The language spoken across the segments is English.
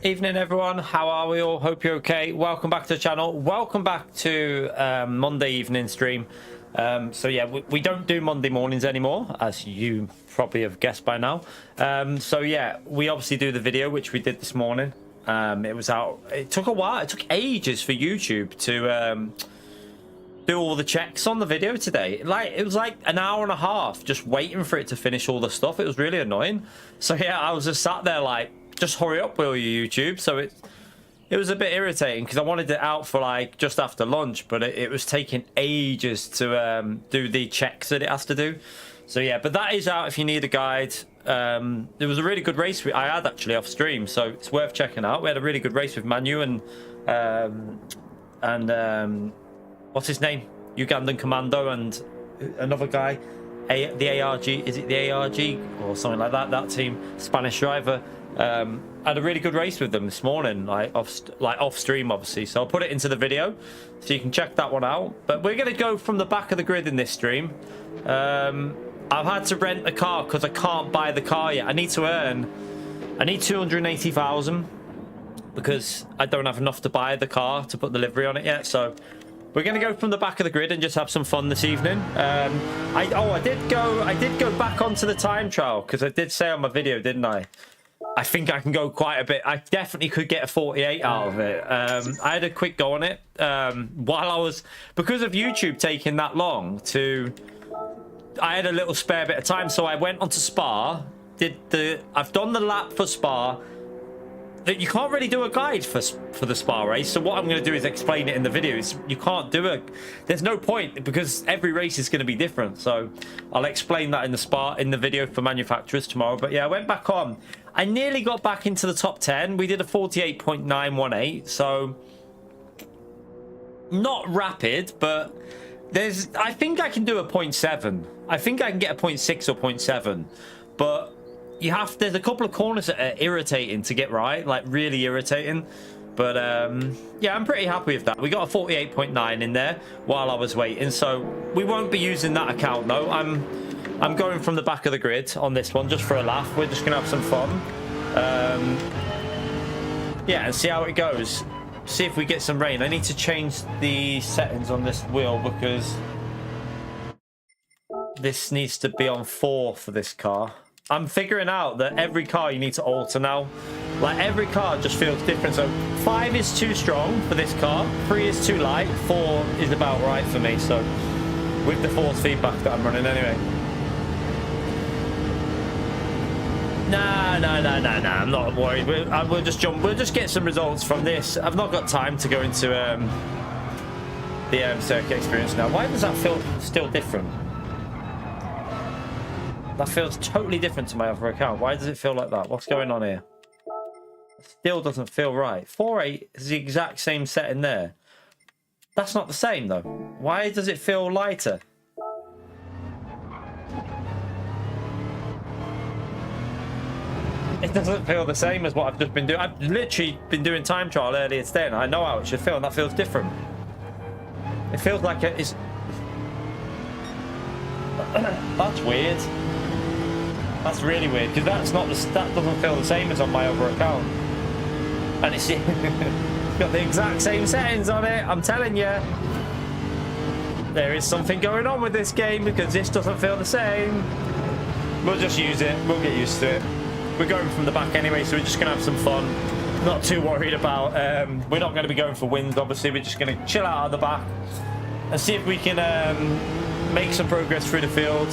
Evening everyone, how are we all? Hope you're okay. Welcome back to the channel. Welcome back to Monday evening stream. So yeah, we don't do Monday mornings anymore, as you probably have guessed by now. So yeah, we obviously do the video, which we did this morning. It was out, it took a while, it took ages for YouTube to do all the checks on the video today. It was like an hour and a half just waiting for it to finish all the stuff. It was really annoying. So yeah, I was just sat there like, just hurry up, will you, YouTube? So it was a bit irritating because I wanted it out for like just after lunch, but it was taking ages to do the checks that it has to do. So yeah, but that is out if you need a guide. It was a really good race I had actually off stream, so it's worth checking out. We had a really good race with Manu and what's his name? Ugandan Commando and another guy. The ARG, is it the ARG or something like that? That team, Spanish driver. Had a really good race with them this morning, like off stream, obviously. So I'll put it into the video, so you can check that one out. But we're gonna go from the back of the grid in this stream. I've had to rent a car because I can't buy the car yet. I need 280,000 because I don't have enough to buy the car to put the livery on it yet. So we're gonna go from the back of the grid and just have some fun this evening. I did go back onto the time trial because I did say on my video, didn't I? I think I can go quite a bit. I definitely could get a 48 out of it. I had a quick go on it while I was, because of YouTube taking that long to, I had a little spare bit of time, so I went onto Spa. I've done the lap for Spa. That you can't really do a guide for the Spa race, so what I'm going to do is explain it in the video. You can't do there's no point because every race is going to be different, so I'll explain that in the video for manufacturers tomorrow. But yeah, I went back on. I nearly got back into the top 10. We did a 48.918, so not rapid, but I think I can do a 0.7. I think I can get a 0.6 or 0.7, but there's a couple of corners that are irritating to get right, like really irritating. But yeah, I'm pretty happy with that. We got a 48.9 in there while I was waiting, so we won't be using that account though. I'm going from the back of the grid on this one just for a laugh. We're just gonna have some fun, yeah, and see how it goes. See if we get some rain. I need to change the settings on this wheel because this needs to be on 4 for this car. I'm figuring out that every car you need to alter now. Like every car just feels different. So 5 is too strong for this car, 3 is too light, 4 is about right for me. So with the force feedback that I'm running anyway. Nah, I'm not worried. We'll just jump. We'll just get some results from this. I've not got time to go into the circuit experience now. Why does that feel still different? That feels totally different to my other account. Why does it feel like that? What's going on here? It still doesn't feel right. 4.8 is the exact same setting there. That's not the same though. Why does it feel lighter? It doesn't feel the same as what I've just been doing. I've literally been doing time trial earlier today and I know how it should feel, and that feels different. It feels like it is... That's weird. That's really weird because that doesn't feel the same as on my other account, and it's got the exact same settings on it. I'm telling you, there is something going on with this game because this doesn't feel the same. We'll just use it. We'll get used to it. We're going from the back anyway, so we're just gonna have some fun. Not too worried about. We're not going to be going for wins, obviously. We're just going to chill out at the back and see if we can make some progress through the field.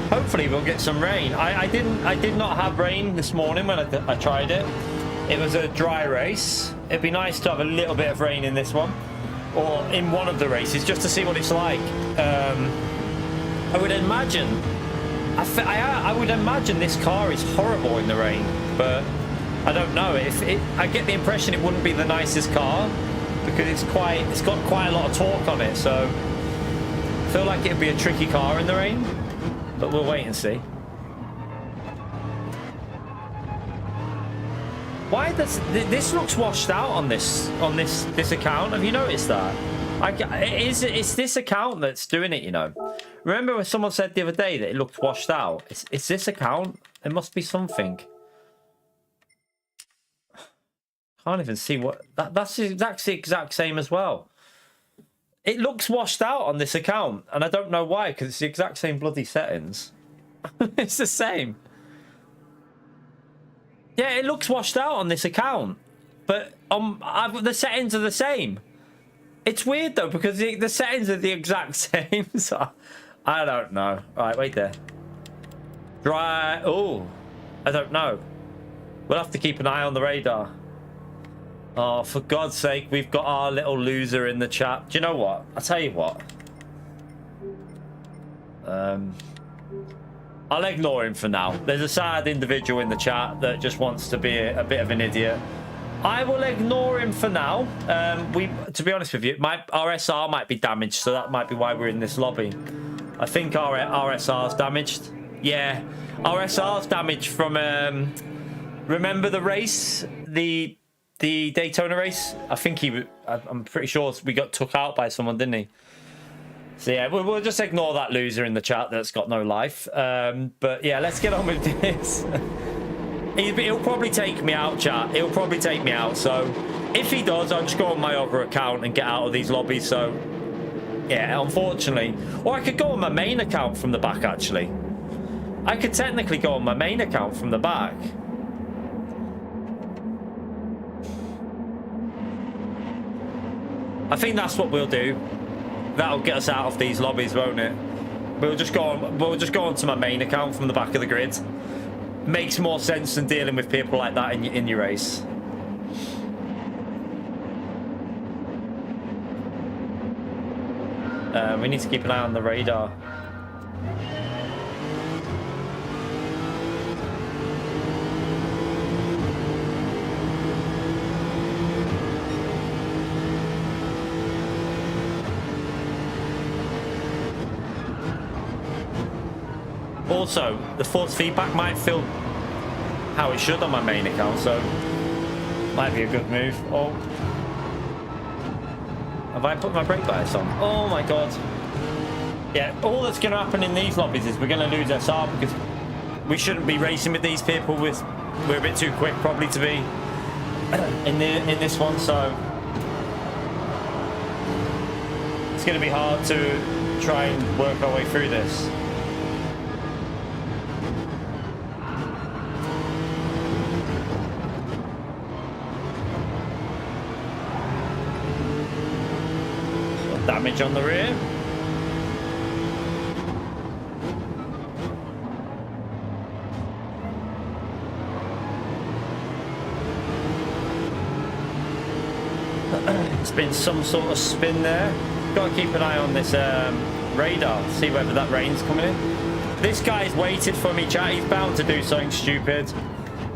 Hopefully we'll get some rain. I did not have rain this morning when I tried it. It was a dry race. It'd be nice to have a little bit of rain in this one, or in one of the races, just to see what it's like. I would imagine I would imagine this car is horrible in the rain, but I don't know. I get the impression it wouldn't be the nicest car because it's got quite a lot of torque on it, so I feel like it'd be a tricky car in the rain. But we'll wait and see. Why does this looks washed out on this account? Have you noticed that? It's this account that's doing it, you know. Remember when someone said the other day that it looked washed out? It's this account. It must be something. Can't even see what... That's the exact same as well. It looks washed out on this account. And I don't know why, because it's the exact same bloody settings. It's the same. Yeah, it looks washed out on this account. But the settings are the same. It's weird, though, because the settings are the exact same. So I don't know. All right, wait there. Dry... Oh, I don't know. We'll have to keep an eye on the radar. Oh, for God's sake, we've got our little loser in the chat. Do you know what? I'll tell you what. I'll ignore him for now. There's a sad individual in the chat that just wants to be a bit of an idiot. I will ignore him for now. To be honest with you, our SR might be damaged, so that might be why we're in this lobby. I think our SR's damaged. Yeah, our SR's damaged from... remember the race? The Daytona race? I think I'm pretty sure we got took out by someone, didn't he? So yeah, we'll just ignore that loser in the chat that's got no life. But yeah, let's get on with this. He'll probably take me out, chat. He'll probably take me out. So if he does, I'll just go on my other account and get out of these lobbies. So yeah, unfortunately. Or I could go on my main account from the back, actually. I could technically go on my main account from the back. I think that's what we'll do. That'll get us out of these lobbies, won't it? We'll just go on to my main account from the back of the grid. Makes more sense than dealing with people like that in your race. We need to keep an eye on the radar. Also, the force feedback might feel how it should on my main account, so might be a good move. Oh, have I put my brake lights on? Oh my god. Yeah, all that's going to happen in these lobbies is we're going to lose SR because we shouldn't be racing with these people. We're a bit too quick probably to be in this one, so it's going to be hard to try and work our way through this. Damage on the rear. It's been some sort of spin there. Got to keep an eye on this radar, see whether that rain's coming in. This guy's waited for me, chat. He's bound to do something stupid.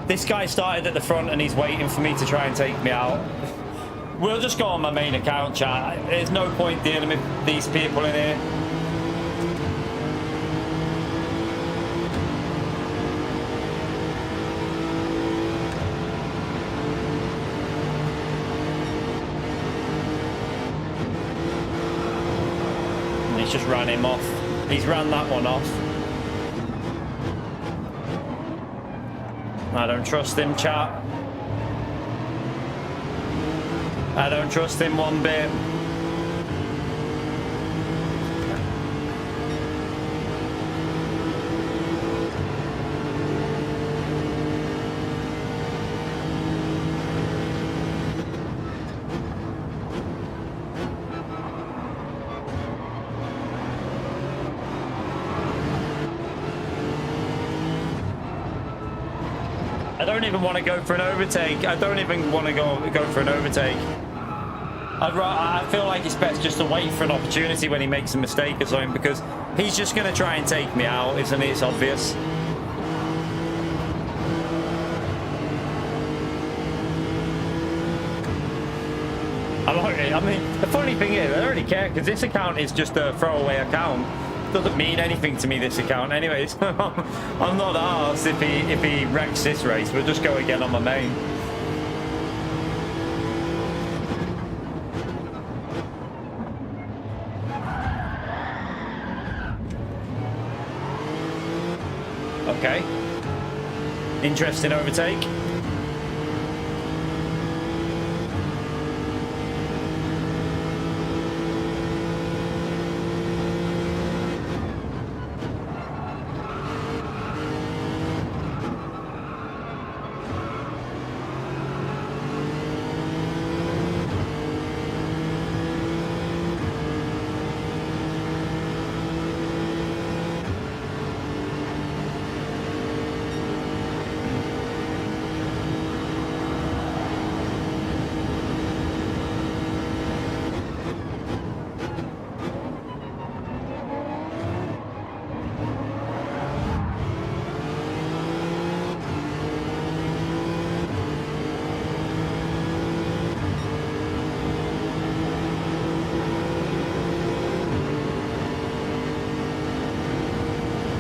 This guy started at the front and he's waiting for me to try and take me out. We'll just go on my main account, chat. There's no point dealing with these people in here. And he's just ran him off. He's ran that one off. I don't trust him, chat. I don't trust him one bit. I don't even want to go for an overtake. I don't even want to go for an overtake. I feel like it's best just to wait for an opportunity when he makes a mistake or something, because he's just going to try and take me out, isn't he? It's obvious. I mean, the funny thing is, I don't really care, because this account is just a throwaway account. Doesn't mean anything to me, this account. Anyways, I'm not arsed if he wrecks this race. We'll just go again on my main. Okay. Interesting overtake.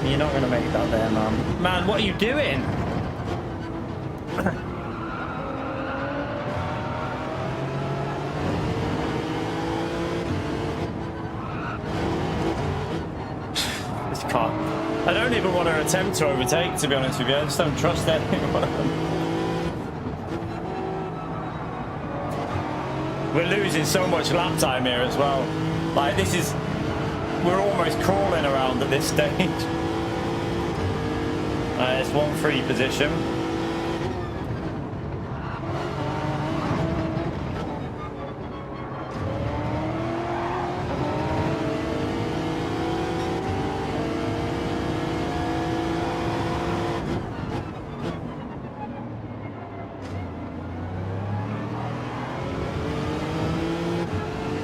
You're not going to make that there, man. Man, what are you doing? This car. I don't even want to attempt to overtake, to be honest with you. I just don't trust anyone. We're losing so much lap time here as well. Like, this is... We're almost crawling around at this stage. It's 1-3 position.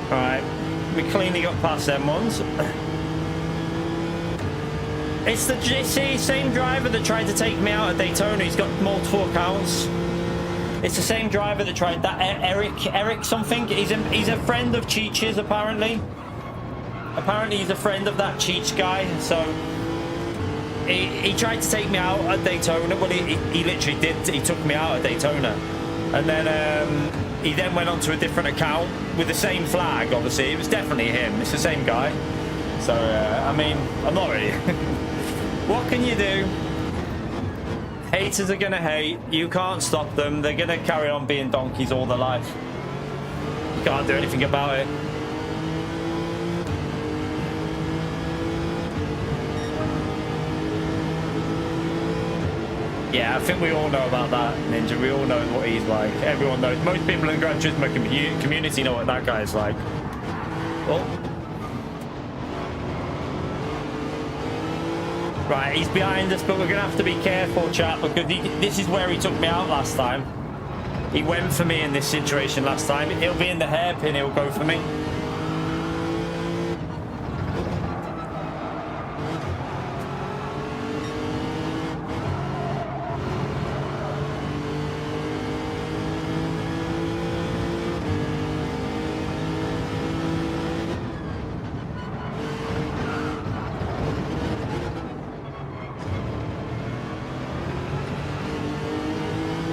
All right, we cleanly got past them ones. It's the same driver that tried to take me out at Daytona. He's got multiple accounts. It's the same driver that tried that. Eric something. He's a friend of Cheech's apparently. Apparently he's a friend of that Cheech guy. So he tried to take me out at Daytona. Well, he literally did. He took me out at Daytona, and then he then went on to a different account with the same flag. Obviously, it was definitely him. It's the same guy. So I mean, I'm not really. What can you do? Haters are gonna hate. You can't stop them. They're gonna carry on being donkeys all their life. You can't do anything about it. Yeah, I think we all know about that, Ninja. We all know what he's like. Everyone knows. Most people in the Gran Turismo community know what that guy is like. Oh. Right, he's behind us, but we're going to have to be careful, chat, because this is where he took me out last time. He went for me in this situation last time. He'll be in the hairpin, he'll go for me.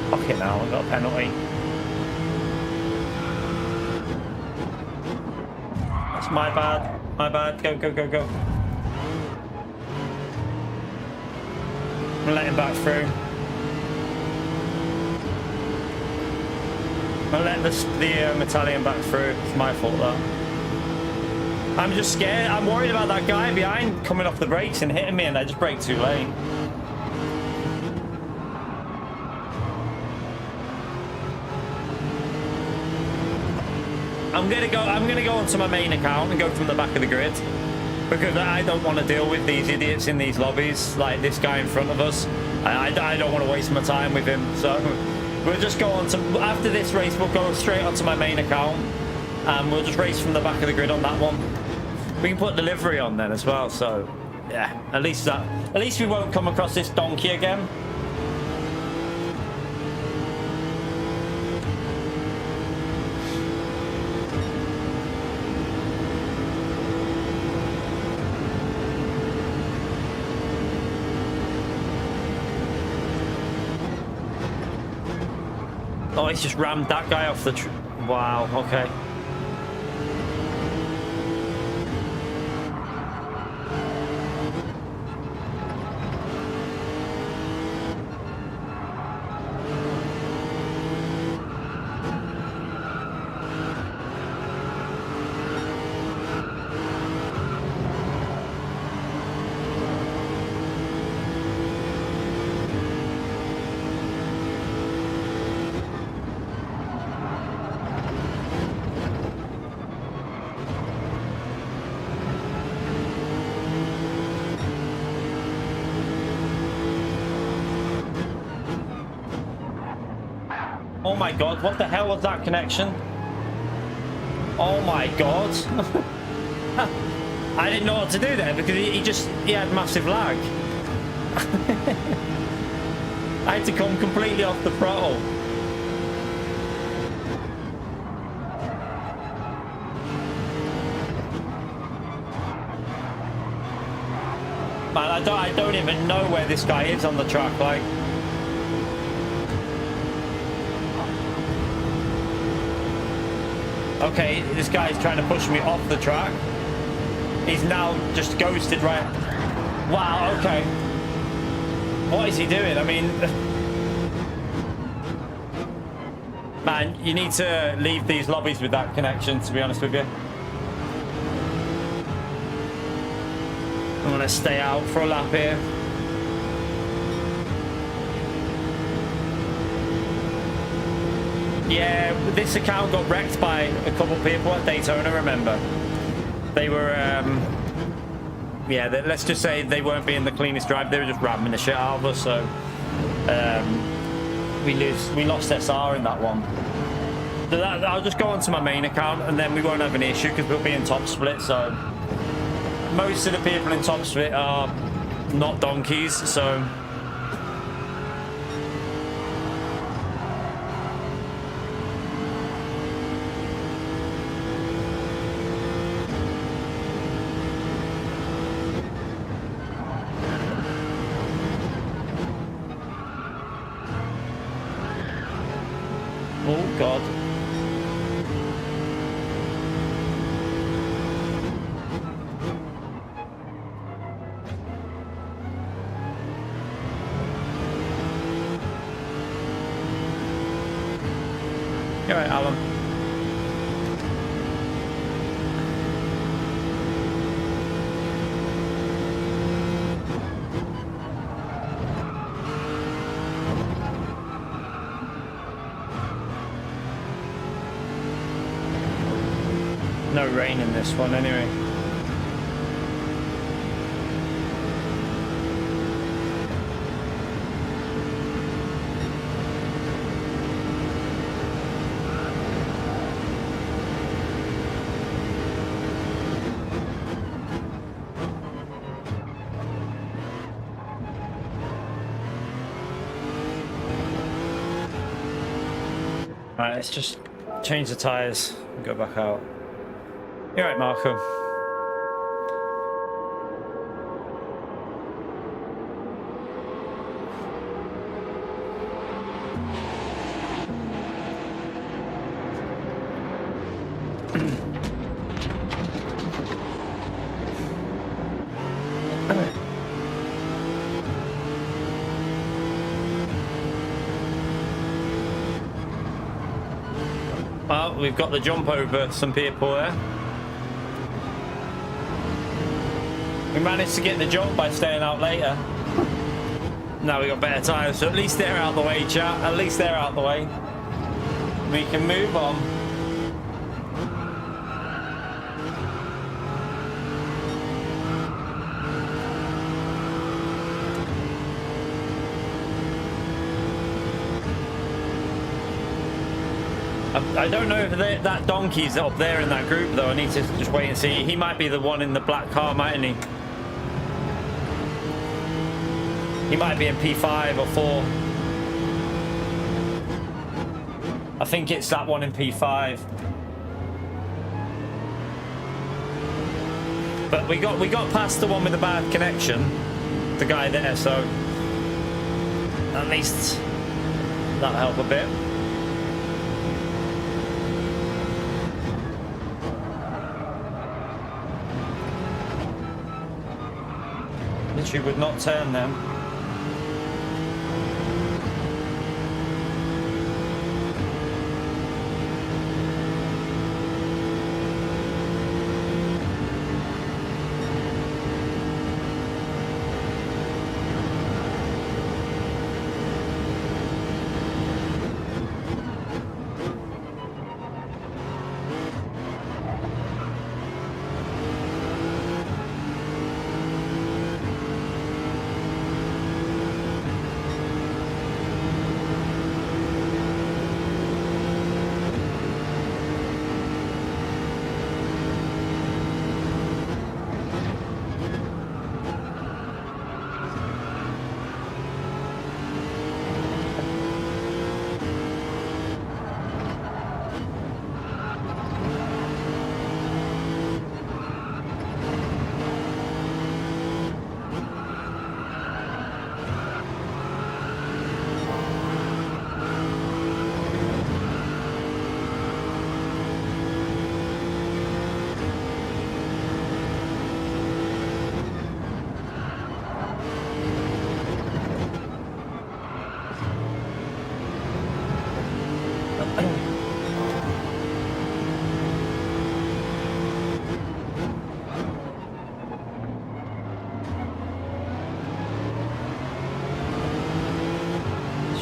Fucking hell, I got a penalty. That's my bad. My bad. Go, go, go, go. I'm gonna let him back through. I'm gonna let the Italian back through. It's my fault, though. I'm just scared. I'm worried about that guy behind coming off the brakes and hitting me, and I just brake too late. I'm gonna go onto my main account and go from the back of the grid, because I don't want to deal with these idiots in these lobbies like this guy in front of us. I don't want to waste my time with him, so we'll just go on to, after this race we'll go straight onto my main account and we'll just race from the back of the grid on that one. We can put delivery on then as well, so yeah, at least we won't come across this donkey again. Oh, he's just rammed that guy off the wow, okay. Oh my god, what the hell was that connection? Oh my god. I didn't know what to do there because he had massive lag. I had to come completely off the throttle. Man, I don't even know where this guy is on the track, like. Okay, this guy's trying to push me off the track. He's now just ghosted right. Wow, okay. What is he doing? I mean, man, you need to leave these lobbies with that connection, to be honest with you. I'm gonna stay out for a lap here. Yeah, this account got wrecked by a couple people at Daytona, remember? They were, yeah, let's just say they weren't being the cleanest drive. They were just ramming the shit out of us, so we lost SR in that one. So I'll just go onto my main account, and then we won't have an issue because we'll be in top split, so most of the people in top split are not donkeys, so oh god. All right, Alan. No rain in this one anyway. Alright, let's just change the tyres and go back out. You're right, Marco. Well, we've got the jump over some people there. We managed to get the jump by staying out later. Now we got better tyres, so at least they're out the way, chat. At least they're out the way. We can move on. I don't know if that donkey's up there in that group, though. I need to just wait and see. He might be the one in the black car, mightn't he? He might be in P5 or 4. I think it's that one in P5. But we got past the one with the bad connection, the guy there, so at least that'll help a bit. Literally would not turn them.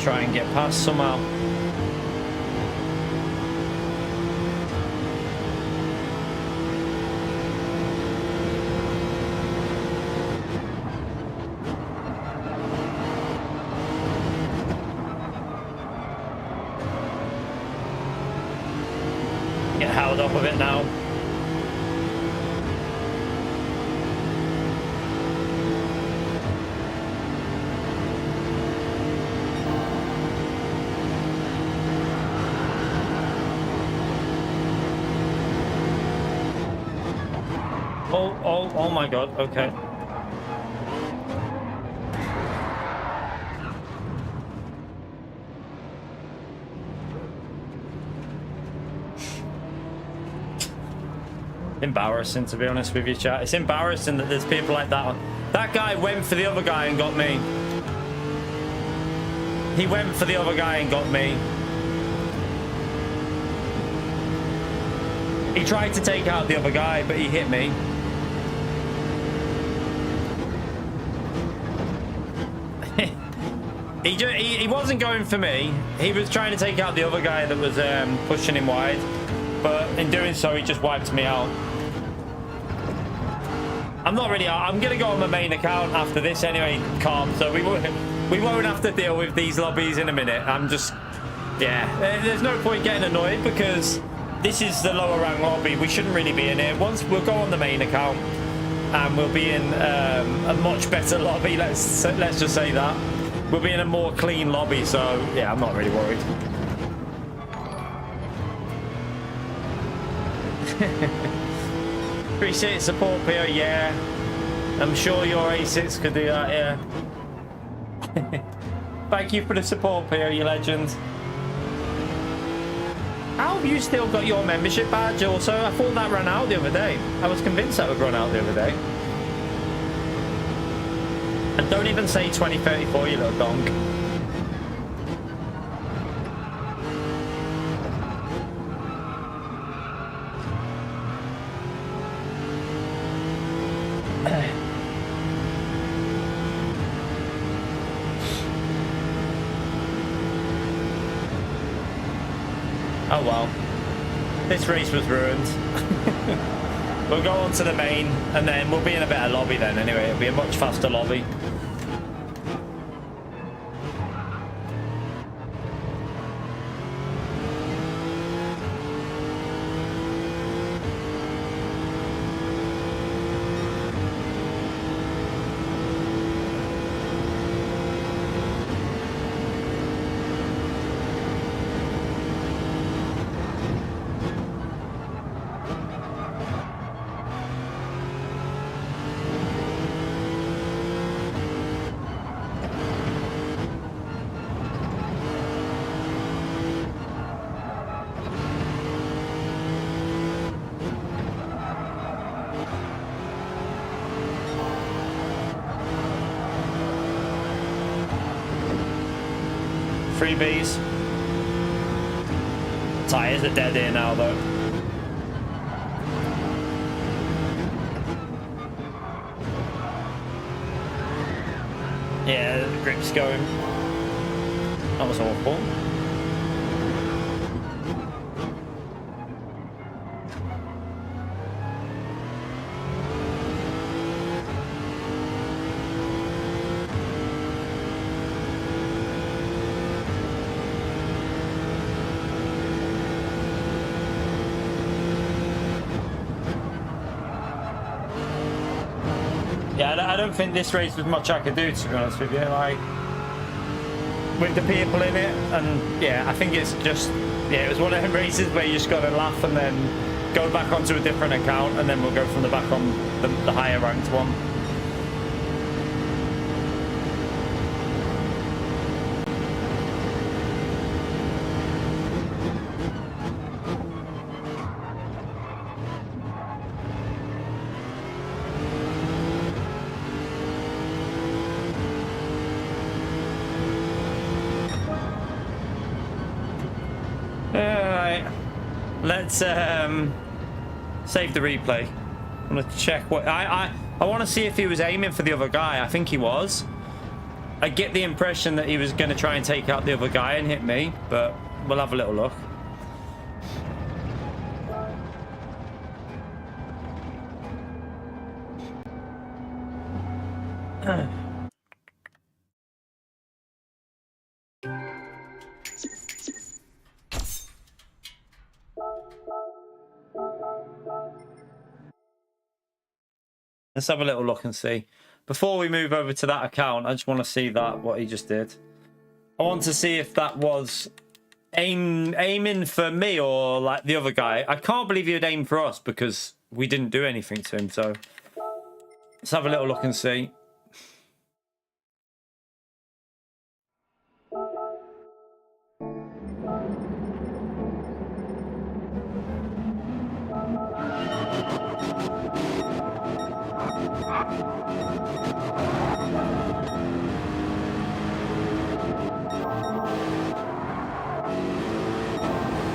try and get past somehow. Get held up with it now. Oh my god, okay. Embarrassing, to be honest with you, chat. It's embarrassing that there's people like that. That guy went for the other guy and got me. He went for the other guy and got me. He tried to take out the other guy, but he hit me. He wasn't going for me. He was trying to take out the other guy that was pushing him wide. But in doing so, he just wiped me out. I'm not really... I'm going to go on my main account after this anyway, Calm. So we won't have to deal with these lobbies in a minute. I'm just... Yeah. There's no point getting annoyed because this is the lower rank lobby. We shouldn't really be in here. Once we'll go on the main account and we'll be in a much better lobby. Let's just say that. We'll be in a more clean lobby. So, yeah, I'm not really worried. Appreciate support, Pio. Yeah, I'm sure your A6 could do that. Yeah. Thank you for the support, Pio. You legend. How have you still got your membership badge? Also, I thought that ran out the other day. I was convinced that would run out the other day. And don't even say 2034, you little donk. Oh well, this race was ruined. We'll go on to the main and then we'll be in a better lobby then anyway. It'll be a much faster lobby. Freebies. Tires are dead here now though. Yeah, the grip's going. That was awful. I don't think this race was much I could do, to be honest with you. Like, with the people in it, and yeah, I think it's just, yeah, it was one of them races where you just got to laugh and then go back onto a different account, and then we'll go from the back on the higher ranked one. Let's save the replay. I'm gonna check what I want to see if he was aiming for the other guy. I think he was. I get the impression that he was going to try and take out the other guy and hit me, but we'll have a little look. Let's have a little look and see. Before we move over to that account, I just want to see that, what he just did. I want to see if that was aiming for me or like the other guy. I can't believe he would aim for us because we didn't do anything to him. So let's have a little look and see.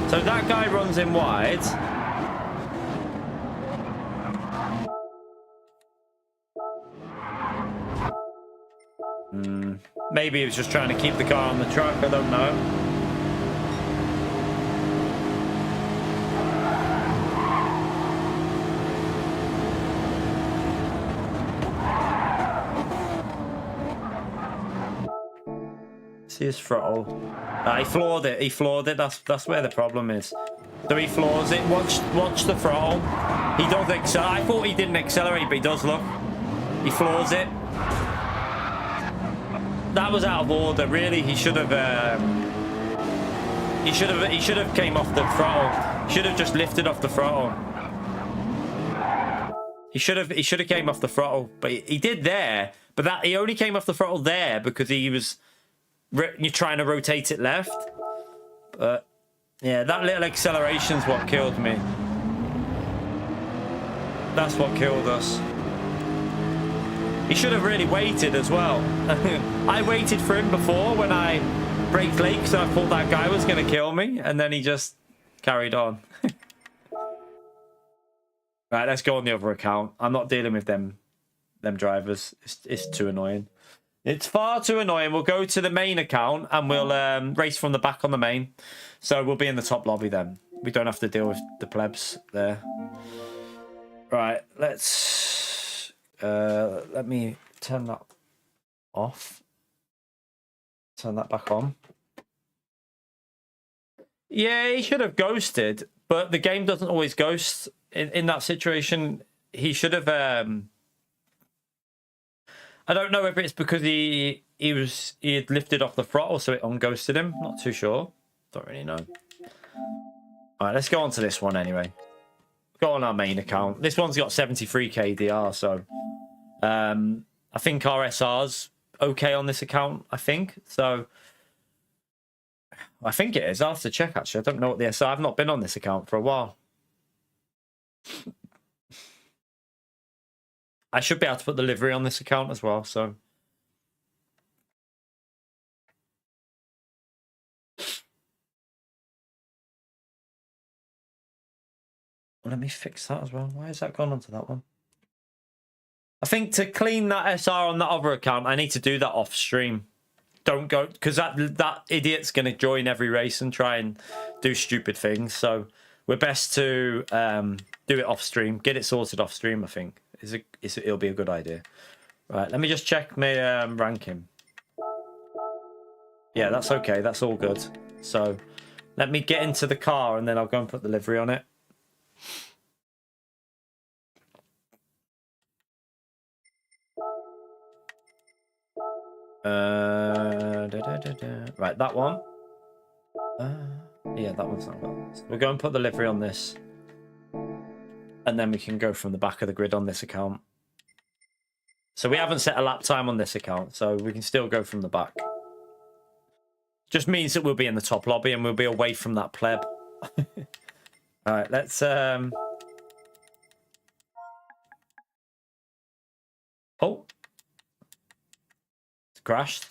So that guy runs in wide. Maybe he was just trying to keep the car on the track. I don't know. See his throttle. He floored it. He floored it. That's where the problem is. So he floors it. Watch the throttle. He does accelerate. I thought he didn't accelerate, but he does. Look. He floors it. That was out of order. Really, he should have. He should have came off the throttle. Should have just lifted off the throttle. He should have came off the throttle, but he did there. But he only came off the throttle there because he was. You're trying to rotate it left, but yeah, that little acceleration's what killed me. That's what killed us. He should have really waited as well. I waited for him before when I braked late because I thought that guy was going to kill me, and then he just carried on. Right, let's go on the other account. I'm not dealing with them drivers. It's too annoying. It's far too annoying. We'll go to the main account and we'll race from the back on the main. So we'll be in the top lobby then. We don't have to deal with the plebs there. Right, let's... let me turn that off. Turn that back on. Yeah, he should have ghosted, but the game doesn't always ghost. In that situation, he should have... I don't know if it's because he had lifted off the throttle, so it unghosted him. Not too sure. Don't really know. All right, let's go on to this one anyway. Go on our main account. This one's got 73 KDR, so I think our SR's okay on this account. I think so. I think it is. I'll have to check actually. I don't know what the SR. I've not been on this account for a while. I should be able to put the livery on this account as well, so. Let me fix that as well. Why has that gone onto that one? I think to clean that SR on that other account, I need to do that off stream. Don't go, because that idiot's going to join every race and try and do stupid things. So we're best to do it off stream. Get it sorted off stream, I think. It'll be a good idea. Right, let me just check my ranking. Yeah, that's okay. That's all good. So let me get into the car and then I'll go and put the livery on it. Right, that one. Yeah, that one's not got. So we'll go and put the livery on this. And then we can go from the back of the grid on this account. So we haven't set a lap time on this account, so we can still go from the back. Just means that we'll be in the top lobby and we'll be away from that pleb. All right, let's... Oh. It's crashed.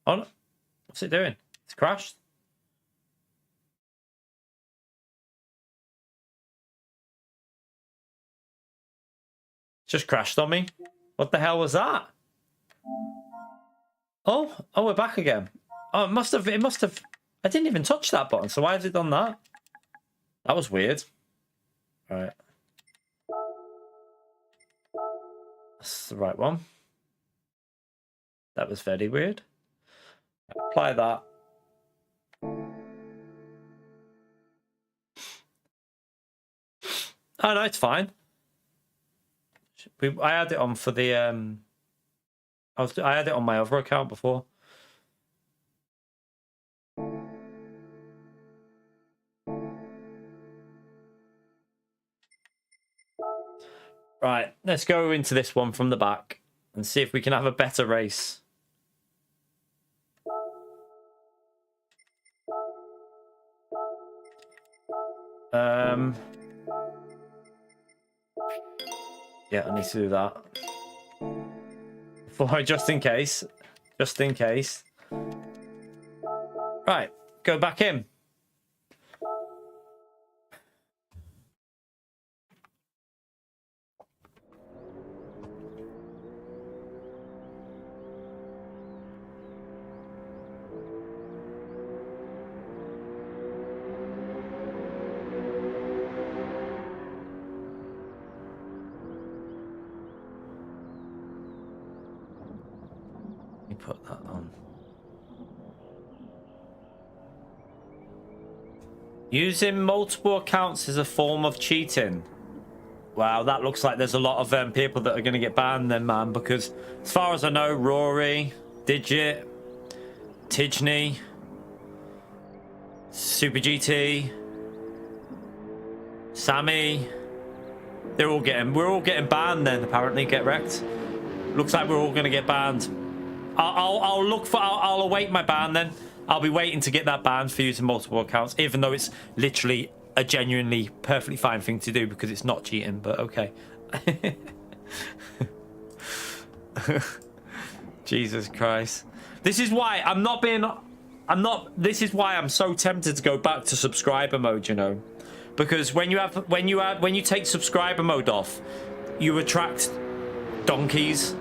Oh, no. What's it doing? It's crashed. Just crashed on me. What the hell was that? Oh, we're back again. Oh, it must have. I didn't even touch that button, so why has it done that? That was weird. All right. That's the right one. That was very weird. Apply that. Oh no, it's fine. I had it on for the I had it on my other account before. Right, let's go into this one from the back and see if we can have a better race. Yeah, I need to do that. Just in case. Just in case. Right, go back in. Let me put that on. Using multiple accounts is a form of cheating. Wow, that looks like there's a lot of people that are going to get banned then, man, because as far as I know, Rory, Digit, Tijney, Super GT, Sammy, we're all getting banned then, apparently. Get wrecked. Looks like we're all going to get banned. I'll await my ban then. I'll be waiting to get that banned for using multiple accounts, even though it's literally a genuinely perfectly fine thing to do because it's not cheating, but okay. Jesus Christ. This is why this is why I'm so tempted to go back to subscriber mode, you know. Because when you take subscriber mode off, you attract donkeys.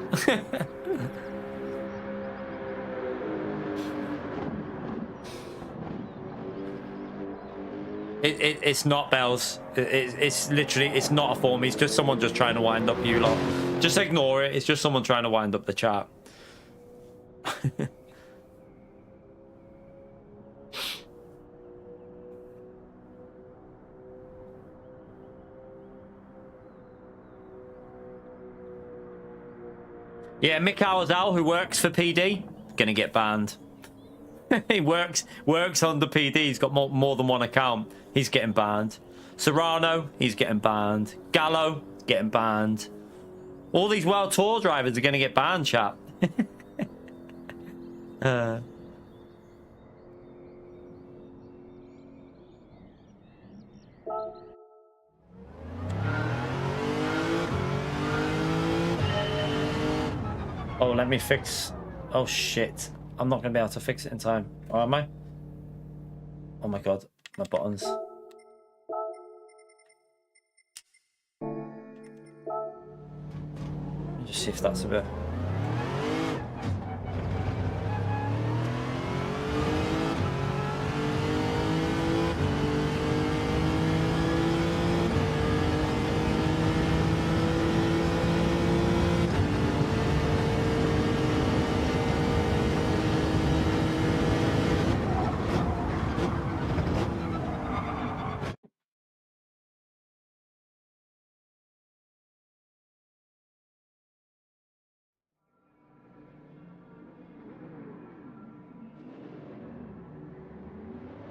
It's not Bells. It's literally, it's not a form. It's just someone just trying to wind up you lot. Just ignore it. It's just someone trying to wind up the chat. Yeah, Mick Alzal, who works for PD, gonna get banned. He works on the PD. He's got more than one account. He's getting banned. Serrano, he's getting banned. Gallo, getting banned. All these World Tour drivers are going to get banned, chat. Oh, let me fix... Oh, shit. I'm not going to be able to fix it in time. Or am I? Oh, my God. My buttons. Just see if that's a bit...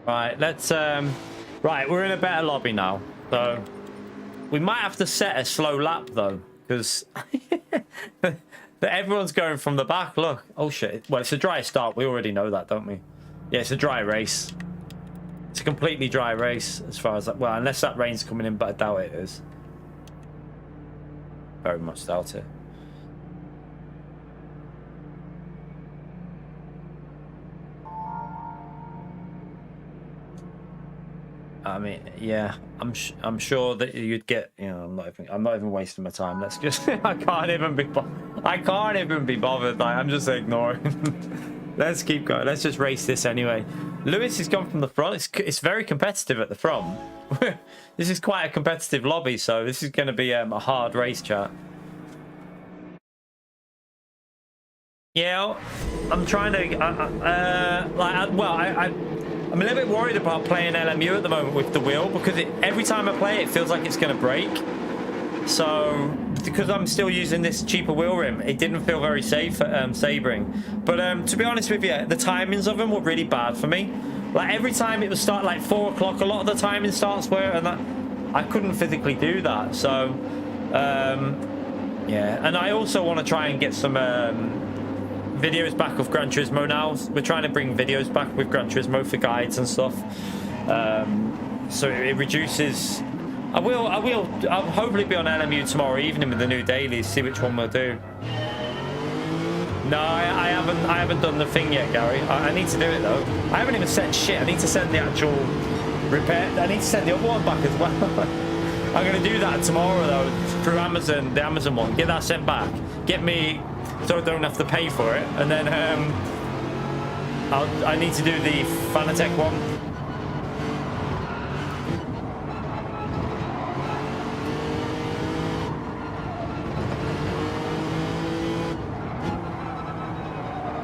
Right, let's right, we're in a better lobby now. So we might have to set a slow lap though, because everyone's going from the back. Look. Oh shit. Well, it's a dry start. We already know that, don't we? Yeah, it's a dry race. It's a completely dry race as far as that. Well, unless that rain's coming in, but I doubt it is. Very much doubt it. I mean, yeah, I'm sure that you'd get. You know, I'm not even wasting my time. Let's just. I can't even be bothered. Like, I'm just ignoring. Let's keep going. Let's just race this anyway. Lewis has gone from the front. It's very competitive at the front. This is quite a competitive lobby, so this is going to be a hard race, chat. Yeah, I'm trying to. I'm a little bit worried about playing LMU at the moment with the wheel, because every time I play it, it feels like it's going to break. So, because I'm still using this cheaper wheel rim, it didn't feel very safe at Sabring. But to be honest with you, the timings of them were really bad for me. Like, every time it would start like 4 o'clock, a lot of the timing starts were, and I couldn't physically do that. So, yeah. And I also want to try and get some videos back of Gran Turismo now. We're trying to bring videos back with Gran Turismo for guides and stuff. So it reduces. I'll hopefully be on LMU tomorrow evening with the new dailies, see which one we'll do. No, I haven't done the thing yet, Gary. I need to do it though. I haven't even sent shit. I need to send the actual repair. I need to send the other one back as well. I'm gonna do that tomorrow though, through Amazon, the Amazon one. Get that sent back. Get me, so I don't have to pay for it. And then I need to do the Fanatec one.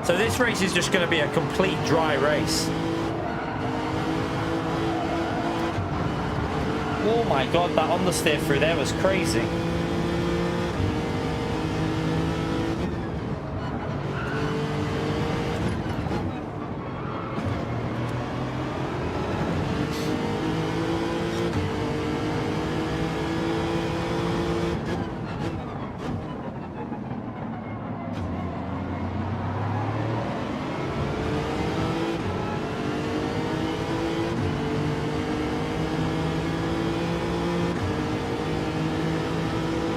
So this race is just going to be a complete dry race. Oh my god, that understeer through there was crazy.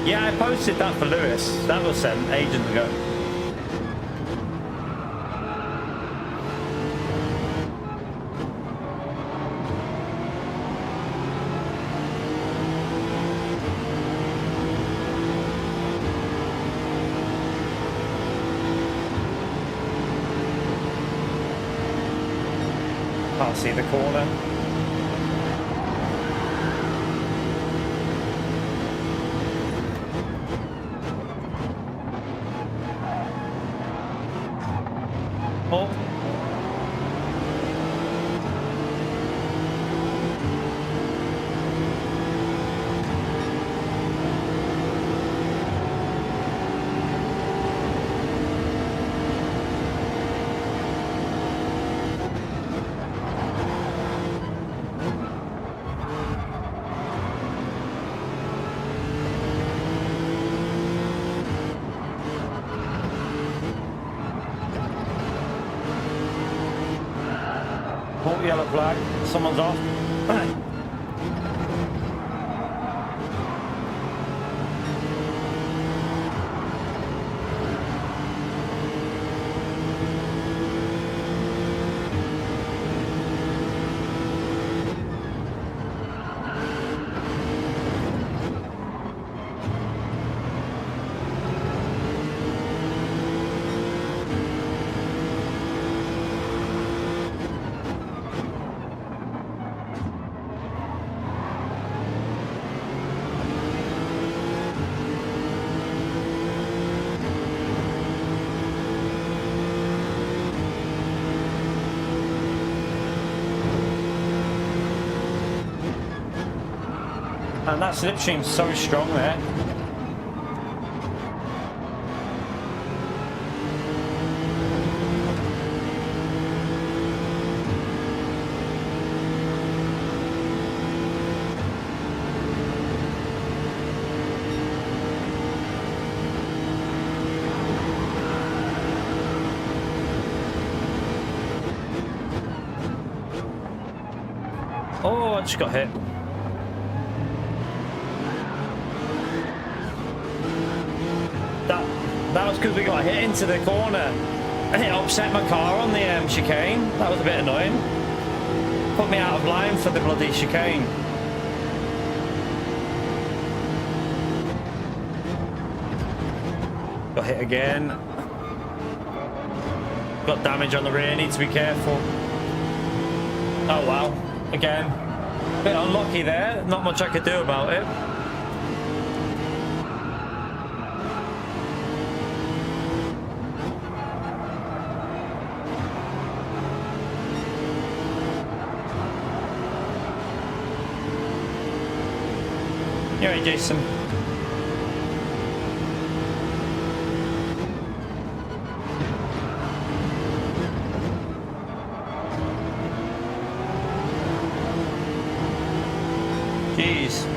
Yeah, I posted that for Lewis. That was sent ages ago. Can't see the corner. Oh. Oh, yellow flag. Someone's off. And that slipstream's so strong there. Oh, I just got hit. That was because we got hit into the corner and it upset my car on the chicane. That was a bit annoying. Put me out of line for the bloody chicane. Got hit again. Got damage on the rear, need to be careful. Oh wow, again. Bit unlucky there, not much I could do about it. You alright, Jason? Jeez.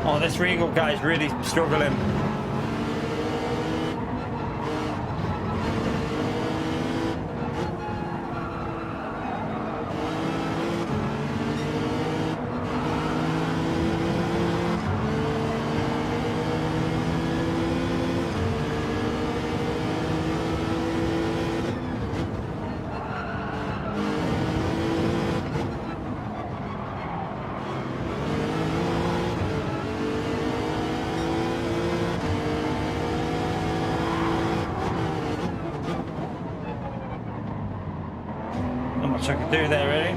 Oh, this Regal guy's really struggling. I could do there, really.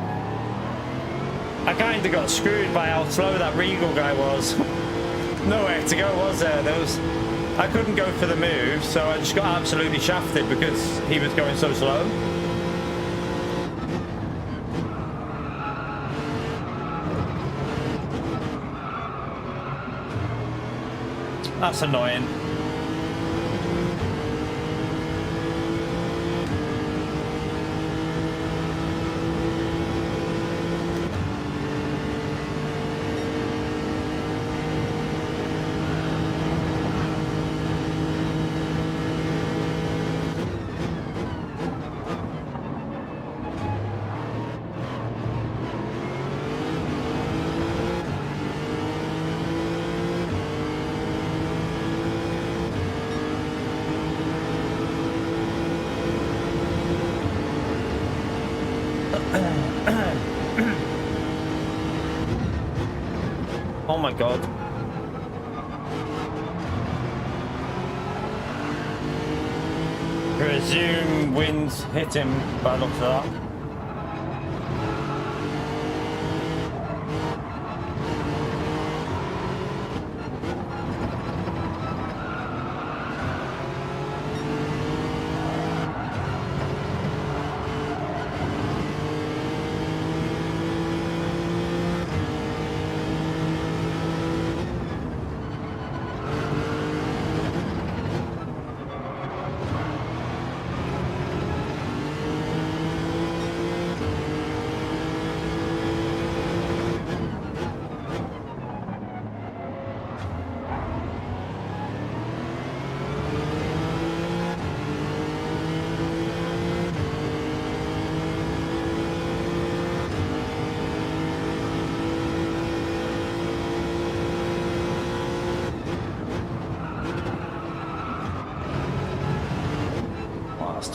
I kind of got screwed by how slow that Regal guy was. Nowhere to go, was there? I couldn't go for the move, so I just got absolutely shafted because he was going so slow. That's annoying. Oh my god. Presume winds hit him by the looks of that.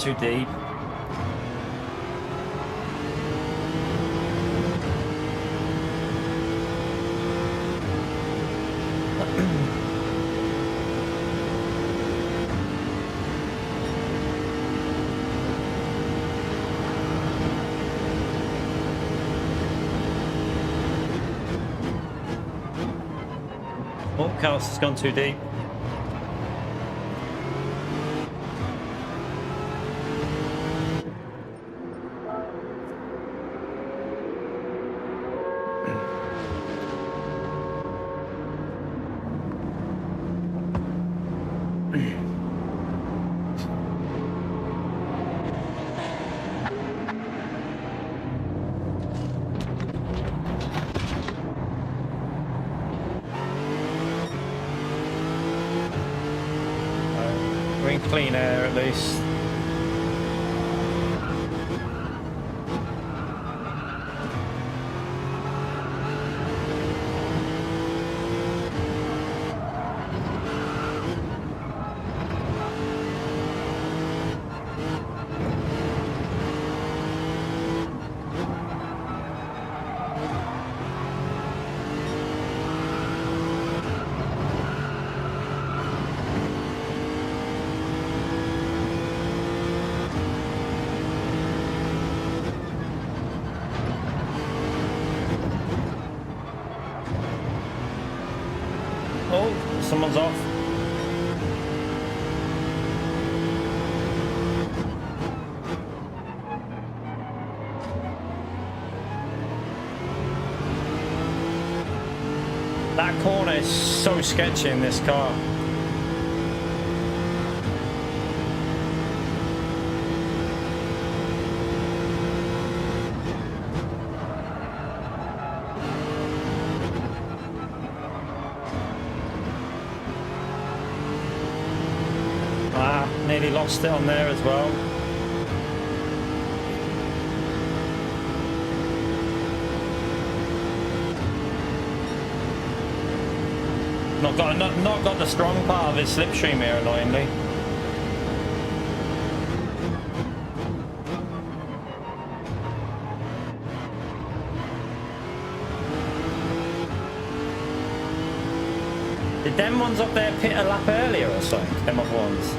too deep. Oh, Carlos has gone too deep. We're in clean air at least. Oh, someone's off. That corner is so sketchy in this car. Nearly lost it on there as well. Not got the strong part of his slipstream here, annoyingly. Did them ones up there pit a lap earlier or something? Them other ones.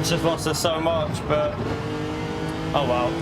Just lost us so much, but oh well.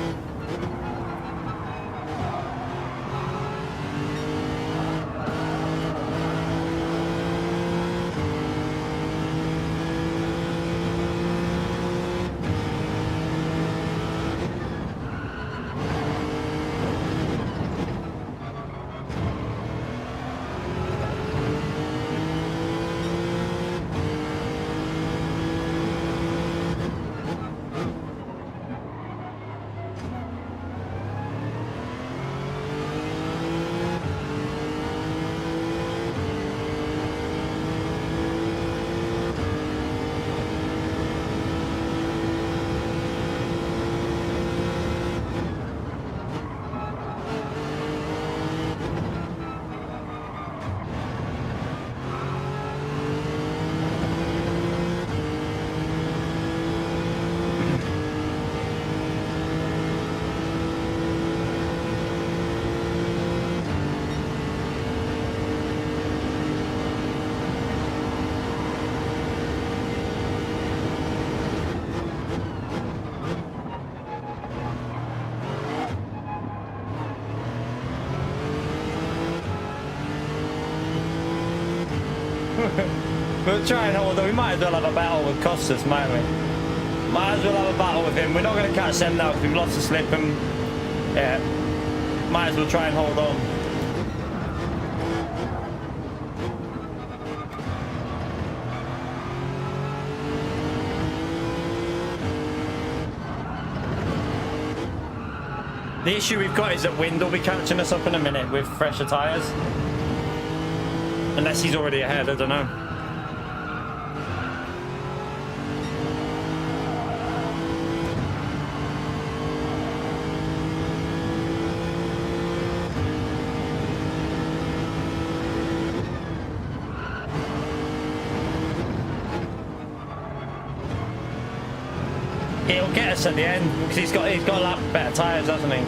We'll try and hold on. We might as well have a battle with Costas, might we? Might as well have a battle with him. We're not going to catch them now because we've lost the slip and yeah, might as well try and hold on. The issue we've got is that wind will be catching us up in a minute with fresher tyres. Unless he's already ahead, I don't know. He'll get us at the end because he's got a lap better tyres, hasn't he?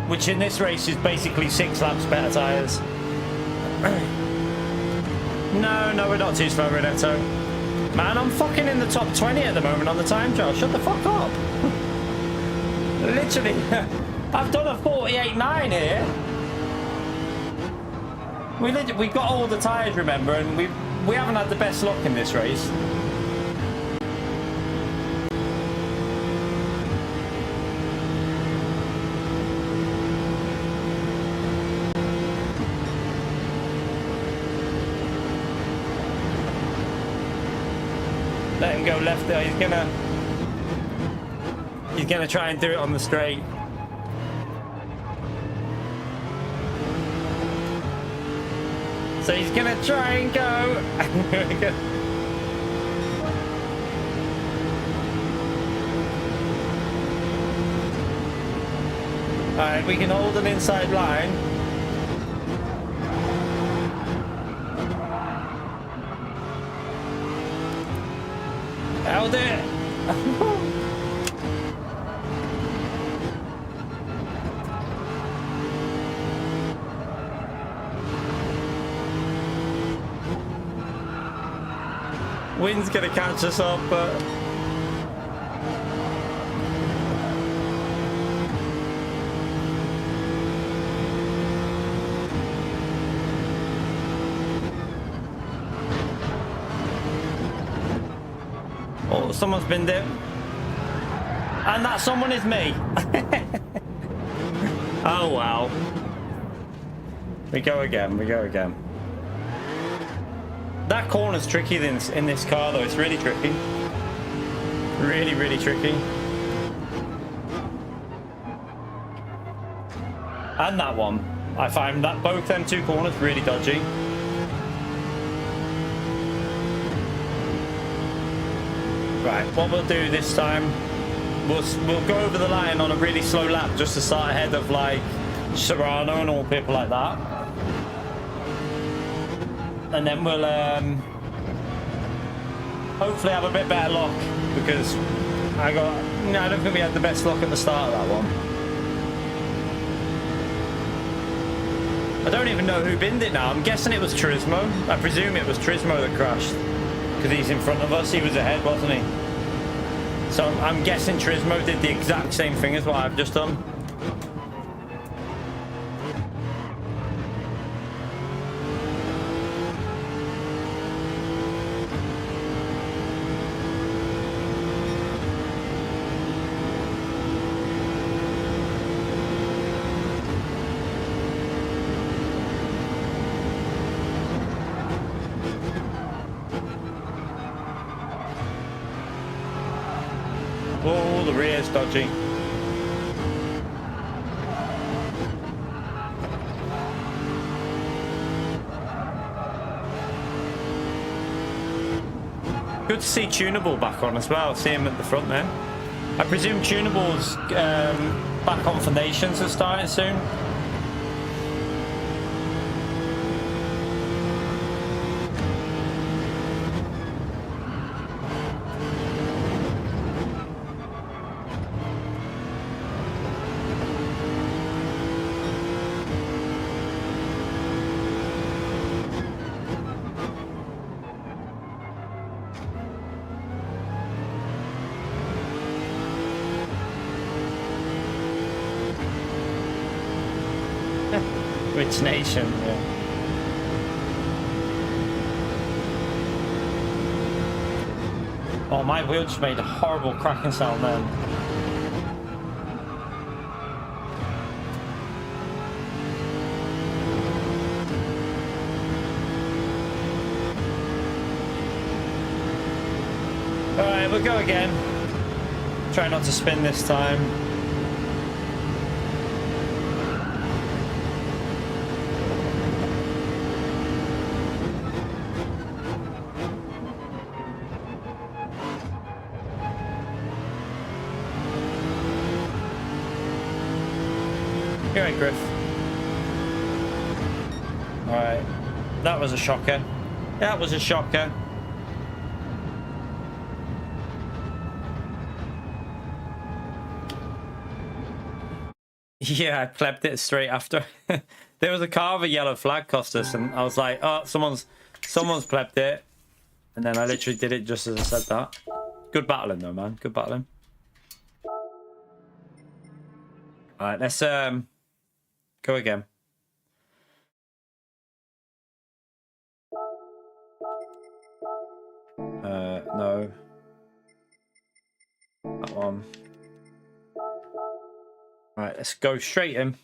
Which in this race is basically 6 laps better tyres. No, we're not too slow, Renetto. Man, I'm fucking in the top 20 at the moment on the time trial. Shut the fuck up. Literally, I've done a 48.9 here. We got all the tyres, remember, and we haven't had the best luck in this race. Let him go left there. He's gonna try and do it on the straight. So he's gonna try and go. Alright, we can hold an inside line. Held it. Wind's gonna catch us up, but oh, someone's been there, and that someone is me. Oh wow, we go again. That corner's tricky in this car, though. It's really tricky. Really tricky. And that one. I find that both them 2 corners really dodgy. Right, what we'll do this time, we'll go over the line on a really slow lap just to start ahead of, like, Serrano and all people like that. And then we'll hopefully have a bit better luck, because I don't think we had the best luck at the start of that one. I don't even know who binned it now. I'm guessing it was Turismo. I presume it was Turismo that crashed, because he's in front of us. He was ahead, wasn't he? So I'm guessing Turismo did the exact same thing as what I've just done. Oh, the rear's dodgy. Good to see Tunable back on as well. See him at the front there. I presume Tunable's back on for Nations are starting soon. Which nation? Yeah. Oh, my wheel just made a horrible cracking sound then. Alright, we'll go again. Try not to spin this time. You're right, Griff. Alright. That was a shocker. That was a shocker. Yeah, I plebed it straight after. There was a car with a yellow flag cost us, and I was like, oh, someone's plebed it. And then I literally did it just as I said that. Good battling though, man. Good battling. Alright, let's go again. No. That one. Alright, let's go straight in.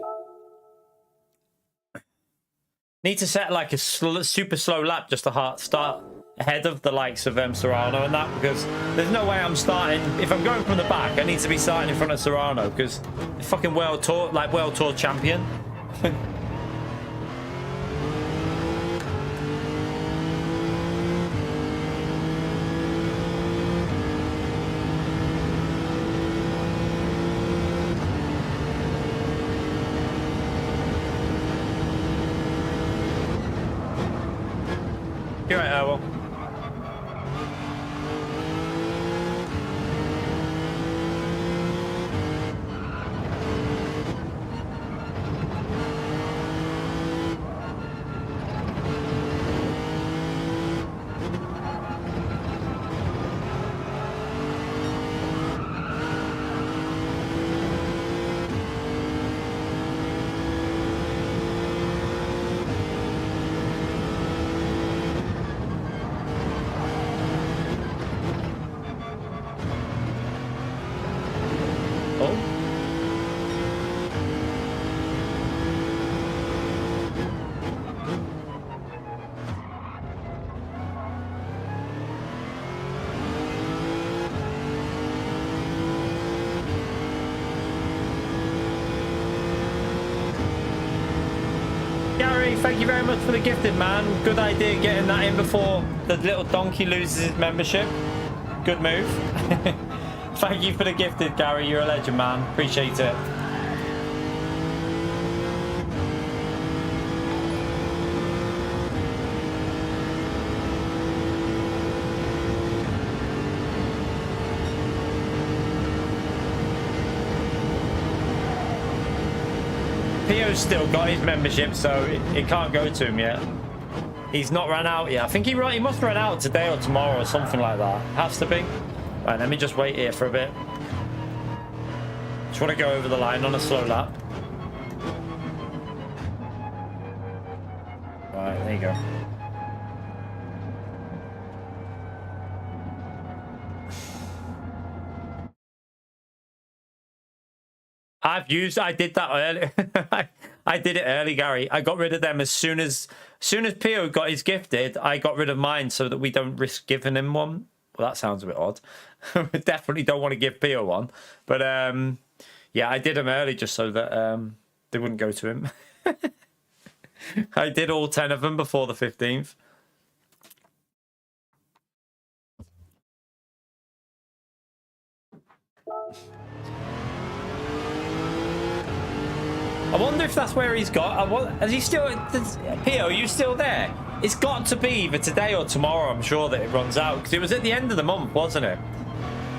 Need to set like a super slow lap just to start ahead of the likes of Serrano and that, because there's no way I'm starting. If I'm going from the back, I need to be starting in front of Serrano, because the fucking world tour champion. You're right, Errol. Thank you very much for the gifted, man. Good idea getting that in before the little donkey loses his membership. Good move. Thank you for the gifted, Gary. You're a legend, man. Appreciate it. Pio's still got his membership, so it can't go to him yet. He's not run out yet. I think he must run out today or tomorrow or something like that. Has to be. Right, let me just wait here for a bit. Just want to go over the line on a slow lap. Right, there you go. I did that early. I did it early, Gary. I got rid of them as soon as Pio got his gifted. I got rid of mine so that we don't risk giving him one. Well, that sounds a bit odd. We definitely don't want to give Pio one. But yeah, I did them early just so that they wouldn't go to him. I did all 10 of them before the 15th. I wonder if that's where he's got. Is he still? Pio, are you still there? It's got to be either today or tomorrow. I'm sure that it runs out because it was at the end of the month, wasn't it?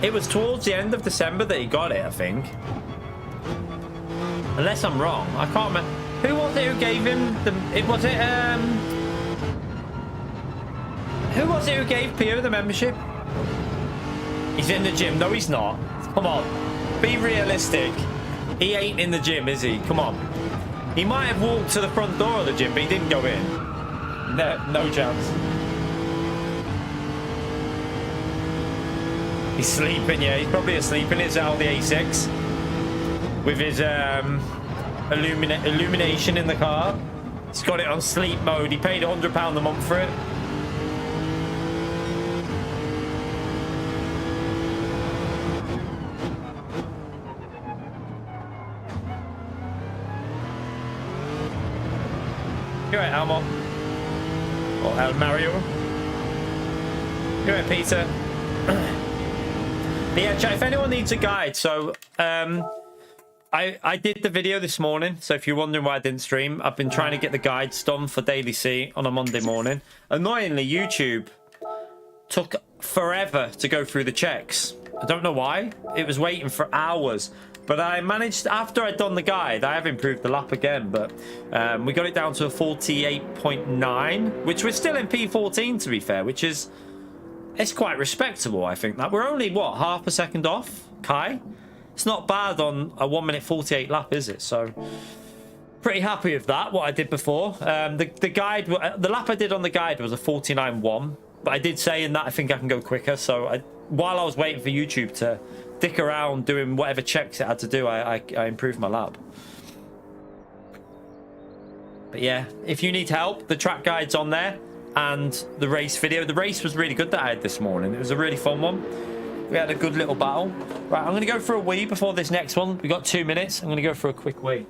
It was towards the end of December that he got it, I think. Unless I'm wrong, I can't remember. Who was it who gave him the? Who was it who gave Pio the membership? He's in the gym. No, he's not. Come on, be realistic. He ain't in the gym, is he? Come on. He might have walked to the front door of the gym, but he didn't go in. No chance. He's sleeping, yeah. He's probably asleep in his Audi A6 with his illumination in the car. He's got it on sleep mode. He paid £100 a month for it. You're right, Almo. Or El Mario. You're right, Peter. But yeah, chat, if anyone needs a guide, so I did the video this morning, so if you're wondering why I didn't stream, I've been trying to get the guides done for Daily C on a Monday morning. Annoyingly, YouTube took forever to go through the checks. I don't know why. It was waiting for hours. But I managed, after I'd done the guide, I have improved the lap again, but we got it down to a 48.9, which we're still in P14, to be fair, which is, it's quite respectable, I think. That we're only, what, half a second off, Kai? It's not bad on a 1 minute 48 lap, is it? So pretty happy with that, what I did before. The guide, the lap I did on the guide was a 49.1, but I did say in that I think I can go quicker. So while I was waiting for YouTube to dick around doing whatever checks it had to do, I improved my lap. But yeah, if you need help, the track guide's on there and the race video. The race was really good that I had this morning. It was a really fun one. We had a good little battle. Right, I'm going to go for a wee before this next one. We got 2 minutes. I'm going to go for a quick wee.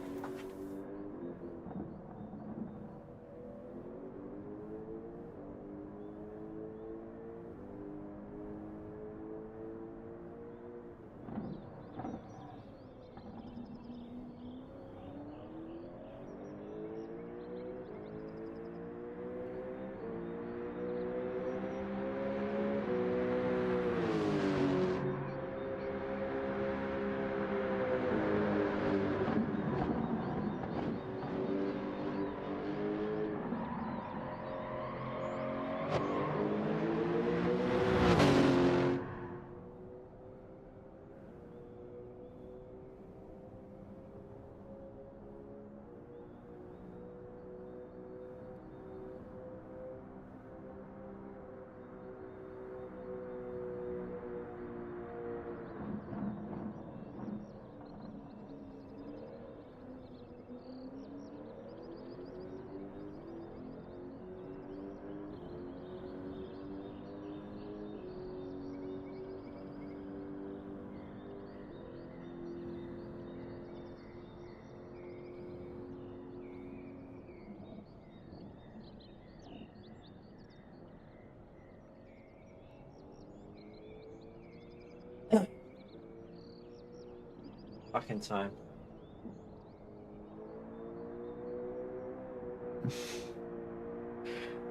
Back in time.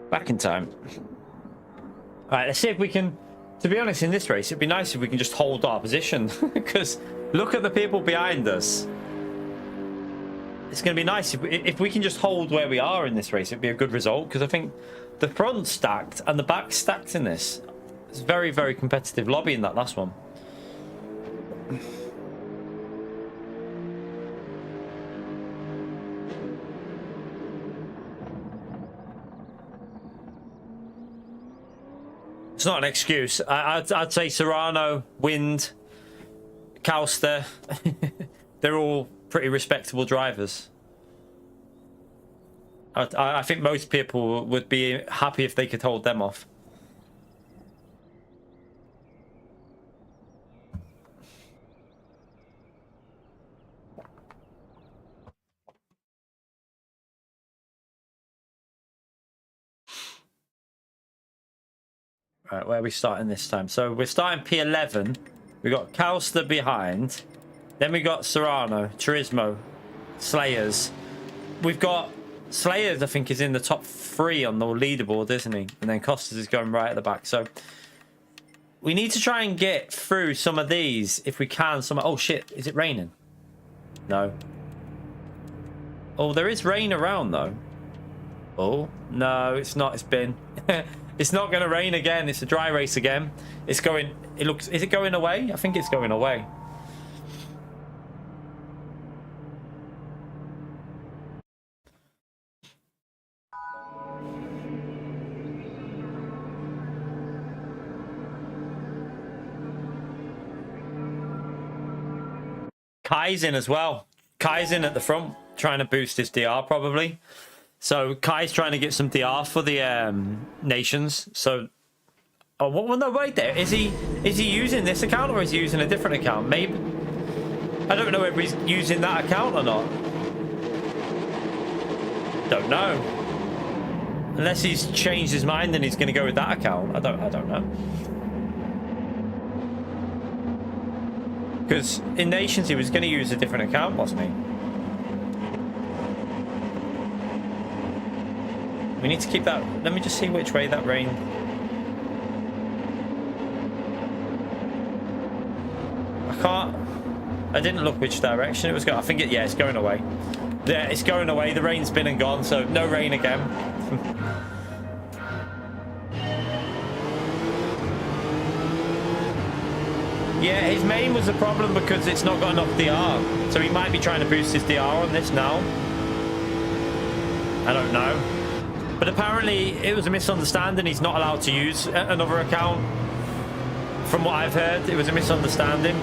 Back in time. All right, let's see if we can. To be honest, in this race, it'd be nice if we can just hold our position. Because look at the people behind us. It's going to be nice if we can just hold where we are in this race. It'd be a good result. Because I think the front stacked and the back stacked in this. It's very, very competitive lobby in that last one. It's not an excuse. I'd say Serrano, Wind, Calster, they're all pretty respectable drivers. I think most people would be happy if they could hold them off. Right, where are we starting this time? So we're starting P11. We got Calster behind. Then we got Serrano, Turismo, Slayers. We've got Slayers, I think, is in the top 3 on the leaderboard, isn't he? And then Costas is going right at the back. So we need to try and get through some of these if we can. Oh shit, is it raining? No. Oh, there is rain around though. Oh, no, it's not. It's been. It's not going to rain again. It's a dry race again. It's going. It looks. Is it going away? I think it's going away. Kai's in as well. Kai's in at the front, trying to boost his DR probably. So Kai's trying to get some DR for the nations. So, oh, well, no, wait there. Is he using this account or is he using a different account? Maybe. I don't know if he's using that account or not. Don't know. Unless he's changed his mind and he's going to go with that account. I don't know. Because in Nations, he was going to use a different account, wasn't he? We need to keep that... Let me just see which way that rain... I can't... I didn't look which direction it was going. I think yeah, it's going away. Yeah, it's going away. The rain's been and gone, so no rain again. Yeah, his main was the problem because it's not got enough DR. So he might be trying to boost his DR on this now. I don't know. But apparently it was a misunderstanding. He's not allowed to use another account. From what I've heard, it was a misunderstanding.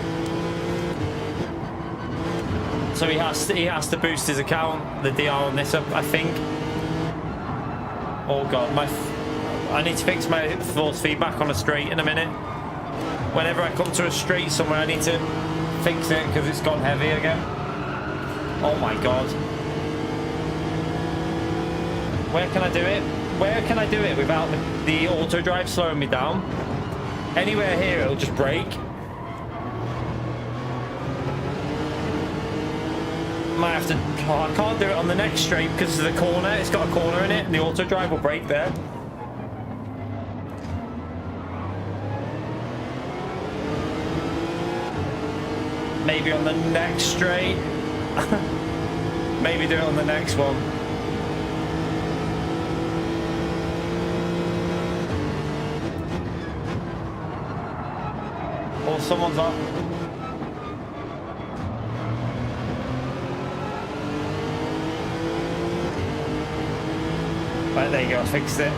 So he has to boost his account, the DR on this, I think. Oh god, I need to fix my force feedback on a straight in a minute. Whenever I come to a straight somewhere, I need to fix it because it's gone heavy again. Oh my god. Where can I do it? Where can I do it without the auto drive slowing me down? Anywhere here, it'll just break. Might have to... Oh, I can't do it on the next straight because of the corner. It's got a corner in it and the auto drive will break there. Maybe on the next straight. Maybe do it on the next one. Oh, someone's up. Right, there you go, I fixed it.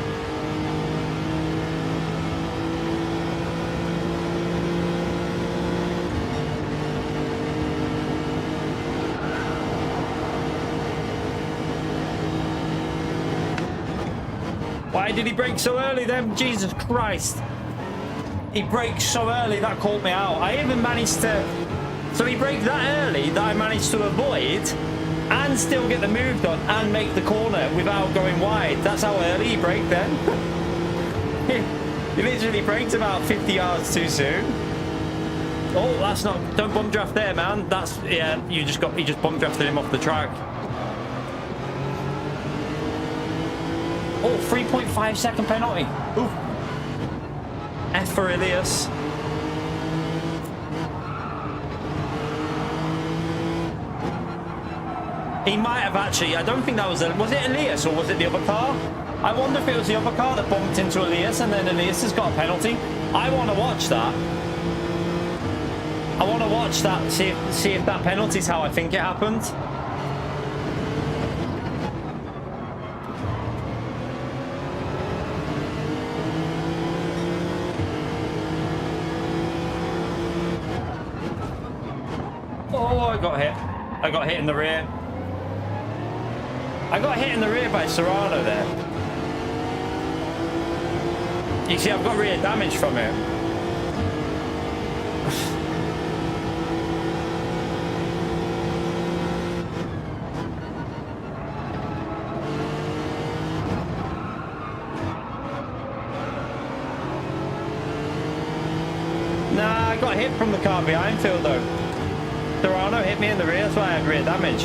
Why did he brake so early then? Jesus Christ. He braked so early, that caught me out. I even managed to... So he braked that early that I managed to avoid and still get the move done and make the corner without going wide. That's how early he braked then. He literally braked about 50 yards too soon. Oh, that's not... Don't bump draft there, man. That's... Yeah, you just bump drafted him off the track. Oh, 3.5 second penalty. Ooh. F for Elias. He might have actually... I don't think that was... Was it Elias or was it the other car? I wonder if it was the other car that bumped into Elias and then Elias has got a penalty. I want to watch that. I want to watch that, see if that penalty is how I think it happened. Oh, I got hit. I got hit in the rear. I got hit in the rear by Serrano there. You see, I've got rear damage from it. Nah, I got hit from the car behind Phil though. Serrano hit me in the rear, that's why I had rear damage.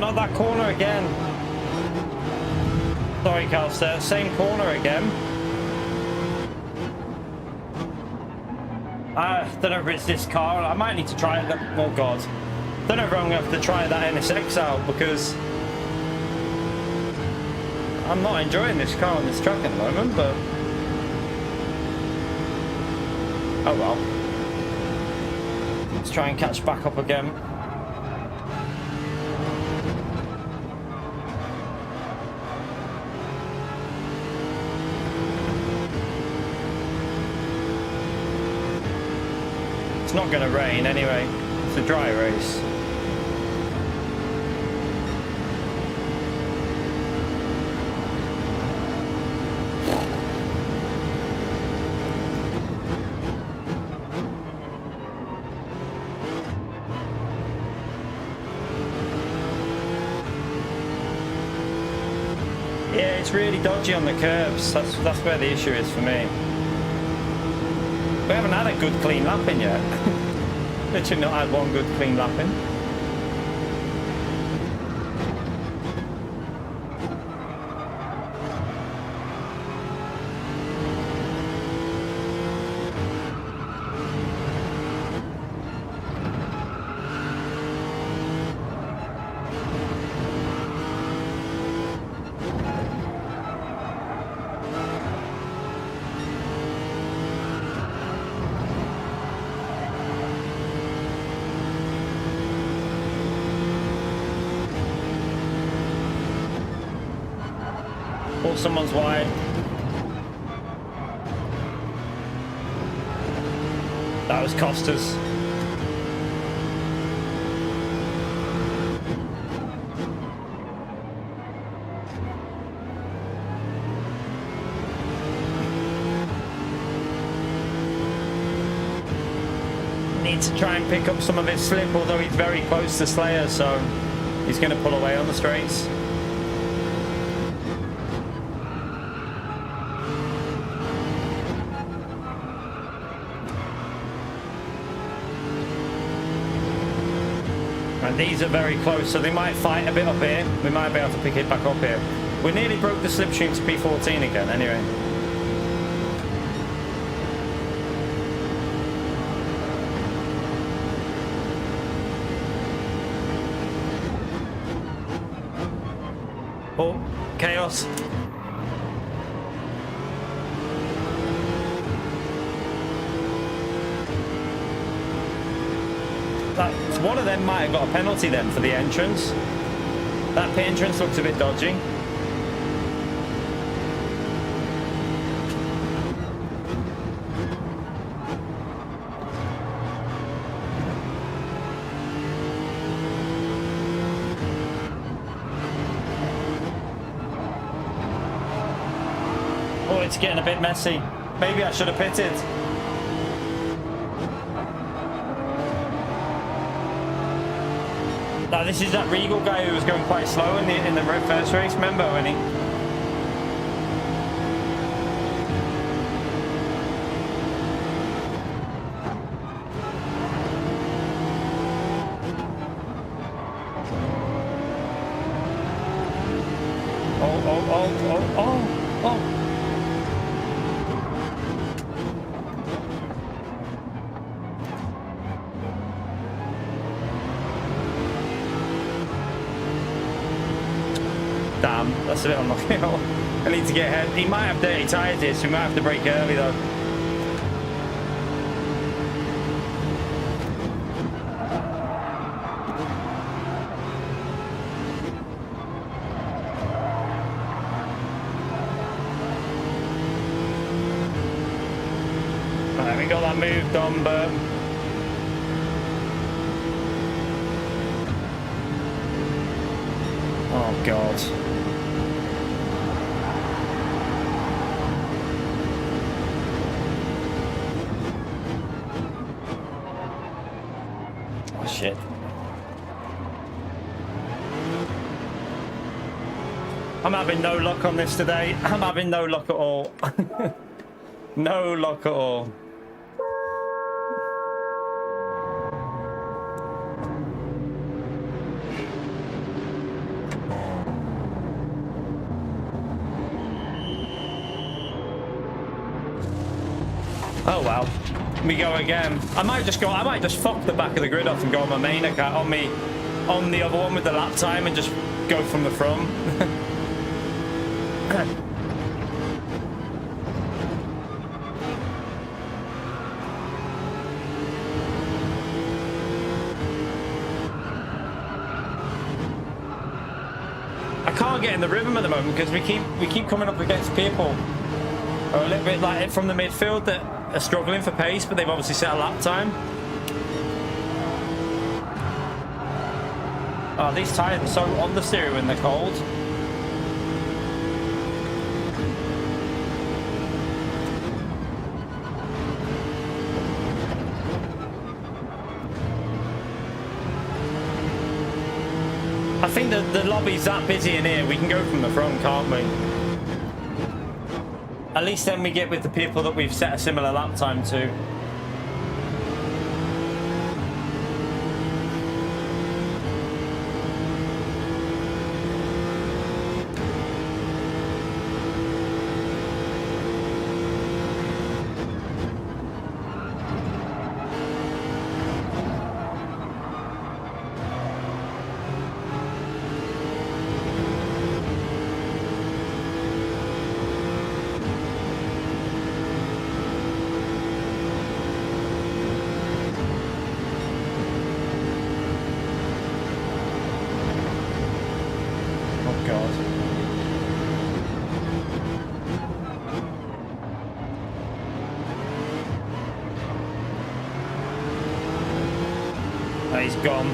not that corner again. Sorry, Calster. Same corner again. I don't know if it's this car. I might need to try it. Oh, God. Don't know if I'm going to have to try that NSX out because I'm not enjoying this car on this track at the moment, but oh well. Let's try and catch back up again. It's not going to rain anyway. It's a dry race. Yeah, it's really dodgy on the curbs. That's where the issue is for me. We haven't had a good clean lapping yet. Literally not had one good clean lapping. Or someone's wide. That was Costa's. Need to try and pick up some of his slip, although he's very close to Slayer, so he's going to pull away on the straights. And these are very close, so they might fight a bit up here. We might be able to pick it back up here. We nearly broke the slipstream to P14 again, anyway. Oh, chaos. One of them might have got a penalty then for the entrance. That pit entrance looks a bit dodgy. Oh, it's getting a bit messy. Maybe I should have pitted. Now, this is that Regal guy who was going quite slow in the first race, remember when he... Oh. Damn, that's a bit unlucky. I need to get ahead. He might have dirty tyres here, so we might have to brake early though. Right, we got that moved on, but oh God. Oh shit. I'm having no luck on this today. I'm having no luck at all. No luck at all. Oh well. We go again. I might just fuck the back of the grid off and go on my main account on the other one with the lap time and just go from the front. I can't get in the rhythm at the moment because we keep coming up against people who are a little bit like from the midfield that are struggling for pace, but they've obviously set a lap time. Oh, these tyres are so on the steering when they're cold. I think that the lobby's that busy in here, we can go from the front, can't we? At least then we get with the people that we've set a similar lap time to. He's gone.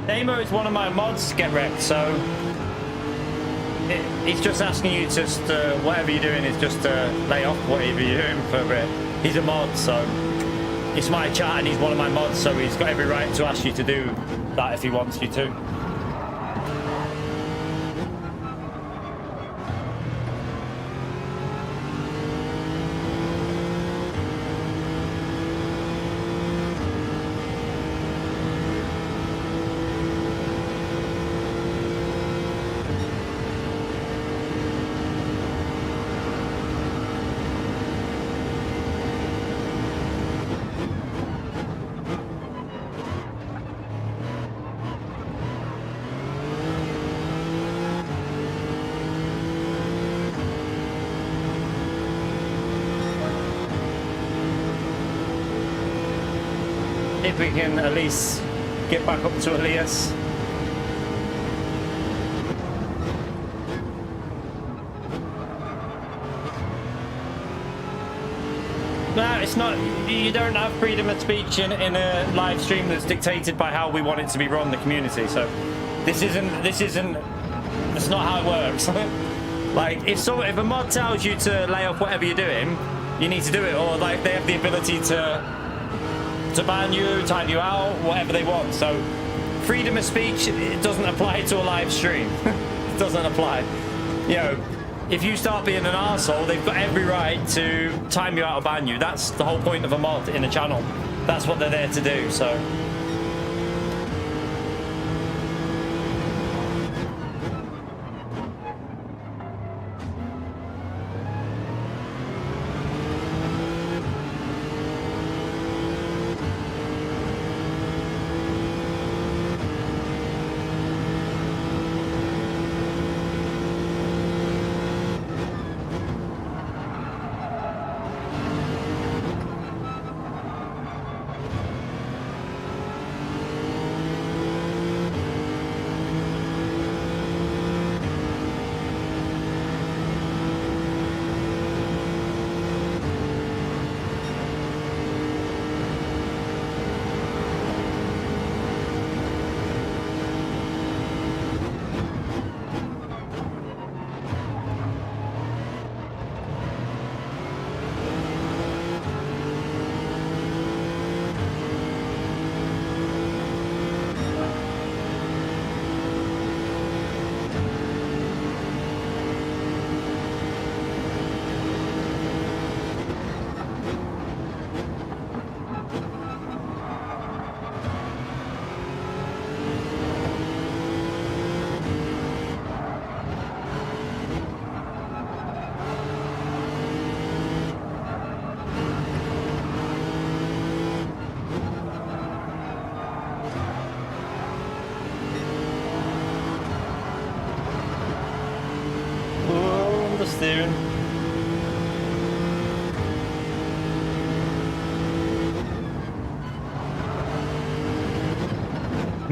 Damo is one of my mods get wrecked, so he's just asking you just whatever you're doing is just lay off whatever you're doing for a bit. He's a mod, so it's my chat and he's one of my mods, so he's got every right to ask you to do that if he wants you to. If we can at least get back up to Elias. No, it's not. You don't have freedom of speech in a live stream that's dictated by how we want it to be run, the community. So this isn't. That's not how it works. Like if a mod tells you to lay off whatever you're doing, you need to do it, or like they have the ability to ban you, time you out, whatever they want. So freedom of speech, it doesn't apply to a live stream. It doesn't apply. You know, if you start being an arsehole, they've got every right to time you out or ban you. That's the whole point of a mod in a channel. That's what they're there to do, so.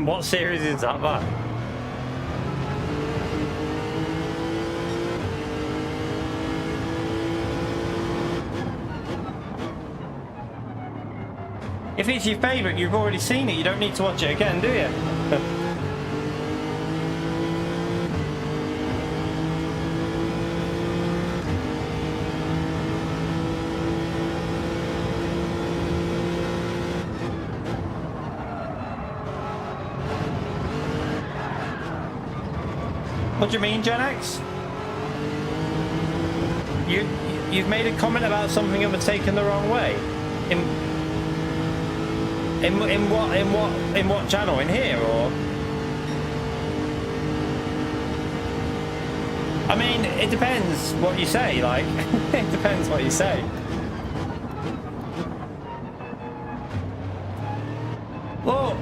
What series is that, man? If it's your favourite, you've already seen it. You don't need to watch it again, do you? What do you mean, Gen X? You've made a comment about something that was taken the wrong way. In what channel? In here or? I mean, it depends what you say. Like, it depends what you say. Well.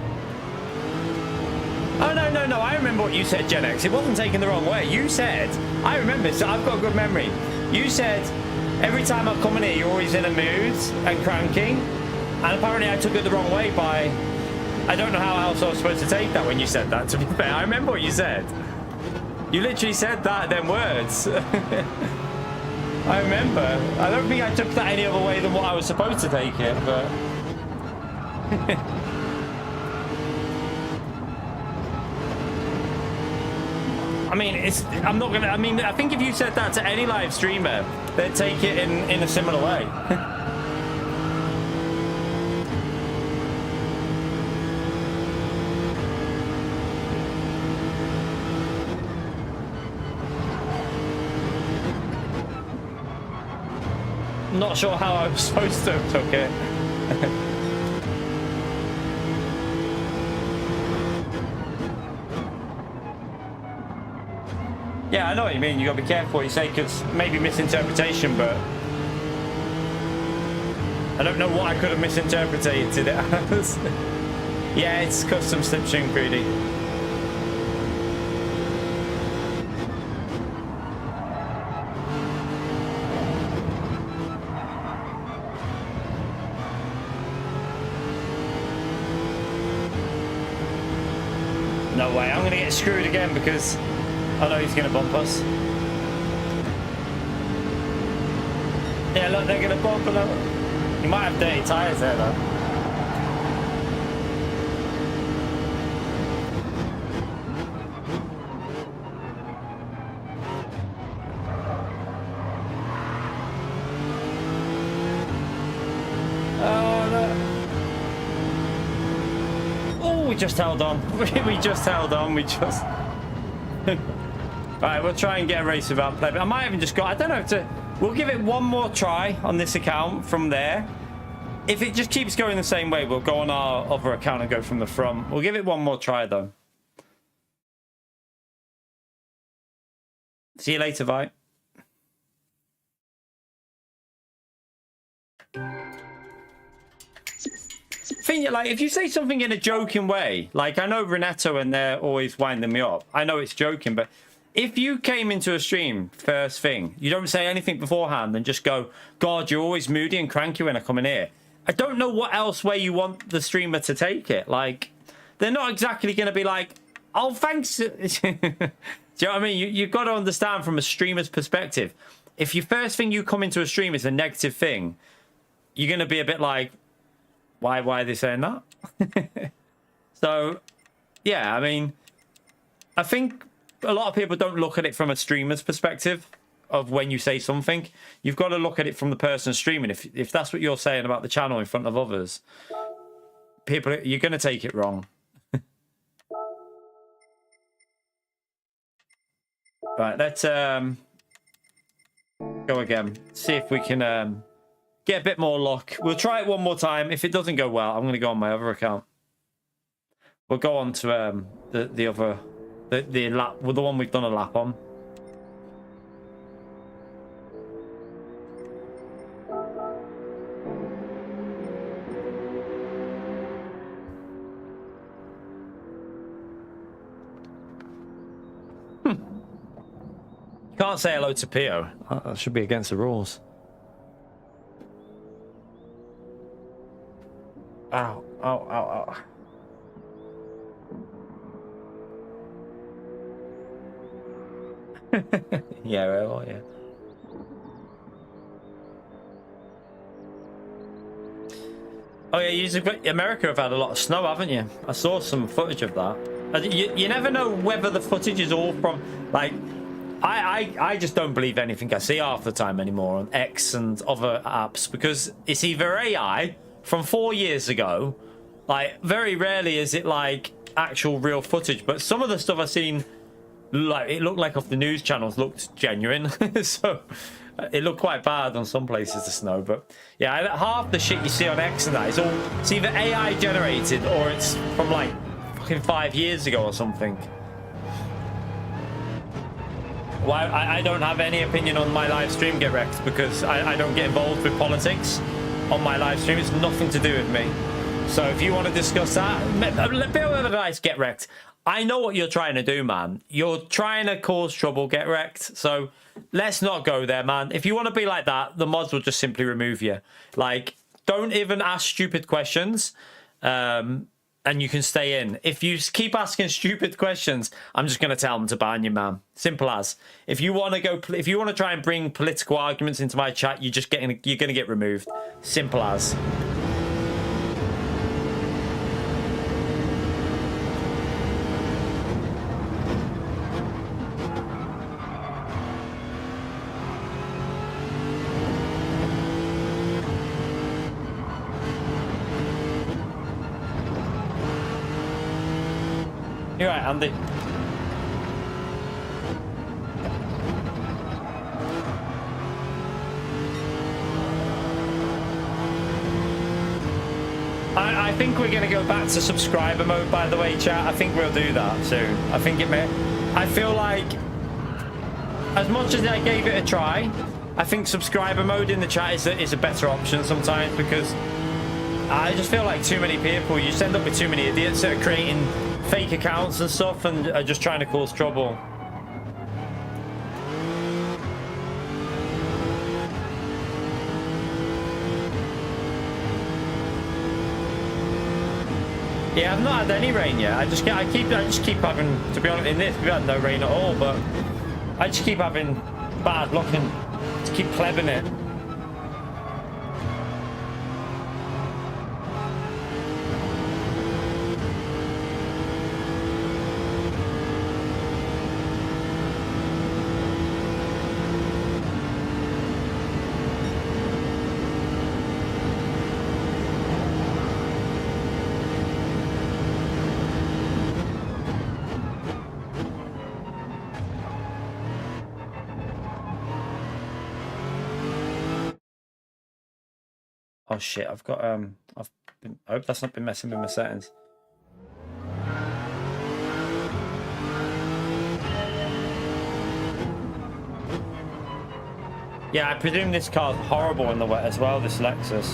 Oh, no, I remember what you said, Gen X. It wasn't taken the wrong way. You said, I remember, so I've got a good memory. You said, every time I come in here, you're always in a mood and cranky. And apparently I took it the wrong way by... I don't know how else I was supposed to take that when you said that, to be fair. I remember what you said. You literally said that, them words. I remember. I don't think I took that any other way than what I was supposed to take it, but... I mean, I'm not gonna. I mean, I think if you said that to any live streamer, they'd take it in a similar way. Not sure how I was supposed to have took it. Yeah, I know what you mean. You gotta be careful what you say, because maybe misinterpretation, but I don't know what I could have misinterpreted it as. Yeah, it's custom slipstream greedy. No way, I'm gonna get screwed again because I know he's going to bump us. Yeah, look, they're going to bump him. He might have dirty tyres there, though. Oh, no. Oh, we just held on. We just held on. We just... Alright, we'll try and get a race without play. But I might even just go... I don't know if to... We'll give it one more try on this account from there. If it just keeps going the same way, we'll go on our other account and go from the front. We'll give it one more try, though. See you later, Vi. Thing, like, if you say something in a joking way, like, I know Renato and they're always winding me up. I know it's joking, but if you came into a stream first thing, you don't say anything beforehand and just go, God, you're always moody and cranky when I come in here. I don't know what else way you want the streamer to take it. Like, they're not exactly going to be like, oh, thanks. Do you know what I mean? You've got to understand from a streamer's perspective. If your first thing you come into a stream is a negative thing, you're going to be a bit like, why are they saying that? So, yeah, I mean, I think a lot of people don't look at it from a streamer's perspective of when you say something. You've got to look at it from the person streaming. If that's what you're saying about the channel in front of others, people, you're going to take it wrong. Right, let's go again. See if we can get a bit more luck. We'll try it one more time. If it doesn't go well, I'm going to go on my other account. We'll go on to the other, the lap, well, the one we've done a lap on. You can't say hello to Pio. That should be against the rules. Ow, ow, ow, ow. Yeah, well, yeah. Oh yeah, America have had a lot of snow, haven't you? I saw some footage of that. You never know whether the footage is all from, like, I just don't believe anything I see half the time anymore on X and other apps, because it's either AI from 4 years ago, like very rarely is it like actual real footage, but some of the stuff I've seen, like it looked like off the news channels, looked genuine. So it looked quite bad on some places, the snow. But yeah, half the shit you see on X and that is all, it's either AI generated or it's from like fucking 5 years ago or something. Well, I don't have any opinion on my live stream, Get Wrecked, because I don't get involved with politics on my live stream. It's nothing to do with me. So if you want to discuss that, a bit of advice, Get Wrecked. I know what you're trying to do, man. You're trying to cause trouble, Get Wrecked. So let's not go there, man. If you want to be like that, the mods will just simply remove you. Like, don't even ask stupid questions, and you can stay in. If you keep asking stupid questions, I'm just going to tell them to ban you, man. Simple as. If you want to go, if you want to try and bring political arguments into my chat, you're going to get removed. Simple as. You're right, Andy. I think we're going to go back to subscriber mode, by the way, chat. I think we'll do that soon. I think it may... I feel like, as much as I gave it a try, I think subscriber mode in the chat is a better option sometimes, because I just feel like too many people, you just end up with too many idiots that are creating fake accounts and stuff and are just trying to cause trouble. Yeah, I've not had any rain yet. I just keep having, to be honest, in this we've had no rain at all, but I just keep having bad luck and just keep plebbing it. Oh shit, I've got I hope that's not been messing with my settings. Yeah, I presume this car's horrible in the wet as well, this Lexus.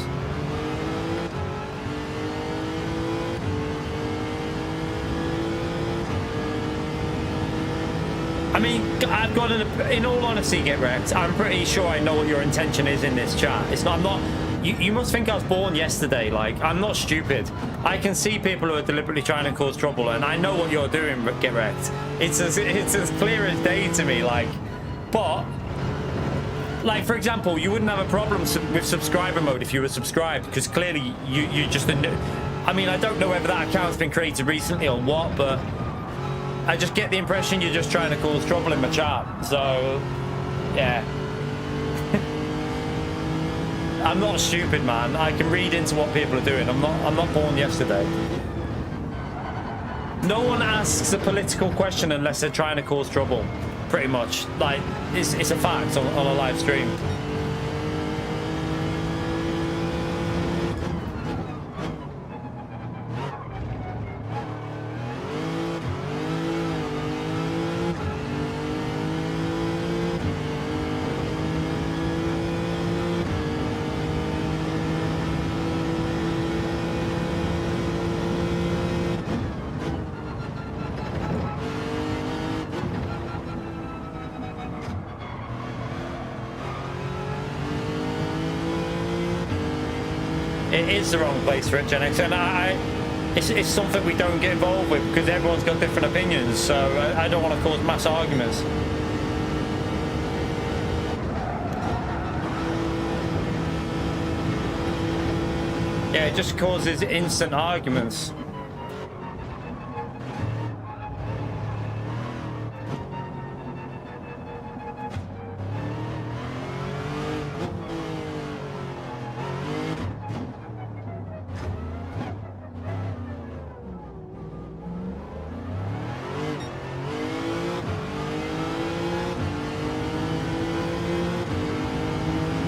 I mean, I've got in all honesty, Get Wrecked, I'm pretty sure I know what your intention is in this chat. It's not, I'm not, you must think I was born yesterday. Like, I'm not stupid. I can see people who are deliberately trying to cause trouble, and I know what you're doing, Get Wrecked. It's as clear as day to me, like, but, like, for example, you wouldn't have a problem with subscriber mode if you were subscribed, because clearly you just, I mean, I don't know whether that account's been created recently or what, but I just get the impression you're just trying to cause trouble in my chat. So, yeah. I'm not stupid, man. I can read into what people are doing. I'm not born yesterday. No one asks a political question unless they're trying to cause trouble. Pretty much. Like, it's a fact on a live stream. It is the wrong place for it, Gen X, and it's something we don't get involved with because everyone's got different opinions, so I don't want to cause mass arguments. Yeah, it just causes instant arguments.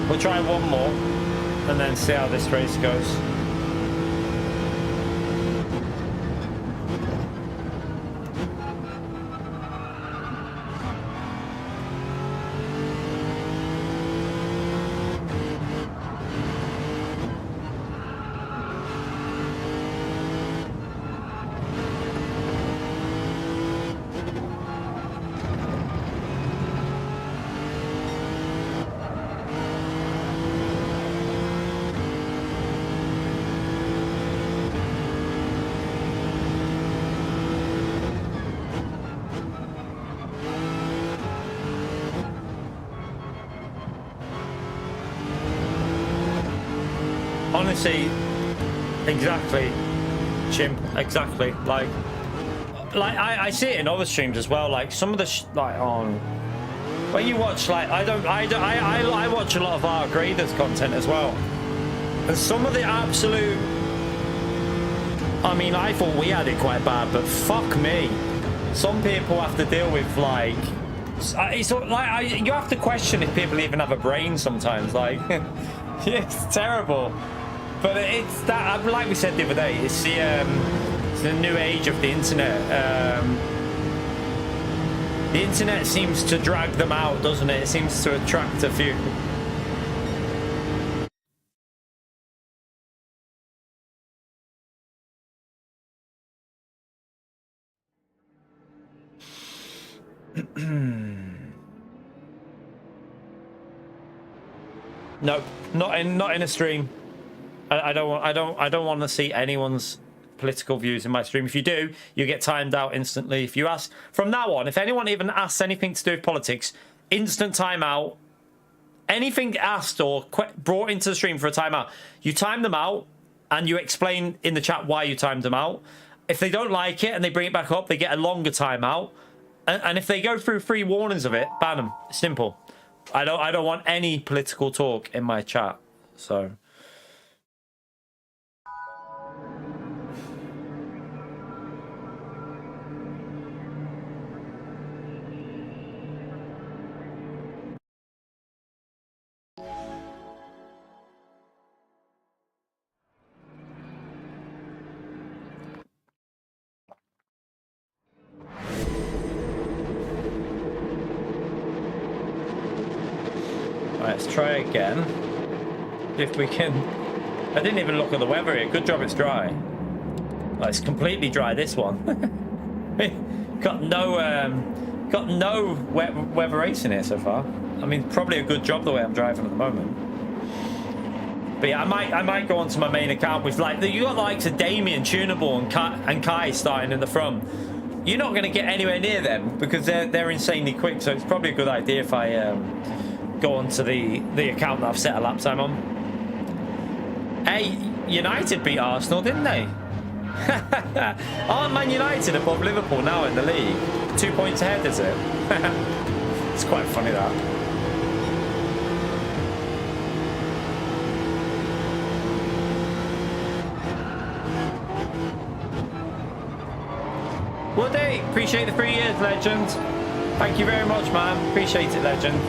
We'll try one more and then see how this race goes. Honestly, exactly, chimp, exactly. Like I see it in other streams as well. Like some of the like on when you watch, like I watch a lot of our graders content as well, and some of the absolute. I mean, I thought we had it quite bad, but fuck me, some people have to deal with like. It's like you have to question if people even have a brain sometimes. Like, it's terrible. But it's that, like we said the other day, it's the new age of the internet. The internet seems to drag them out, doesn't it? It seems to attract a few. No, not in a stream. I don't want to see anyone's political views in my stream. If you do, you get timed out instantly. If you ask from now on, if anyone even asks anything to do with politics, instant timeout. Anything asked or brought into the stream for a timeout, you time them out and you explain in the chat why you timed them out. If they don't like it and they bring it back up, they get a longer timeout. And if they go through 3 warnings of it, ban them. Simple. I don't want any political talk in my chat. So. Let's try again. If we can. I didn't even look at the weather here. Good job it's dry. Oh, it's completely dry, this one. got no weather race in here so far. I mean, probably a good job the way I'm driving at the moment. But yeah, I might go onto my main account with like you got the likes of Damien, Tunable, and Kai starting in the front. You're not going to get anywhere near them because they're insanely quick. So it's probably a good idea if I go onto the account that I've set a lap time on. Hey, United beat Arsenal, didn't they? Aren't Man United above Liverpool now in the league? 2 points ahead, is it? It's quite funny that. Woody, appreciate the 3 years, legend. Thank you very much, man. Appreciate it, legend.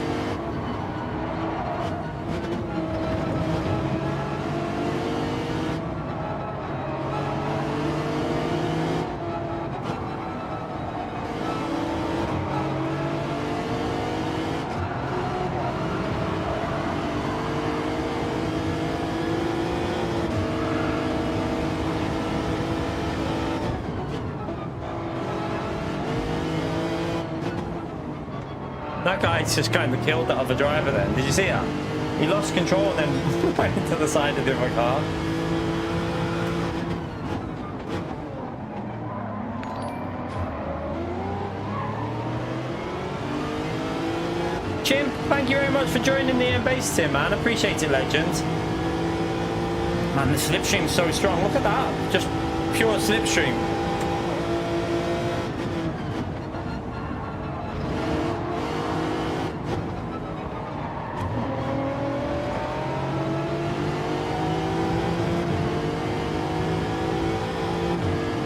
That guy just kind of killed that other driver then. Did you see that? He lost control and then went into the side of the other car. Chimp, thank you very much for joining the base team, man. Appreciate it, legend. Man, the slipstream's so strong. Look at that. Just pure slipstream.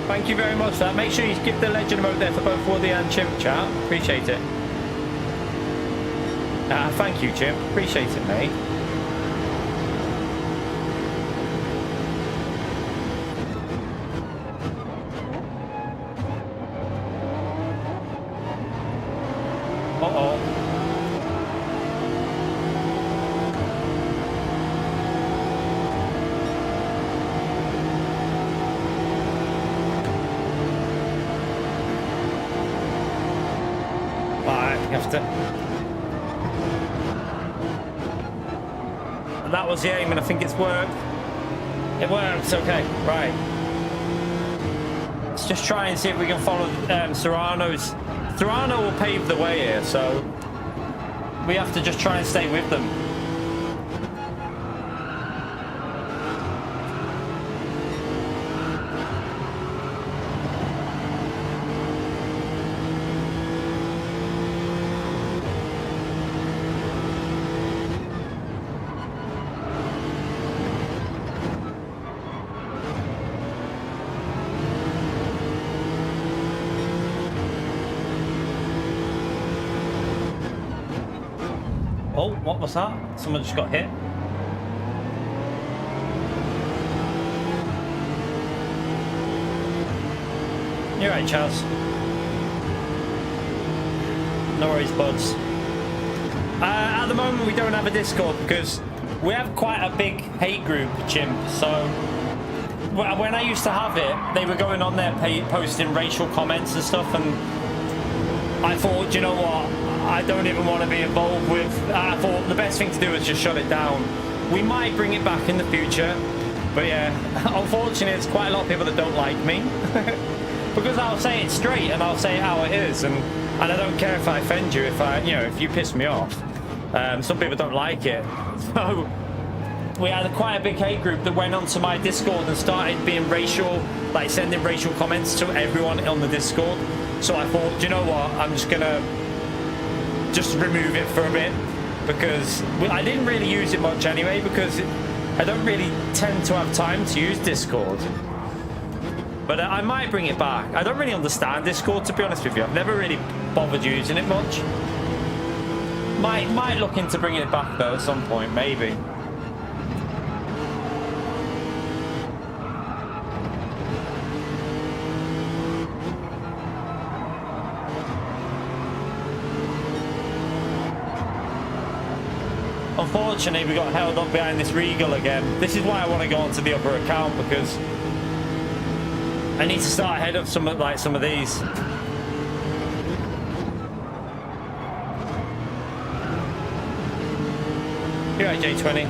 Thank you very much for that. Make sure you give the legend emote there for both Woody and Chimp, chat. Appreciate it. Thank you, Chimp. Appreciate it, mate. Uh-oh. Alright, you have to... And that was the aim, and I think it's worked. It works, okay, right. Let's just try and see if we can follow Serrano's... Serrano will pave the way here, so we have to just try and stay with them. Oh, what was that? Someone just got hit. You're right, Charles. No worries, buds. At the moment, we don't have a Discord because we have quite a big hate group, Chimp. So when I used to have it, they were going on there posting racial comments and stuff, and I thought, you know what? I don't even want to be involved with. I thought the best thing to do is just shut it down. We might bring it back in the future, but yeah, unfortunately, there's quite a lot of people that don't like me because I'll say it straight and I'll say it how it is, and I don't care if I offend you, if you piss me off. Some people don't like it, so we had quite a big hate group that went onto my Discord and started being racial, like sending racial comments to everyone on the Discord. So I thought, you know what, I'm just gonna remove it for a bit, because I didn't really use it much anyway, because I don't really tend to have time to use Discord. But I might bring it back. I don't really understand Discord, to be honest with you. I've never really bothered using it much. Might look into bringing it back though at some point, maybe. Unfortunately, we got held up behind this Regal again. This is why I want to go onto the other account, because I need to start ahead of some of these. You're right, J20.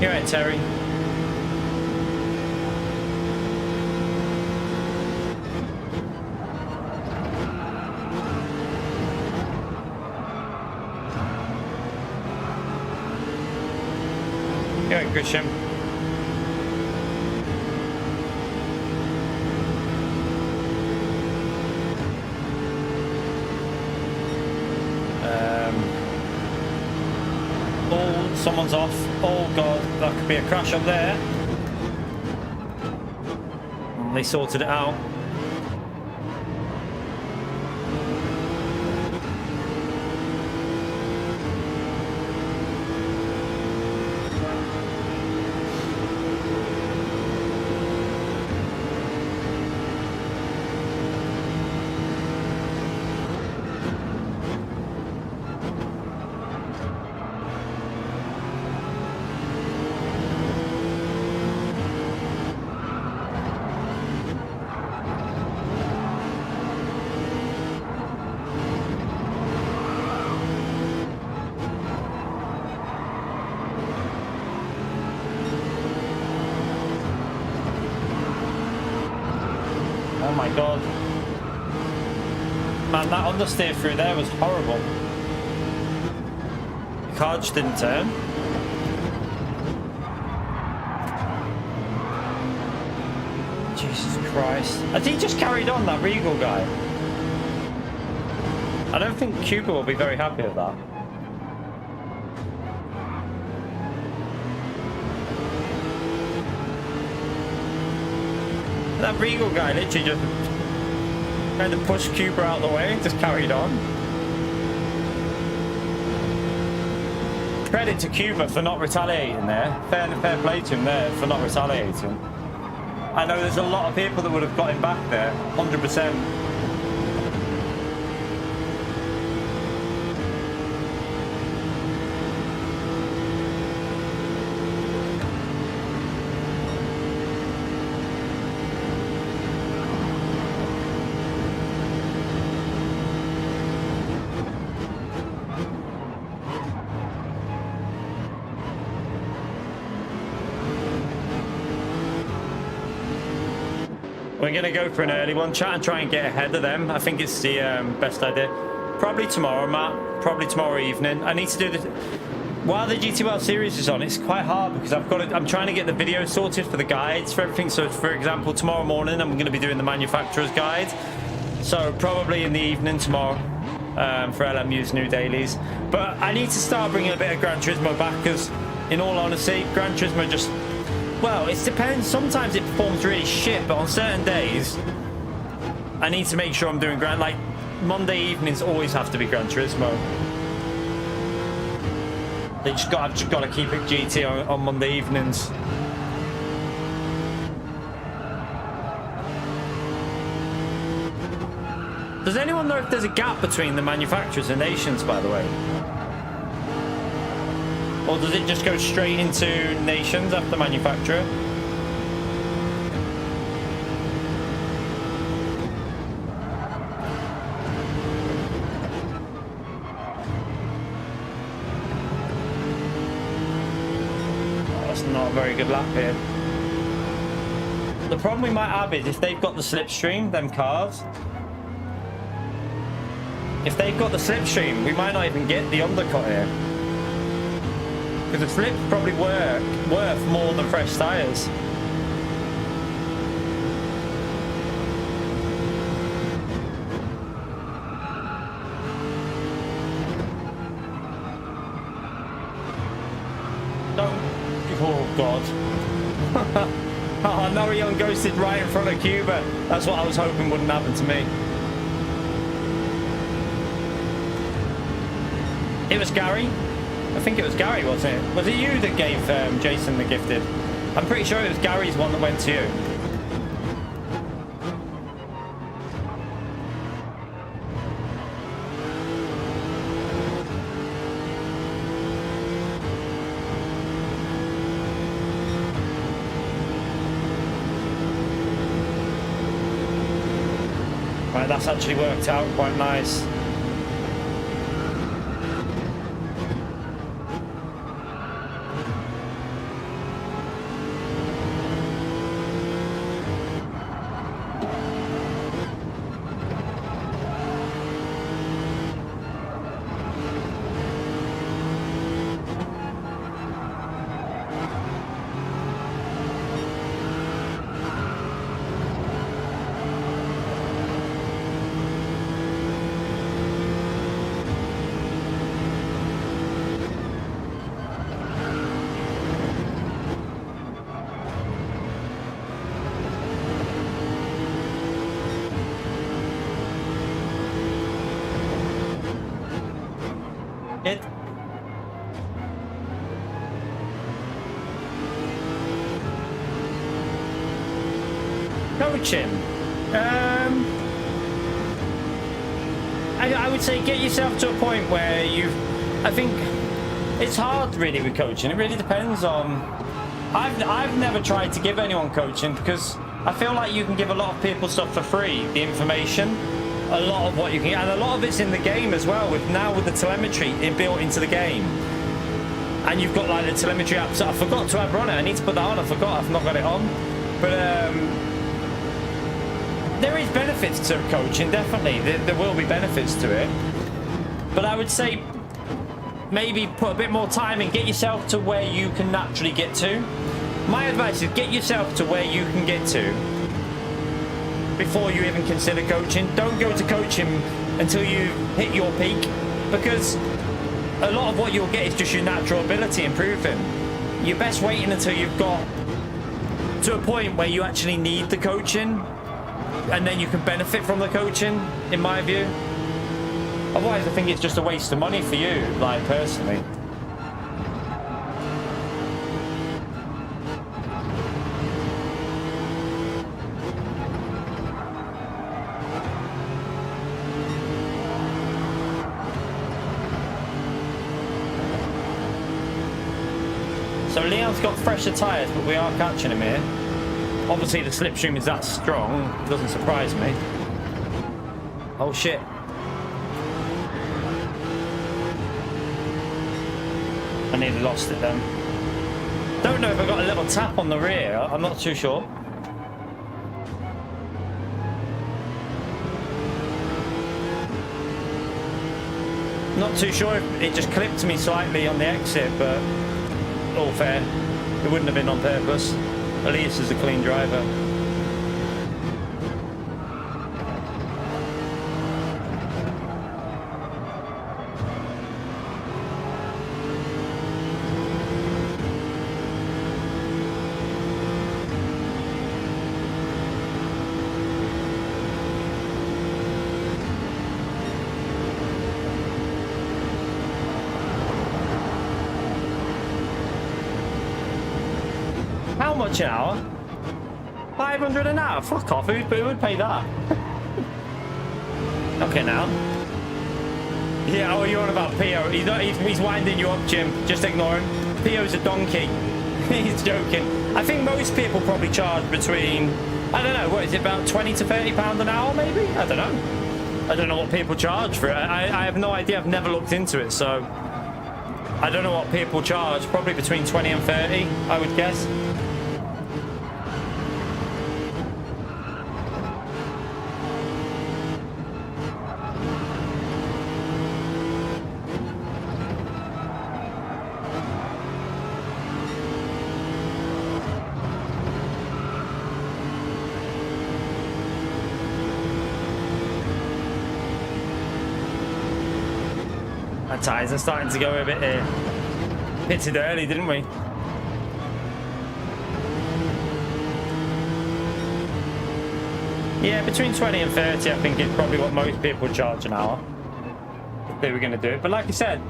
You're right, Terry. You're right, Grisham. Oh, someone's off. Oh god, that could be a crash up there. They sorted it out. Oh my god. Man, that understeer through there was horrible. The car just didn't turn. Jesus Christ. Has he just carried on, that Regal guy? I don't think Cuba will be very happy with that. That Regal guy literally just kind of pushed Cuba out of the way and just carried on. Credit to Cuba for not retaliating there. Fair play to him there for not retaliating. I know there's a lot of people that would have got him back there, 100%. We're going to go for an early one, chat, and try and get ahead of them. I think it's the best idea. Probably tomorrow, Matt. Probably tomorrow evening. I need to do this while the GT World Series is on. It's quite hard because I'm trying to get the video sorted for the guides for everything. So, for example, tomorrow morning I'm going to be doing the manufacturer's guide. So probably in the evening tomorrow for LMU's new dailies. But I need to start bringing a bit of Gran Turismo back because, in all honesty, Gran Turismo just... Well, it depends. Sometimes it performs really shit, but on certain days, I need to make sure I'm doing like Monday evenings always have to be Gran Turismo. I've just got to keep it GT on Monday evenings. Does anyone know if there's a gap between the manufacturers and nations, by the way? Or does it just go straight into nations after manufacturer? Oh, that's not a very good lap here. The problem we might have is if they've got the slipstream, them cars. If they've got the slipstream, we might not even get the undercut here. Because the slip's probably worth more than fresh tyres. Don't. Oh, God. Oh, Norion ghosted right in front of Cuba. That's what I was hoping wouldn't happen to me. It was Gary. I think it was Gary, wasn't it? Was it you that gave Jason the gifted? I'm pretty sure it was Gary's one that went to you. Right, that's actually worked out quite nice. Coaching. I would say get yourself to a point where I think it's hard really with coaching. It really depends on... I've never tried to give anyone coaching because I feel like you can give a lot of people stuff for free, the information, a lot of what you can, and a lot of it's in the game as well. With the telemetry built into the game, and you've got like the telemetry app. So I forgot to have run it. I need to put that on. I forgot. I've not got it on, but there is benefits to coaching, definitely. There will be benefits to it. But I would say maybe put a bit more time in, get yourself to where you can naturally get to. My advice is get yourself to where you can get to before you even consider coaching. Don't go to coaching until you hit your peak, because a lot of what you'll get is just your natural ability improving. You're best waiting until you've got to a point where you actually need the coaching, and then you can benefit from the coaching, in my view. Otherwise, I think it's just a waste of money for you, like, personally. So Leon's got fresher tyres, but we are catching him here. Obviously, the slipstream is that strong. Doesn't surprise me. Oh, shit. I nearly lost it then. Don't know if I got a little tap on the rear. I'm not too sure. Not too sure if it just clipped me slightly on the exit, but all fair. It wouldn't have been on purpose. Elias is a clean driver. How much an hour? 500 an hour? Fuck off, who would pay that? Okay, now. Yeah, oh, you're on about Pio. He's winding you up, Jim. Just ignore him. Pio's a donkey. He's joking. I think most people probably charge between, I don't know, what is it, about 20 to 30 pounds an hour, maybe? I don't know. I don't know what people charge for it. I have no idea. I've never looked into it, so I don't know what people charge. Probably between 20 and 30, I would guess. Our tyres are starting to go a bit pitted early, didn't we? Yeah, between 20 and 30, I think is probably what most people charge an hour if they were going to do it. But like I said,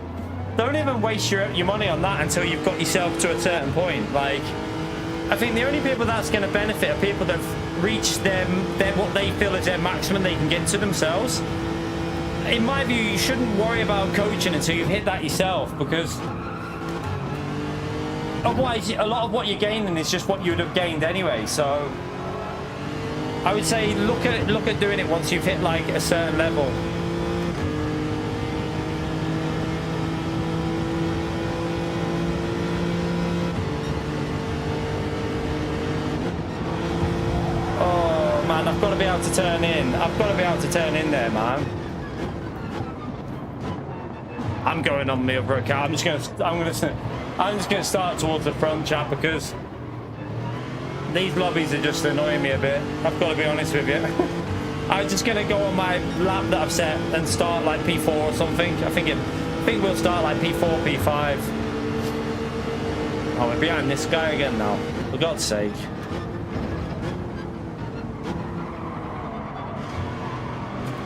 don't even waste your money on that until you've got yourself to a certain point. Like, I think the only people that's going to benefit are people that have reached what they feel is their maximum they can get to themselves. In my view, you shouldn't worry about coaching until you've hit that yourself, because otherwise a lot of what you're gaining is just what you would have gained anyway. So I would say look at doing it once you've hit like a certain level. Oh man, I've got to be able to turn in. I've got to be able to turn in there, man. I'm going on the other account. I'm just gonna start towards the front, chat, because these lobbies are just annoying me a bit. I've got to be honest with you. I'm just gonna go on my lap that I've set and start like P4 or something. I think we'll start like P4, P5. Oh, we're behind this guy again now. For God's sake.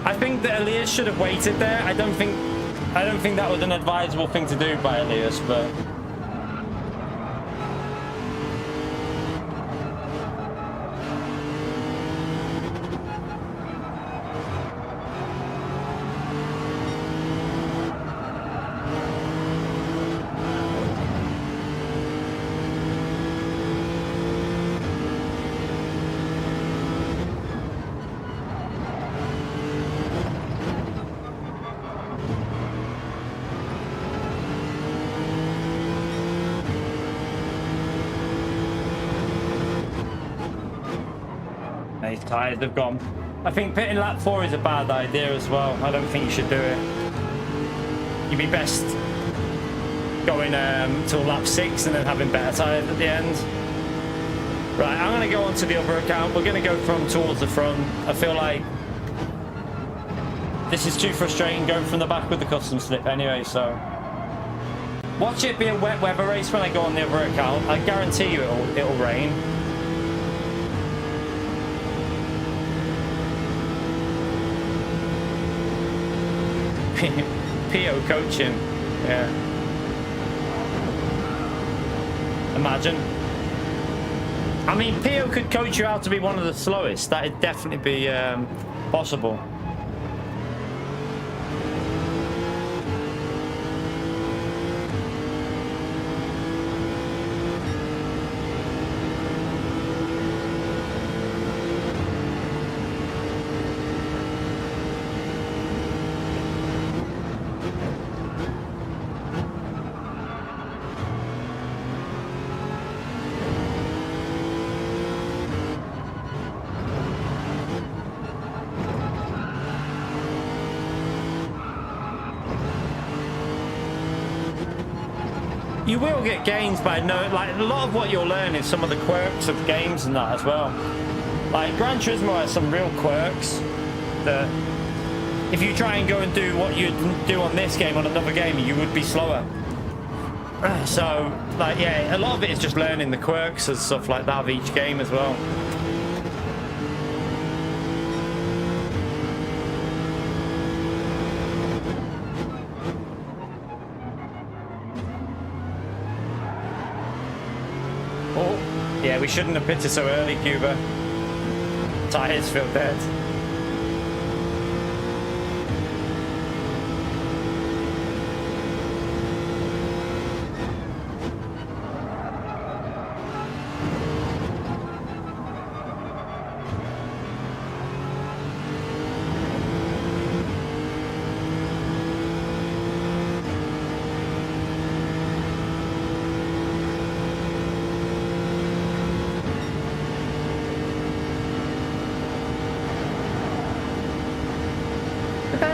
I think that Elias should have waited there. I don't think that was an advisable thing to do by Elias, but his tyres have gone. I think pitting lap 4 is a bad idea as well. I don't think you should do it. You'd be best going till lap 6 and then having better tyres at the end. Right, I'm going to go on to the other account. We're going to go from towards the front. I feel like this is too frustrating going from the back with the custom slip anyway, so... Watch it be a wet weather race when I go on the other account. I guarantee you it'll rain. PO coaching, yeah. Imagine. I mean, PO could coach you how to be one of the slowest. That'd definitely be possible. You will get gains by knowing, like, a lot of what you'll learn is some of the quirks of games and that as well. Like, Gran Turismo has some real quirks that if you try and go and do what you'd do on this game on another game, you would be slower. So, like, yeah, a lot of it is just learning the quirks and stuff like that of each game as well. Yeah, we shouldn't have pitted so early, Cuba. Tires feel dead.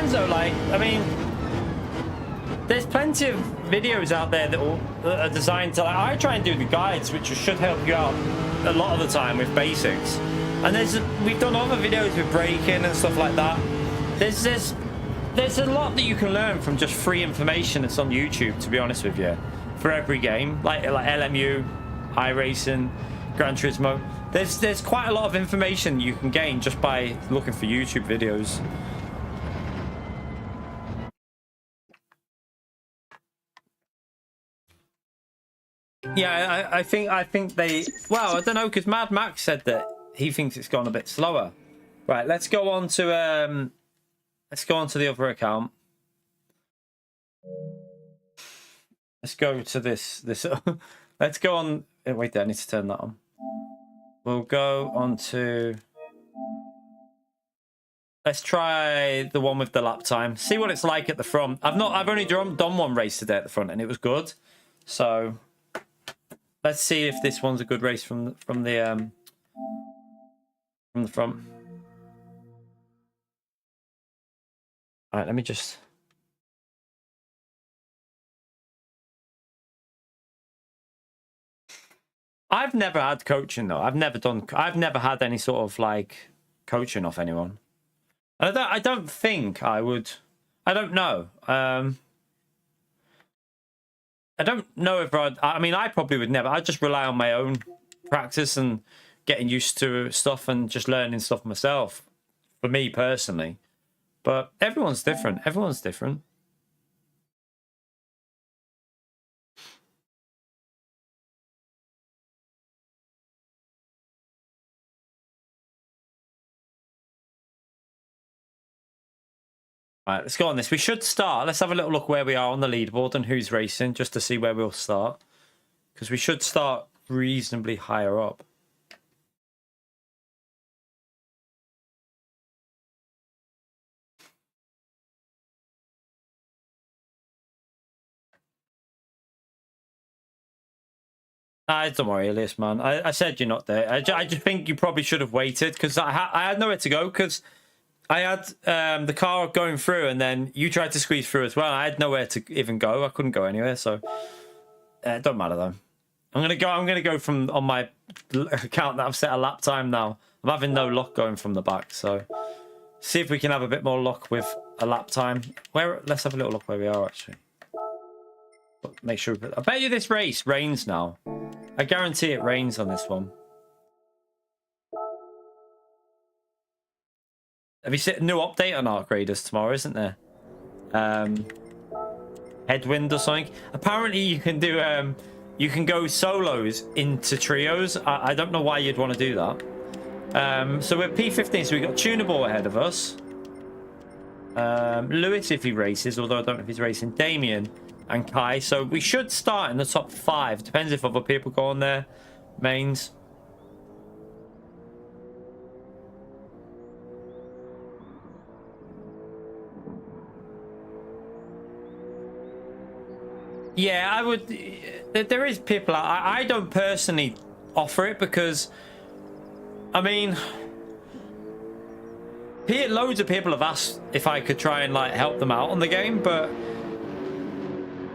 So, like, I mean, there's plenty of videos out there that are designed to, like, I try and do the guides, which should help you out a lot of the time with basics. And we've done other videos with braking and stuff like that. There's a lot that you can learn from just free information that's on YouTube, to be honest with you, for every game, like LMU, iRacing, Gran Turismo. There's quite a lot of information you can gain just by looking for YouTube videos. Yeah, I think they... Well, I don't know, because Mad Max said that he thinks it's gone a bit slower. Right, let's go on to the other account. Let's go to this. Let's go on... Wait there, I need to turn that on. We'll go on to... Let's try the one with the lap time. See what it's like at the front. I've only done one race today at the front, and it was good. So... Let's see if this one's a good race from the front. All right, let me just. I've never had coaching though. I've never had any sort of like coaching off anyone. And I don't think I would. I don't know. I don't know if I mean, I probably would never. I'd just rely on my own practice and getting used to stuff and just learning stuff myself, for me personally. But everyone's different. Everyone's different. All right, let's go on this. We should start. Let's have a little look where we are on the leaderboard and who's racing, just to see where we'll start. Because we should start reasonably higher up. Don't worry, Elias, man. I said you're not there. I just think you probably should have waited, because I had nowhere to go, because I had the car going through, and then you tried to squeeze through as well. I had nowhere to even go. I couldn't go anywhere, so it don't matter though. I'm gonna go from on my account that I've set a lap time now. I'm having no luck going from the back, so see if we can have a bit more luck with a lap time. Let's have a little look where we are actually. But make sure. I bet you this race rains now. I guarantee it rains on this one. Have you seen a new update on Arc Raiders tomorrow, isn't there? Headwind or something. Apparently you can do you can go solos into trios. I don't know why you'd want to do that. So we're P15, so we've got Tunable ahead of us. Lewis if he races, although I don't know if he's racing. Damien and Kai. So we should start in the top 5. Depends if other people go on their mains. Yeah, I would. There is people. I don't personally offer it because, I mean, loads of people have asked if I could try and like help them out on the game, but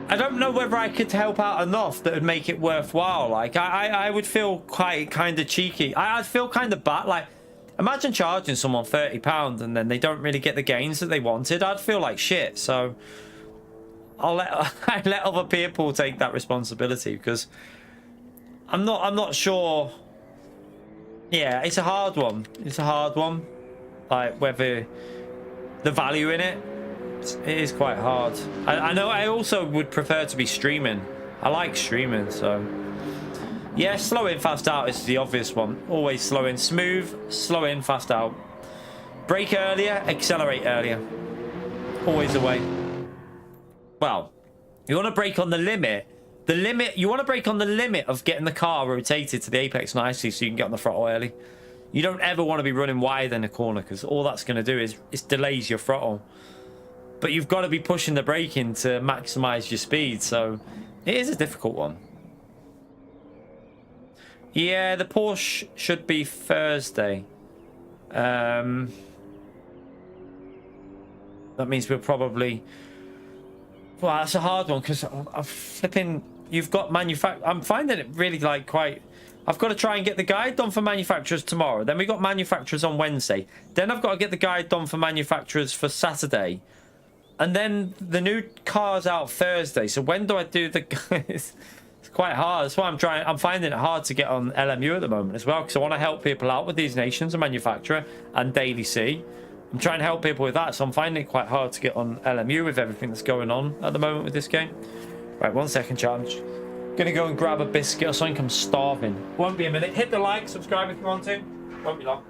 I don't know whether I could help out enough that would make it worthwhile. Like I would feel quite kind of cheeky. I'd feel kind of bad. Like imagine charging someone £30 and then they don't really get the gains that they wanted. I'd feel like shit. So I let other people take that responsibility because I'm not sure. Yeah, it's a hard one. It's a hard one. Like whether the value in it is quite hard. I know I also would prefer to be streaming. I like streaming, so yeah, slow in, fast out is the obvious one. Always slow in, smooth, slow in, fast out. Brake earlier, accelerate earlier. Always the way. Well, you want to brake on the limit. You want to brake on the limit of getting the car rotated to the apex nicely so you can get on the throttle early. You don't ever want to be running wide in a corner because all that's going to do is delays your throttle. But you've got to be pushing the brake in to maximize your speed. So it is a difficult one. Yeah, the Porsche should be Thursday. That means we'll probably... Well, that's a hard one because I'm flipping. You've got I'm finding it really like quite. I've got to try and get the guide done for manufacturers tomorrow. Then we got manufacturers on Wednesday. Then I've got to get the guide done for manufacturers for Saturday, and then the new car's out Thursday. So when do I do the guys? It's quite hard. That's why I'm finding it hard to get on LMU at the moment as well because I want to help people out with these nations, a manufacturer and Daily C. I'm trying to help people with that, so I'm finding it quite hard to get on LMU with everything that's going on at the moment with this game. Right, 1 second, challenge. Gonna go and grab a biscuit or something. I'm starving. Won't be a minute. Hit the like, subscribe if you want to. Won't be long.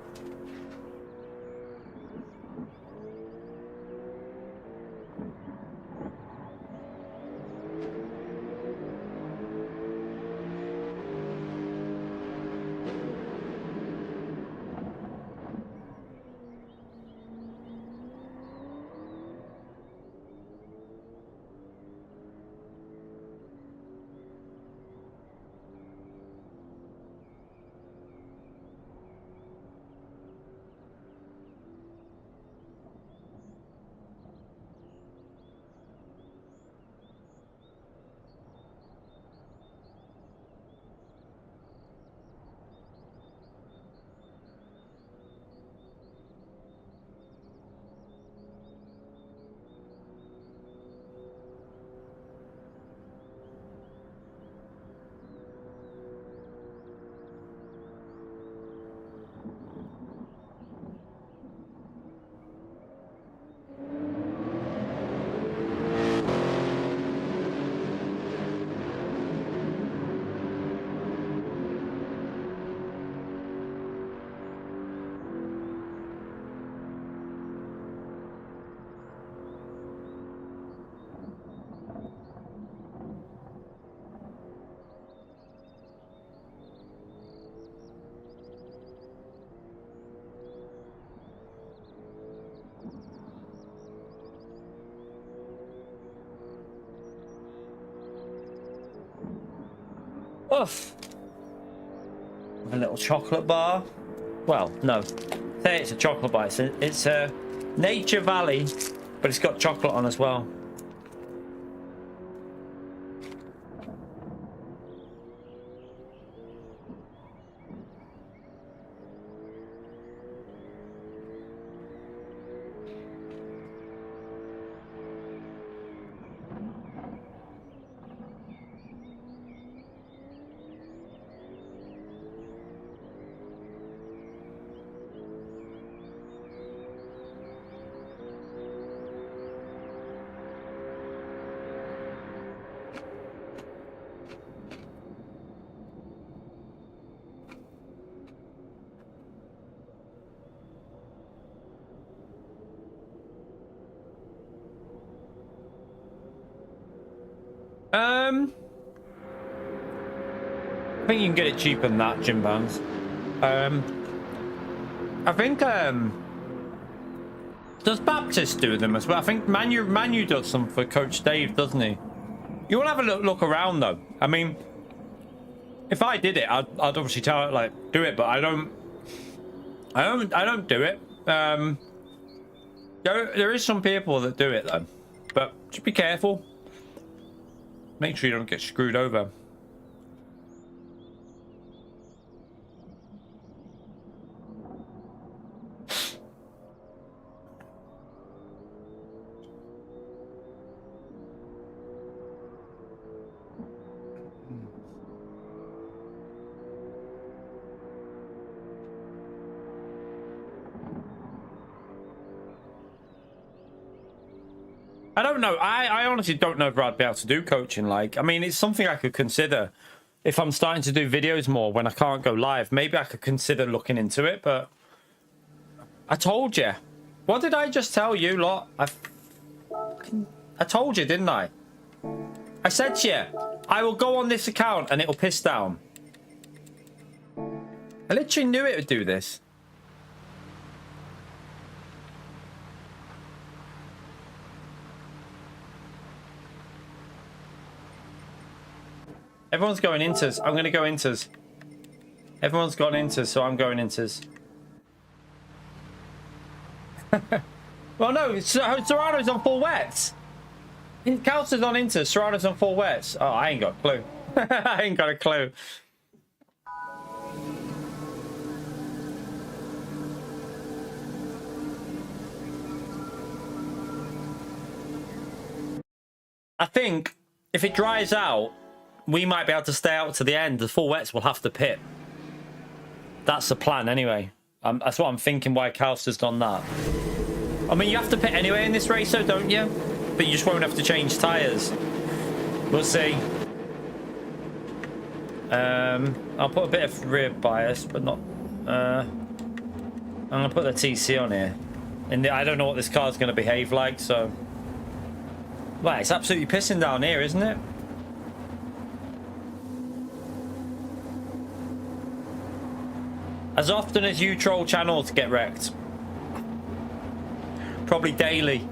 Oof. A little chocolate bar. Well, no. Say it's a chocolate bar. It's a Nature Valley, but it's got chocolate on as well. I think you can get it cheaper than that, Gym Bands. I think does Baptist do them as well? I think Manu does some for Coach Dave, doesn't he? You want to have a look around though. I mean, if I did it, I'd obviously tell it like do it, but I don't do it. There is some people that do it though, but just be careful. Make sure you don't get screwed over. I don't know. I honestly don't know if I'd be able to do coaching. Like, I mean, it's something I could consider if I'm starting to do videos more when I can't go live. Maybe I could consider looking into it, but I told you. What did I just tell you, lot? I told you, didn't I? I said to you, I will go on this account and it'll piss down. I literally knew it would do this. Everyone's going inters. I'm going to go inters. Everyone's gone inters, so I'm going inters. Well, no, Serrano's on full wets. Calcer's on inters, Serrano's on full wets. Oh, I ain't got a clue. I ain't got a clue. I think if it dries out, we might be able to stay out to the end. The full wets will have to pit. That's the plan anyway. That's what I'm thinking why Calster's done that. I mean, you have to pit anyway in this race, though, don't you? But you just won't have to change tyres. We'll see. I'll put a bit of rear bias, but not... I'm going to put the TC on here. And I don't know what this car's going to behave like, so... Well, it's absolutely pissing down here, isn't it? As often as you troll channels get wrecked. Probably daily.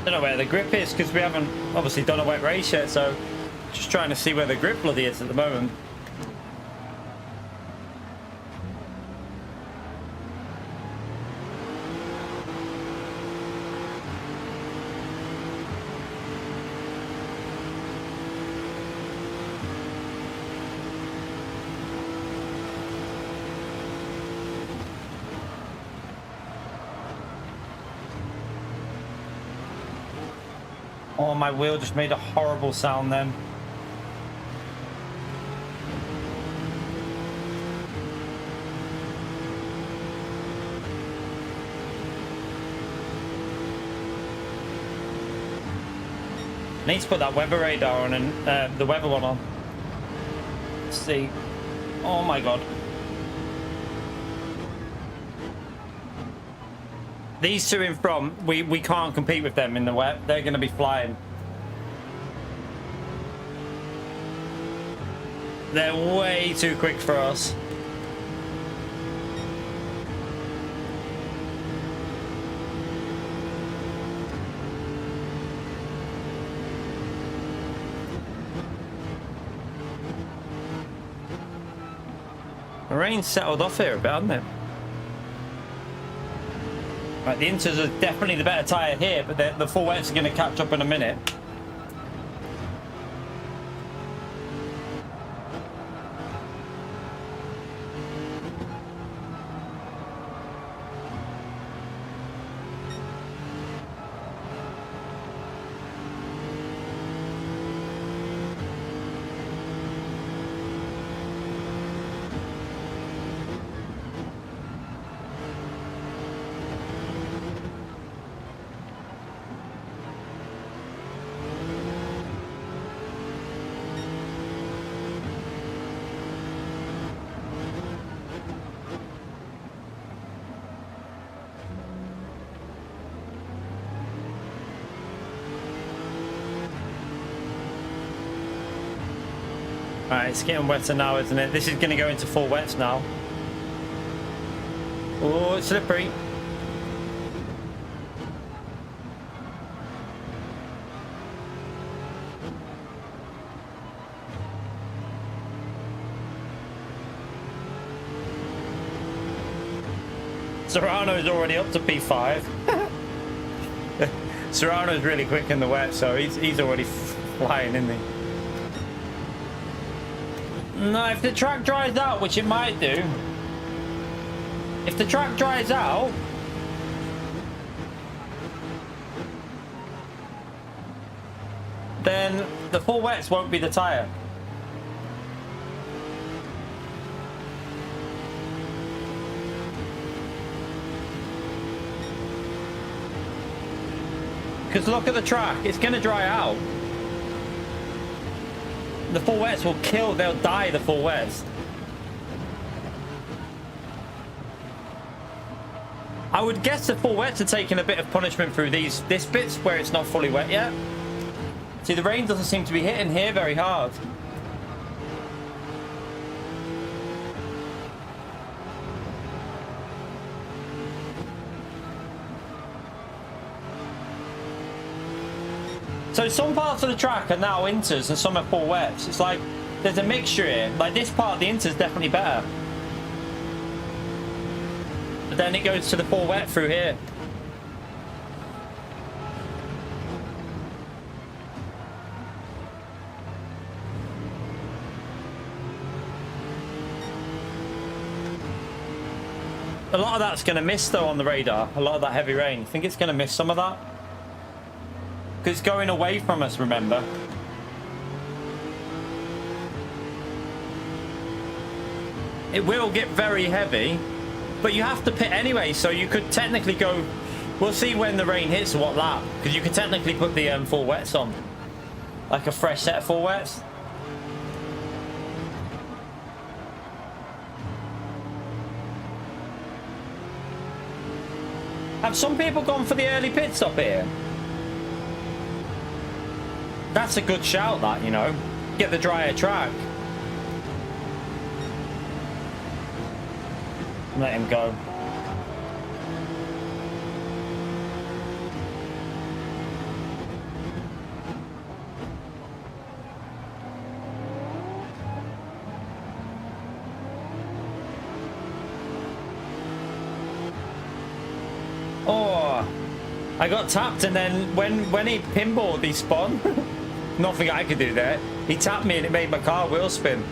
I don't know where the grip is because we haven't obviously done a wet race yet, so just trying to see where the grip bloody is at the moment. Oh, my wheel just made a horrible sound then. I need to put that weather radar on and the weather one on. Let's see. Oh my god. These two in front, we can't compete with them in the wet. They're going to be flying. They're way too quick for us. The rain's settled off here a bit, hasn't it? Right, the Inters are definitely the better tyre here, but the full wets are going to catch up in a minute. Alright, it's getting wetter now, isn't it? This is going to go into full wets now. Oh, it's slippery. Serrano's already up to P5. Serrano's really quick in the wet, so he's already flying, isn't he? No, if the track dries out, which it might do. If the track dries out, then the full wets won't be the tyre. Because look at the track, it's going to dry out. The full wets will kill, they'll die the full wets. I would guess the full wets are taking a bit of punishment through this bits where it's not fully wet yet. See, the rain doesn't seem to be hitting here very hard. So some parts of the track are now inters and some are full wets. It's like there's a mixture here. Like this part of the inter's definitely better. But then it goes to the full wet through here. A lot of that's going to miss though on the radar. A lot of that heavy rain. I think it's going to miss some of that. Because it's going away from us, remember? It will get very heavy, but you have to pit anyway, so you could technically go... We'll see when the rain hits what lap, because you could technically put the full wets on. Like a fresh set of full wets. Have some people gone for the early pit stop here? That's a good shout, that, you know. Get the drier track. Let him go. Oh, I got tapped, and then when he pinballed, he spun. Nothing I could do there. He tapped me and it made my car wheel spin.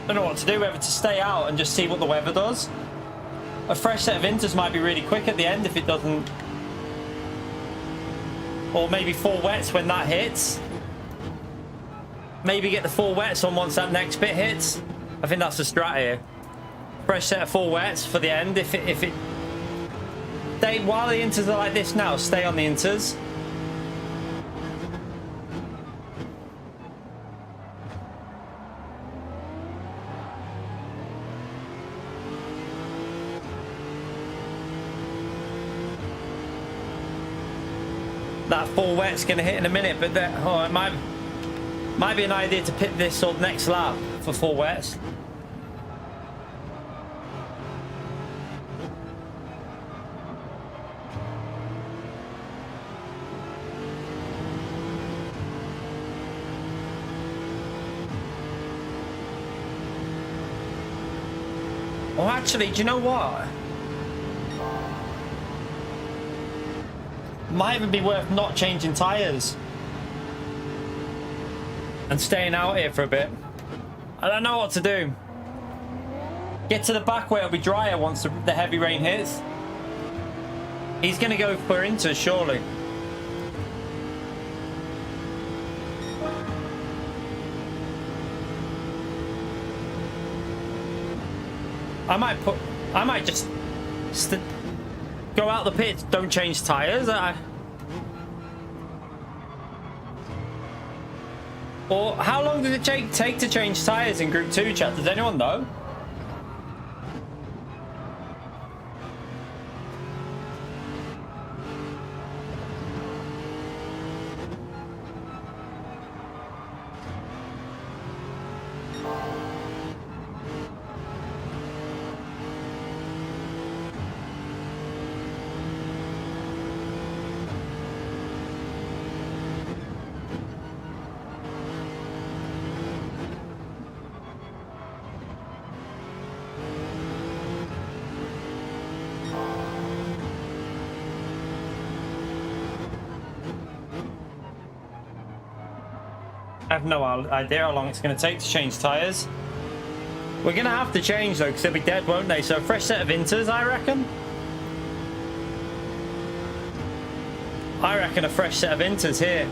don't know what to do, whether to stay out and just see what the weather does. A fresh set of inters might be really quick at the end if it doesn't. Or maybe 4 wets when that hits. Maybe get the 4 wets on once that next bit hits. I think that's the strat here. Fresh set of 4 wets for the end. While the inters are like this now, stay on the inters. That 4 wet's going to hit in a minute, but it might be an idea to pit this sort of next lap for 4 wets. Oh, actually, do you know what? Might even be worth not changing tyres and staying out here for a bit. I don't know what to do. Get to the back where it'll be drier once the heavy rain hits. He's going to go for inters, surely. I might just go out the pits, don't change tyres. Or how long does it take to change tyres in Group 2, chat? Does anyone know? I have no idea how long it's going to take to change tyres. We're going to have to change though, because they'll be dead, won't they? So a fresh set of inters, I reckon. I reckon a fresh set of inters here.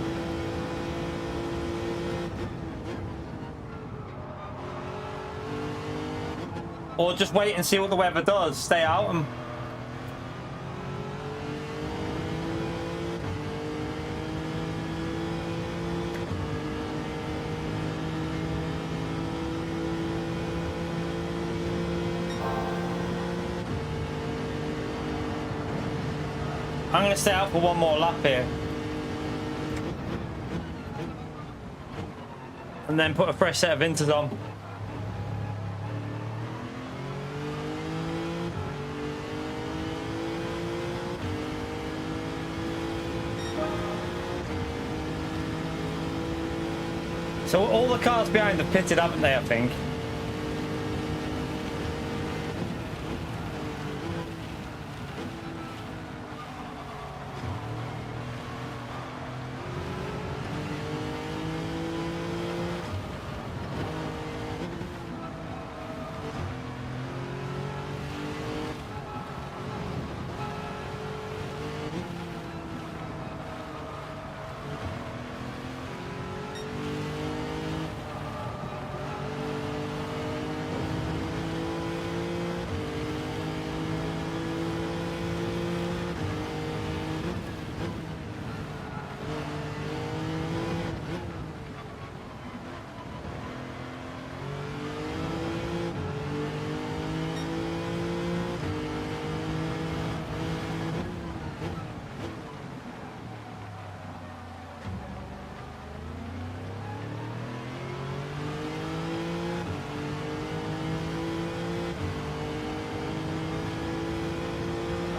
Or just wait and see what the weather does. Stay out and... I'm going to stay out for one more lap here. And then put a fresh set of inters on. So all the cars behind have pitted, haven't they, I think?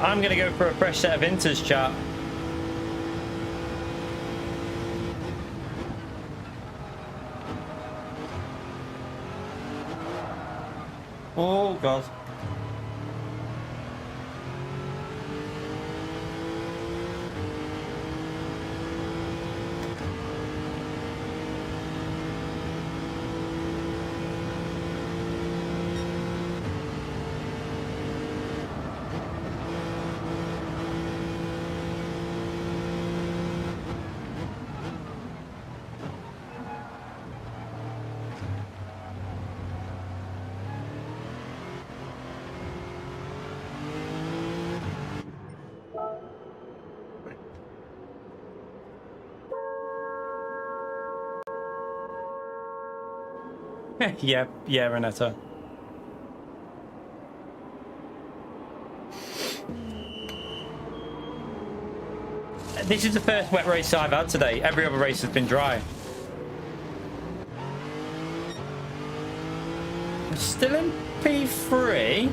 I'm going to go for a fresh set of inters, chat. Oh, God. Yeah, yeah, Renetta. This is the first wet race I've had today. Every other race has been dry. I'm still in P3.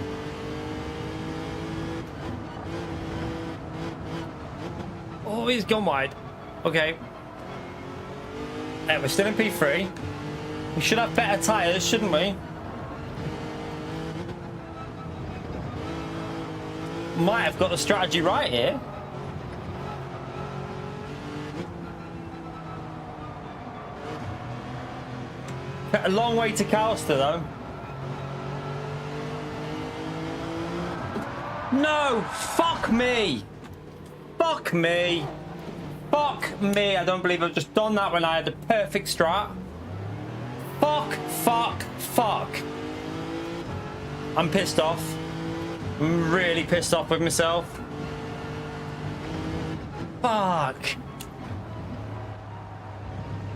Oh, he's gone wide. Okay. Yeah, we're still in P3. We should have better tyres, shouldn't we? Might have got the strategy right here. A long way to Calster, though. No! Fuck me! Fuck me! Fuck me! I don't believe I've just done that when I had the perfect strat. Fuck, fuck, fuck. I'm pissed off. I'm really pissed off with myself. Fuck.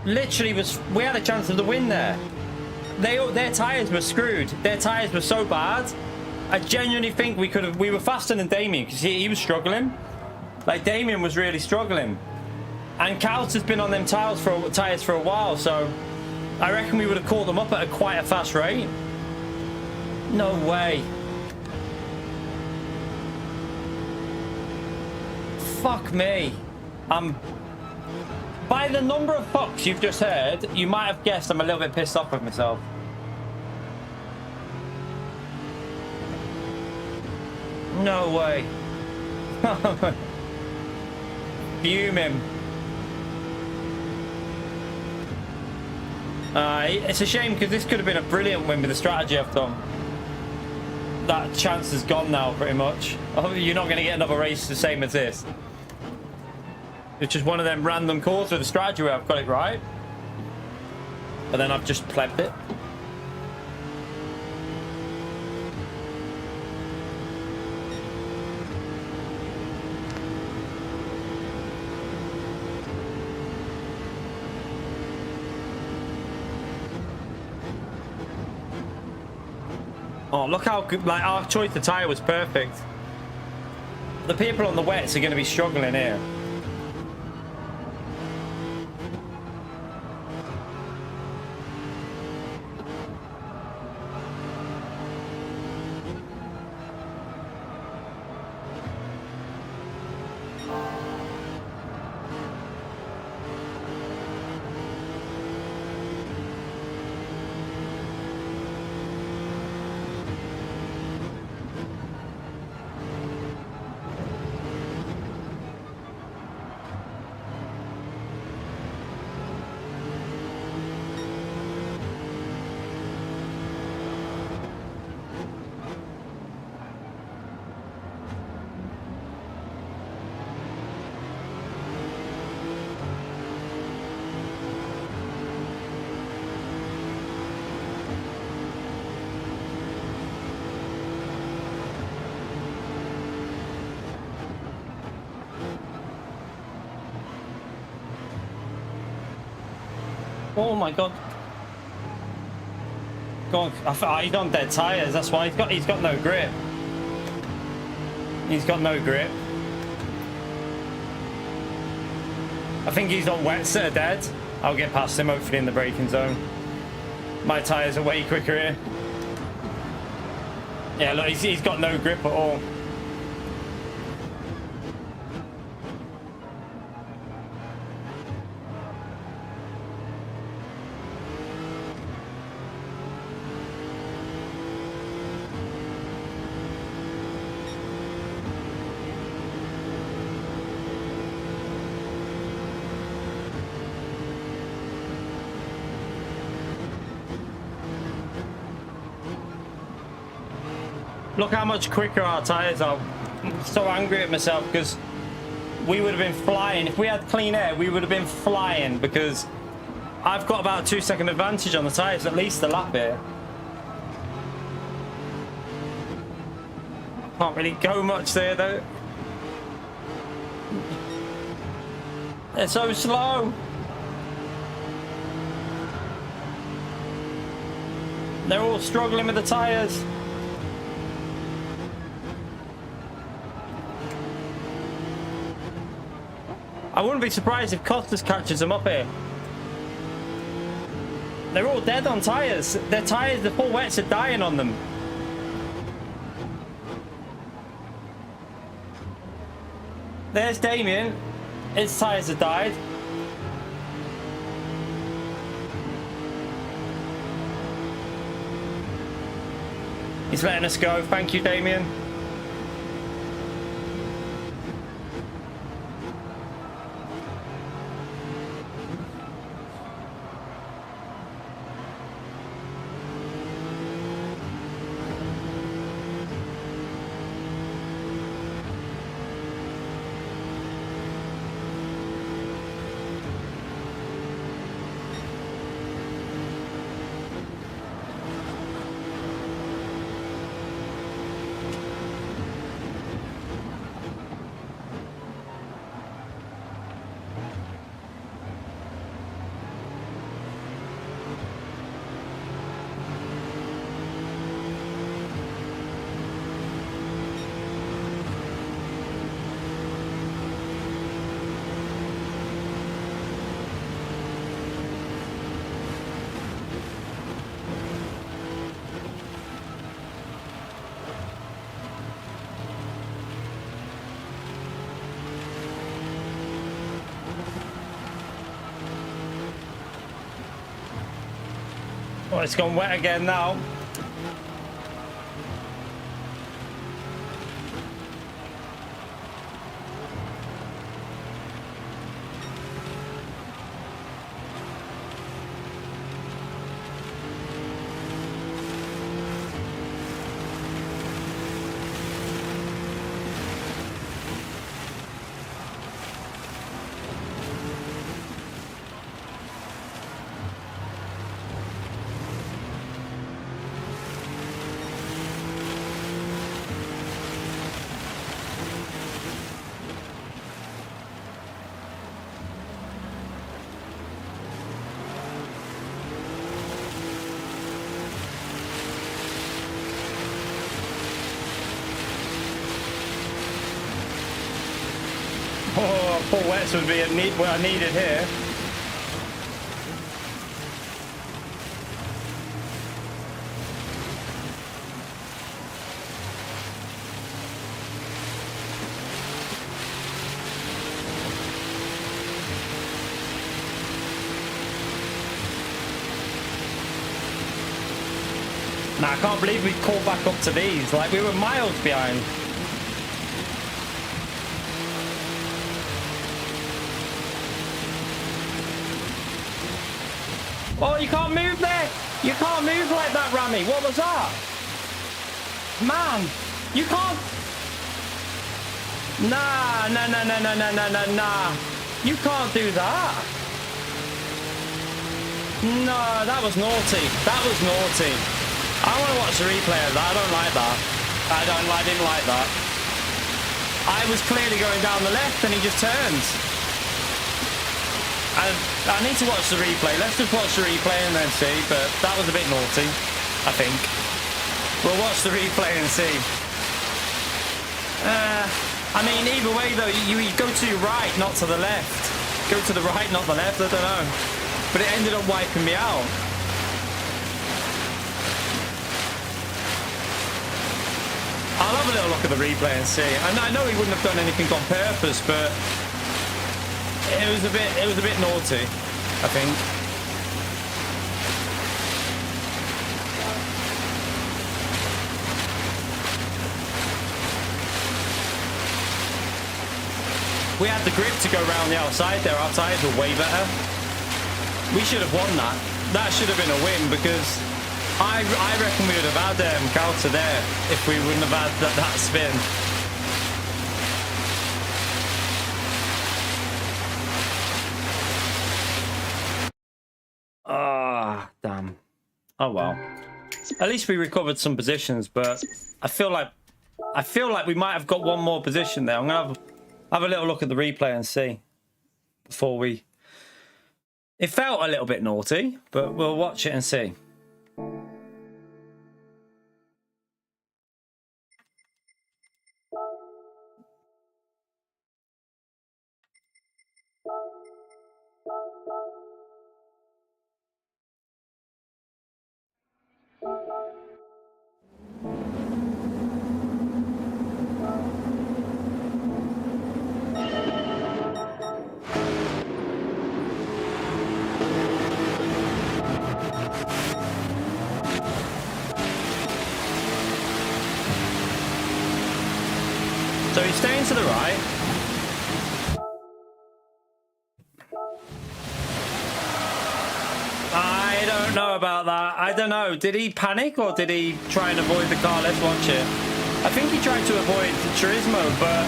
Literally we had a chance of the win there. Their tyres were screwed. Their tyres were so bad. I genuinely think we were faster than Damien because he was struggling. Like, Damien was really struggling. And Cal's has been on them tyres for a while, so I reckon we would have caught them up at quite a fast rate. No way. Fuck me. By the number of fucks you've just heard, you might have guessed I'm a little bit pissed off with myself. No way. Fuming. It's a shame because this could have been a brilliant win with the strategy I've done. That chance is gone now, pretty much. Oh, you're not going to get another race the same as this. It's just one of them random calls with the strategy where I've got it right. But then I've just plebbed it. Oh, look how good, like, our choice of tyre was perfect. The people on the wets are going to be struggling here. Oh my god. God, he's on dead tyres, that's why he's got no grip. He's got no grip. I think he's on wets that are dead. I'll get past him hopefully in the braking zone. My tyres are way quicker here. Yeah, look, he's got no grip at all. Look how much quicker our tyres are. I'm so angry at myself because we would have been flying. If we had clean air, we would have been flying because I've got about a 2-second advantage on the tyres, at least a lap here. Can't really go much there though. They're so slow. They're all struggling with the tyres. I wouldn't be surprised if Costas catches them up here. They're all dead on tyres. Their tyres, the full wets are dying on them. There's Damien. His tyres have died. He's letting us go. Thank you, Damien. Oh, it's gone wet again now. Oh, full wets would be what I needed here. Nah, I can't believe we caught back up to these. Like, we were miles behind. Oh, you can't move there. You can't move like that, Rami. What was that? Man, you can't. Nah. You can't do that. No, that was naughty. That was naughty. I want to watch the replay of that. I don't like that. I didn't like that. I was clearly going down the left and he just turns. I need to watch the replay. Let's just watch the replay and then see. But that was a bit naughty, I think. We'll watch the replay and see. I mean, either way, though, you go to your right, not to the left. Go to the right, not the left. I don't know. But it ended up wiping me out. I'll have a little look at the replay and see. And I know he wouldn't have done anything on purpose, but it was a bit naughty, I think. We had the grip to go around the outside there. Our tyres were way better. We should have won that. That should have been a win because I reckon we would have had Kauta there if we wouldn't have had that spin. Ah, damn. Oh well. At least we recovered some positions, but I feel like we might have got one more position there. I'm gonna have a little look at the replay and see before we. It felt a little bit naughty, but we'll watch it and see. So he's staying to the right. I don't know about that. I don't know. Did he panic or did he try and avoid the car? Let's watch it. I think he tried to avoid the Turismo, but...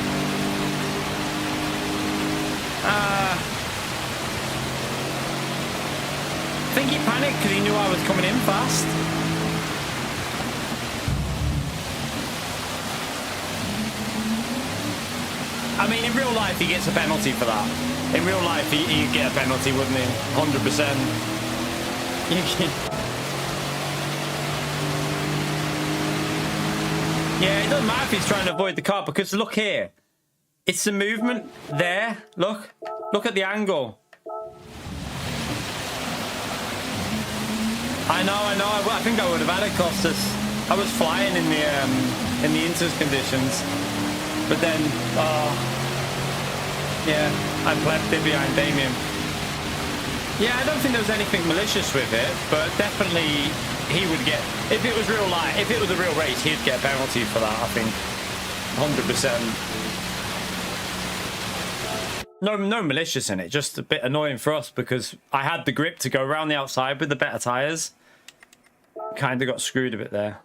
I think he panicked because he knew I was coming in fast. I mean, in real life, he gets a penalty for that. In real life, he'd get a penalty, wouldn't he? 100%. Yeah, it doesn't matter if he's trying to avoid the car, because look here. It's the movement there. Look at the angle. I know. I think I would have had it cost us. I was flying in the inters conditions, but then, yeah, I left it behind Damien. Yeah, I don't think there was anything malicious with it, but definitely he would get, if it was real life, if it was a real race, he'd get a penalty for that, I think. 100%. No malicious in it, just a bit annoying for us because I had the grip to go around the outside with the better tyres. Kind of got screwed a bit there.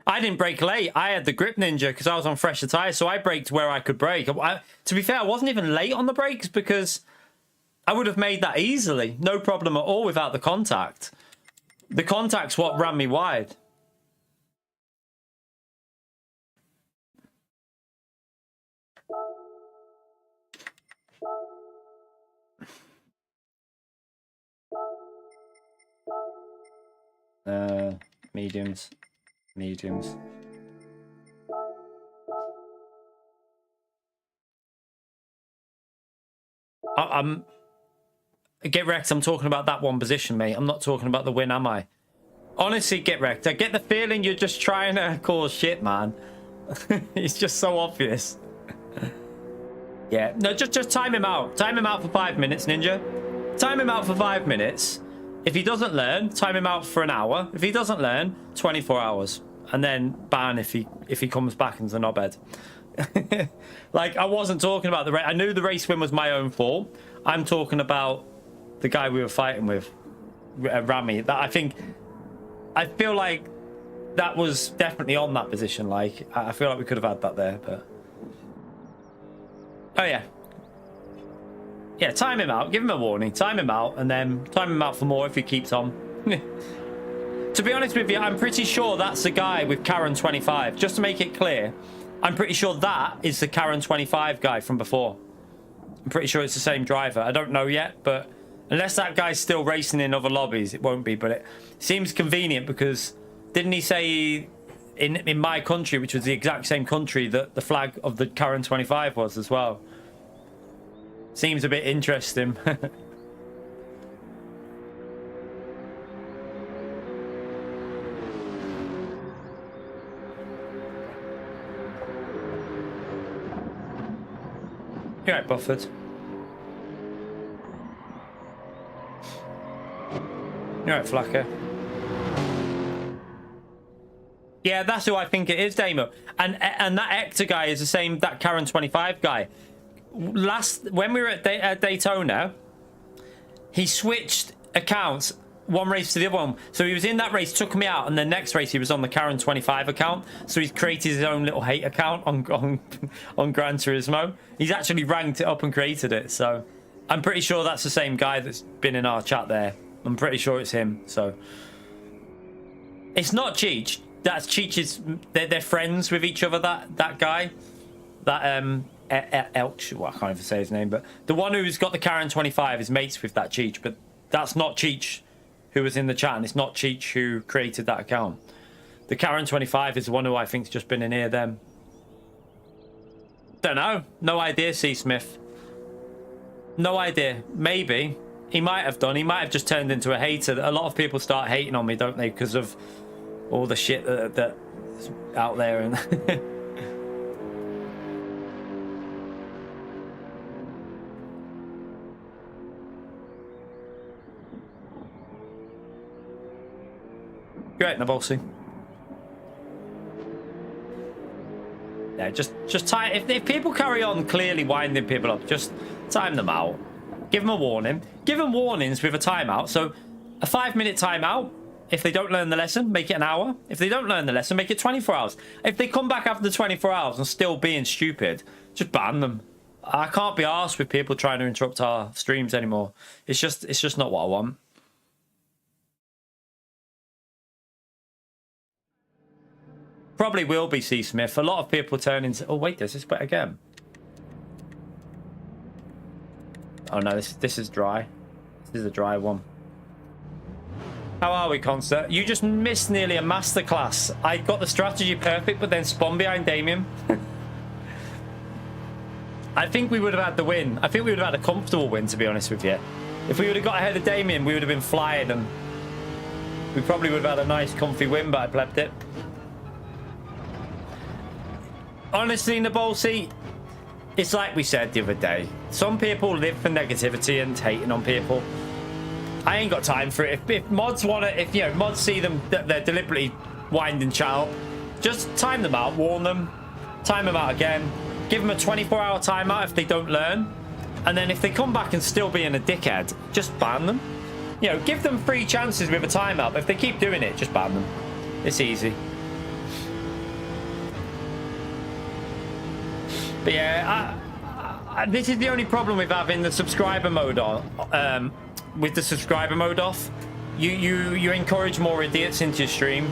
I didn't brake late. I had the grip ninja because I was on fresher tyres, so I braked where I could brake. To be fair, I wasn't even late on the brakes because I would have made that easily. No problem at all without the contact. The contact's what ran me wide. Mediums. Get wrecked. I'm talking about that one position, mate. I'm not talking about the win, am I? Honestly, get wrecked. I get the feeling you're just trying to cause shit, man. It's just so obvious. Yeah, no, just time him out. Time him out for 5 minutes, Ninja. Time him out for 5 minutes. If he doesn't learn, time him out for an hour. If he doesn't learn, 24 hours. And then ban if he comes back into the knobhead. Like, I wasn't talking about the race. I knew the race win was my own fault. I'm talking about the guy we were fighting with, Rami. That I feel like that was definitely on that position. Like, I feel like we could have had that there, but... Oh, yeah. Yeah, time him out. Give him a warning. Time him out, and then time him out for more if he keeps on. To be honest with you, I'm pretty sure that's the guy with Karen 25. Just to make it clear, I'm pretty sure that is the Karen 25 guy from before. I'm pretty sure it's the same driver. I don't know yet, but unless that guy's still racing in other lobbies, it won't be. But it seems convenient because didn't he say in my country, which was the exact same country that the flag of the Karen 25 was as well? Seems a bit interesting. You're right, Buffett. You're right, Flacker. Yeah, that's who I think it is, Damo. And that Hector guy is the same, that Karen 25 guy. When we were at Daytona, he switched accounts one race to the other one. So he was in that race, took me out, and the next race he was on the Karen 25 account. So he's created his own little hate account on Gran Turismo. He's actually ranked it up and created it. So I'm pretty sure that's the same guy that's been in our chat there. I'm pretty sure it's him. So it's not Cheech. That's Cheech's. They're friends with each other. That guy. That Elch. Well, I can't even say his name, but the one who's got the Karen 25 is mates with that Cheech. But that's not Cheech who was in the chat, and it's not Cheech who created that account. The Karen 25 is the one who I think's just been in here them. Don't know. No idea, C. Smith. No idea. Maybe. He might have done. He might have just turned into a hater. A lot of people start hating on me, don't they? Because of all the shit that's out there. And Great, Nabolsi. Yeah, just time. If people carry on clearly winding people up, just time them out. Give them a warning. Give them warnings with a timeout. So a 5-minute timeout. If they don't learn the lesson, make it an hour. If they don't learn the lesson, make it 24 hours. If they come back after the 24 hours and still being stupid, just ban them. I can't be arsed with people trying to interrupt our streams anymore. It's just not what I want. Probably will be C. Smith. A lot of people turn into... Oh, wait, does this bit again? Oh, no, this is dry. This is a dry one. How are we, Concert? You just missed nearly a masterclass. I got the strategy perfect, but then spun behind Damien. I think we would have had the win. I think we would have had a comfortable win, to be honest with you. If we would have got ahead of Damien, we would have been flying, and we probably would have had a nice, comfy win, but I blebbed it. Honestly, Nabolsi, it's like we said the other day. Some people live for negativity and hating on people. I ain't got time for it. If mods want to, if you know, mods see them that they're deliberately winding chat up, just time them out, warn them, time them out again, give them a 24-hour timeout if they don't learn, and then if they come back and still being a dickhead, just ban them. You know, give them 3 chances with a timeout. But if they keep doing it, just ban them. It's easy. But yeah, this is the only problem with having the subscriber mode on. With the subscriber mode off, you encourage more idiots into your stream.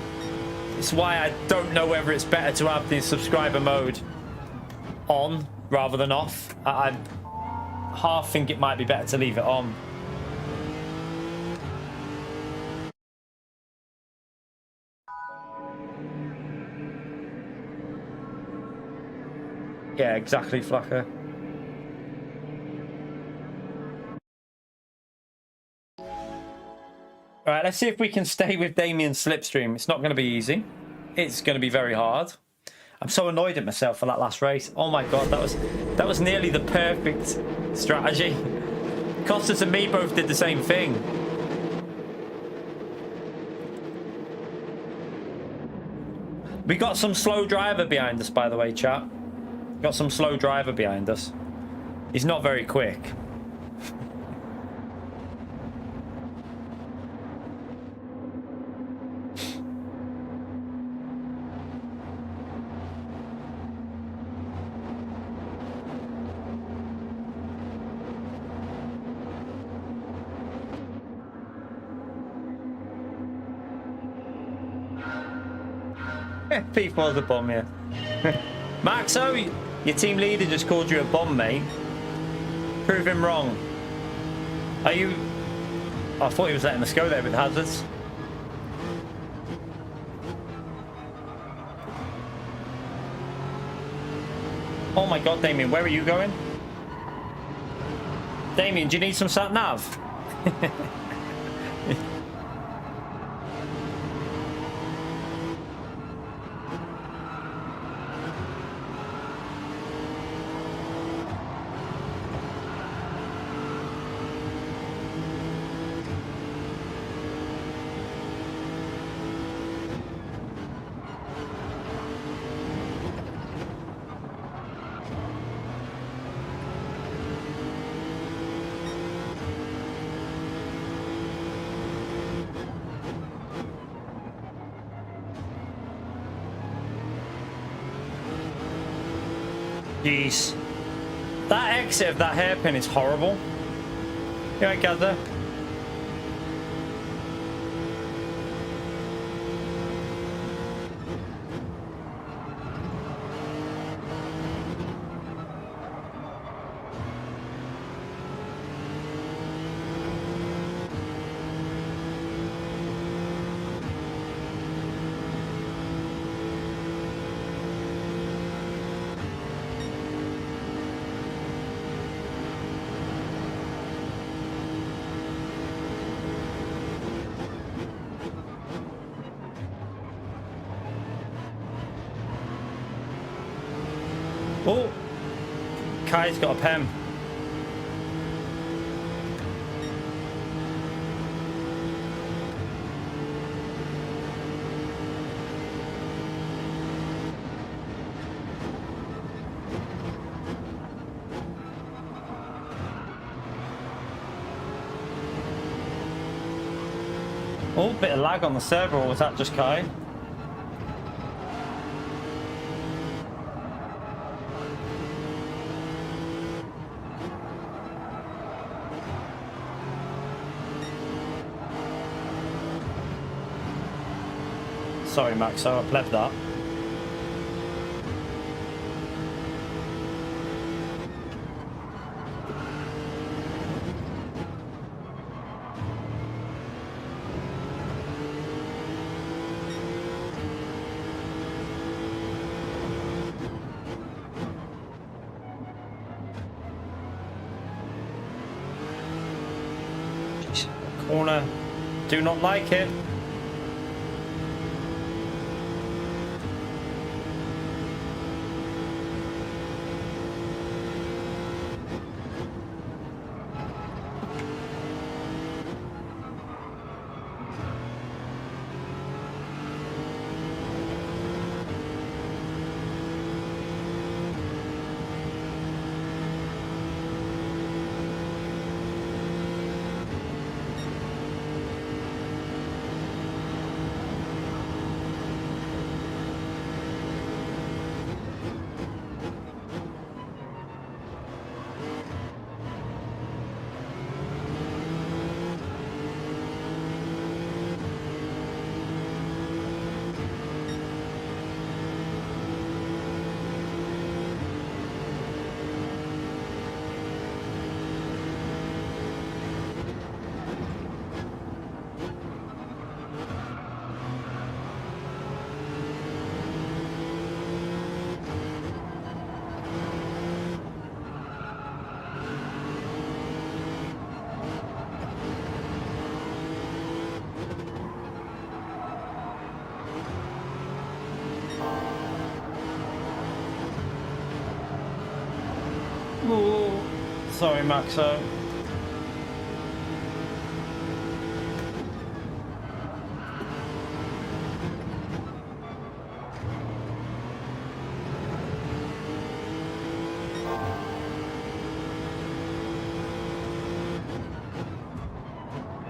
It's why I don't know whether it's better to have the subscriber mode on rather than off. I half think it might be better to leave it on. Yeah, exactly, Flacker. All right, let's see if we can stay with Damien's slipstream. It's not going to be easy. It's going to be very hard. I'm so annoyed at myself for that last race. Oh my god, that was nearly the perfect strategy. Costas and me both did the same thing. We got some slow driver behind us, by the way, chat. Got some slow driver behind us. He's not very quick. P4's a bomb, yeah. Maxo, your team leader just called you a bomb, mate. Prove him wrong. Are you... I thought he was letting us go there with hazards. Oh my god, Damien, where are you going? Damien, do you need some sat-nav? Jeez. That exit of that hairpin is horrible. You right, Gather? Oh, Kai's got a pen. Oh, bit of lag on the server, or was that just Kai? Sorry, Max, I pleb that. Jeez, corner. Do not like it. Ooh. Sorry, Maxo.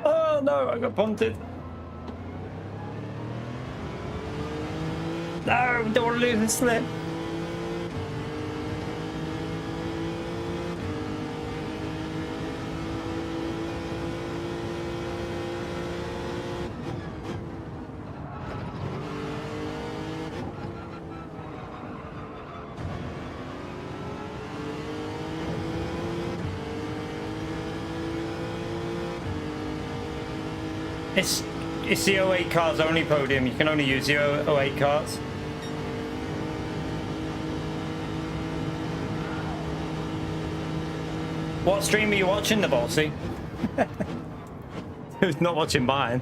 Oh no, I got punted. No, don't want to lose the slip. It's the '08 cars only podium. You can only use the '08 cars. What stream are you watching, the Bossy? Who's not watching mine?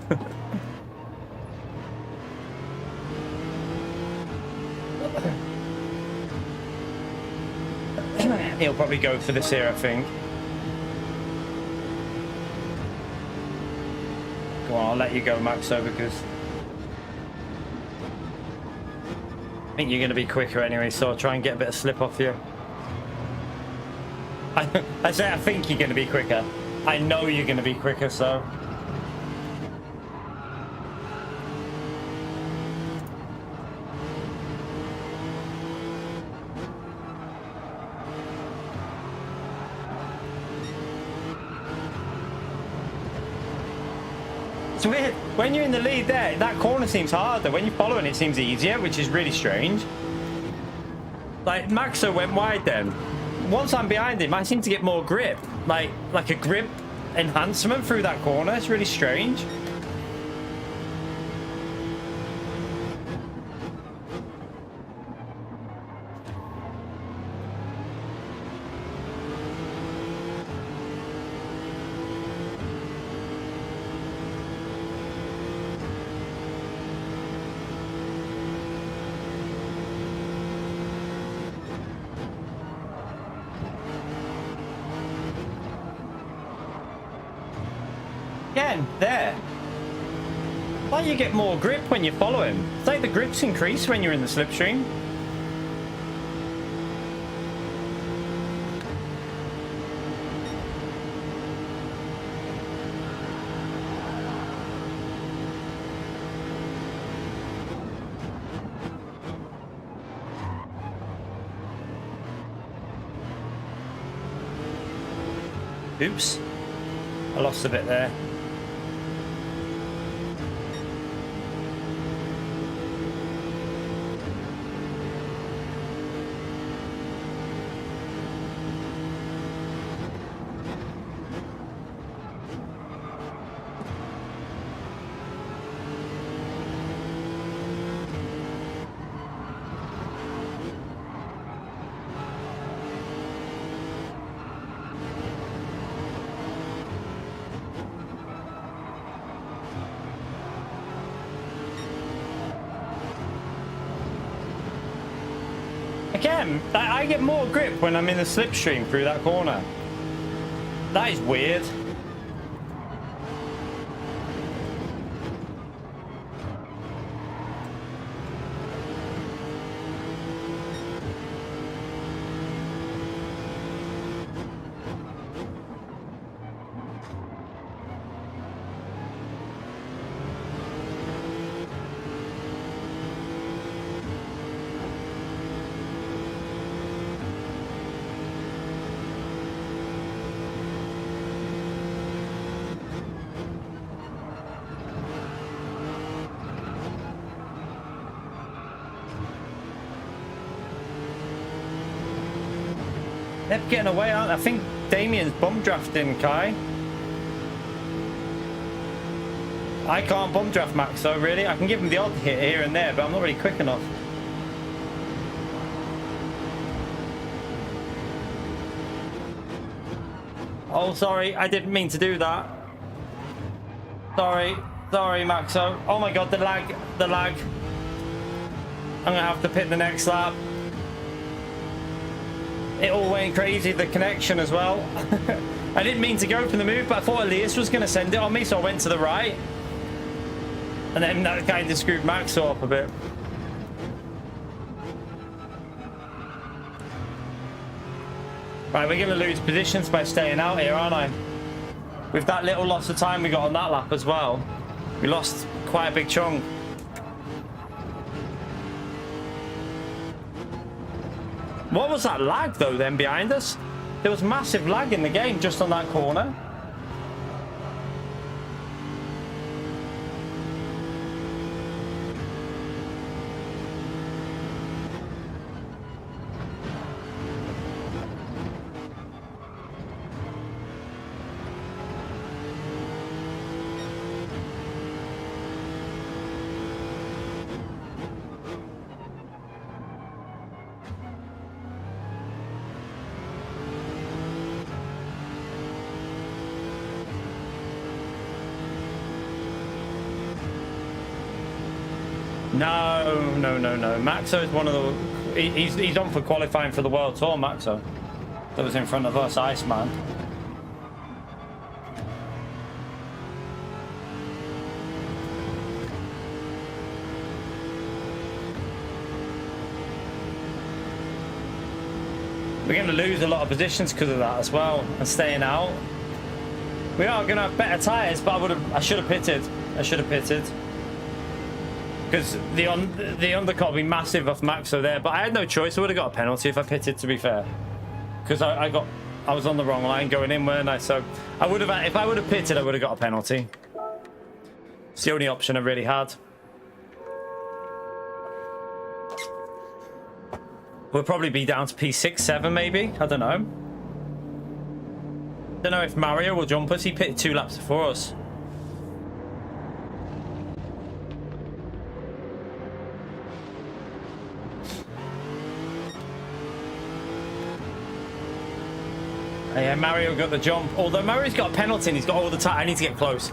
He'll probably go for this here, I think. Go on, I'll let you go, Maxo, because I think you're going to be quicker anyway, so I'll try and get a bit of slip off you. I say I think you're going to be quicker. I know you're going to be quicker, so... It's weird. When you're in the lead there, that corner seems harder. When you're following, it seems easier, which is really strange. Like, Maxo went wide then. Once I'm behind him, I seem to get more grip. Like a grip enhancement through that corner. It's really strange. Again, there. Like you get more grip when you follow him. It's like the grips increase when you're in the slipstream. Oops. I lost a bit there. Again, I get more grip when I'm in the slipstream through that corner. That is weird. They're getting away, aren't they? I think Damien's bum drafting, Kai. I can't bum draft Max though, really. I can give him the odd hit here and there, but I'm not really quick enough. Oh, sorry. I didn't mean to do that. Sorry. Sorry, Maxo. Oh my god, the lag. The lag. I'm going to have to pit the next lap. It all went crazy, the connection as well. I didn't mean to go for the move, but I thought Elias was going to send it on me, so I went to the right. And then that kind of screwed Max up a bit. Right, we're going to lose positions by staying out here, aren't I? With that little loss of time we got on that lap as well. We lost quite a big chunk. What was that lag though then behind us? There was massive lag in the game just on that corner. No. Maxo is one of the... He's on for qualifying for the World Tour, Maxo. That was in front of us, Iceman. We're going to lose a lot of positions because of that as well, and staying out. We are going to have better tyres, but I should have pitted. Because the undercut will be massive off Maxo there, but I had no choice. I would have got a penalty if I pitted, to be fair, because I was on the wrong line going in, weren't I? So I would have, if I would have pitted, I would have got a penalty. It's the only option I really had. We'll probably be down to P6, 7 maybe. I don't know. Don't know if Mario will jump us. He pitted 2 laps before us. Yeah, Mario got the jump. Although Mario's got a penalty and he's got all the time. I need to get close.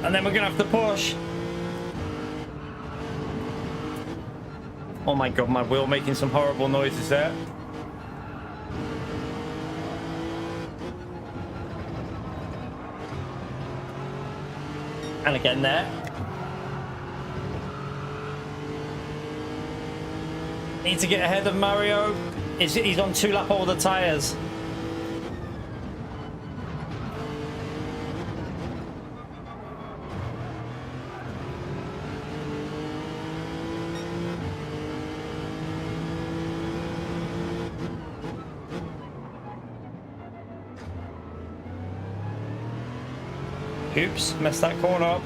And then we're going to have to push. Oh my god, my wheel making some horrible noises there. And again there. Need to get ahead of Mario. He's on 2 lap older tyres. Oops, messed that corner up.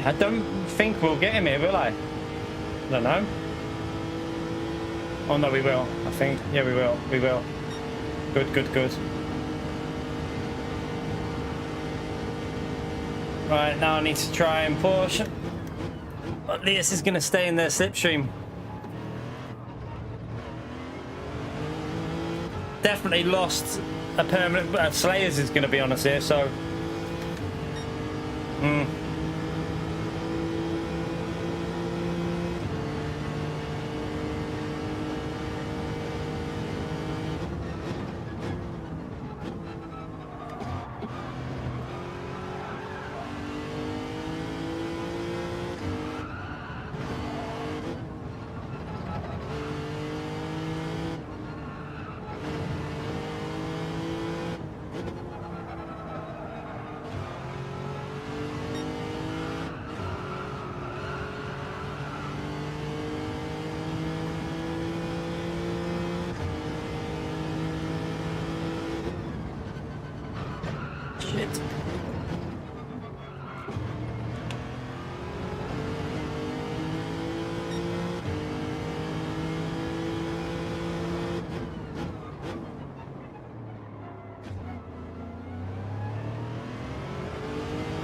I don't think we'll get him here, will I? I don't know. Oh no, we will. I think. Yeah, we will. We will. Good, good, good. Right, now I need to try and push. But this is going to stay in their slipstream. Definitely lost a permanent... Slayers is going to be on us here, so... Shit.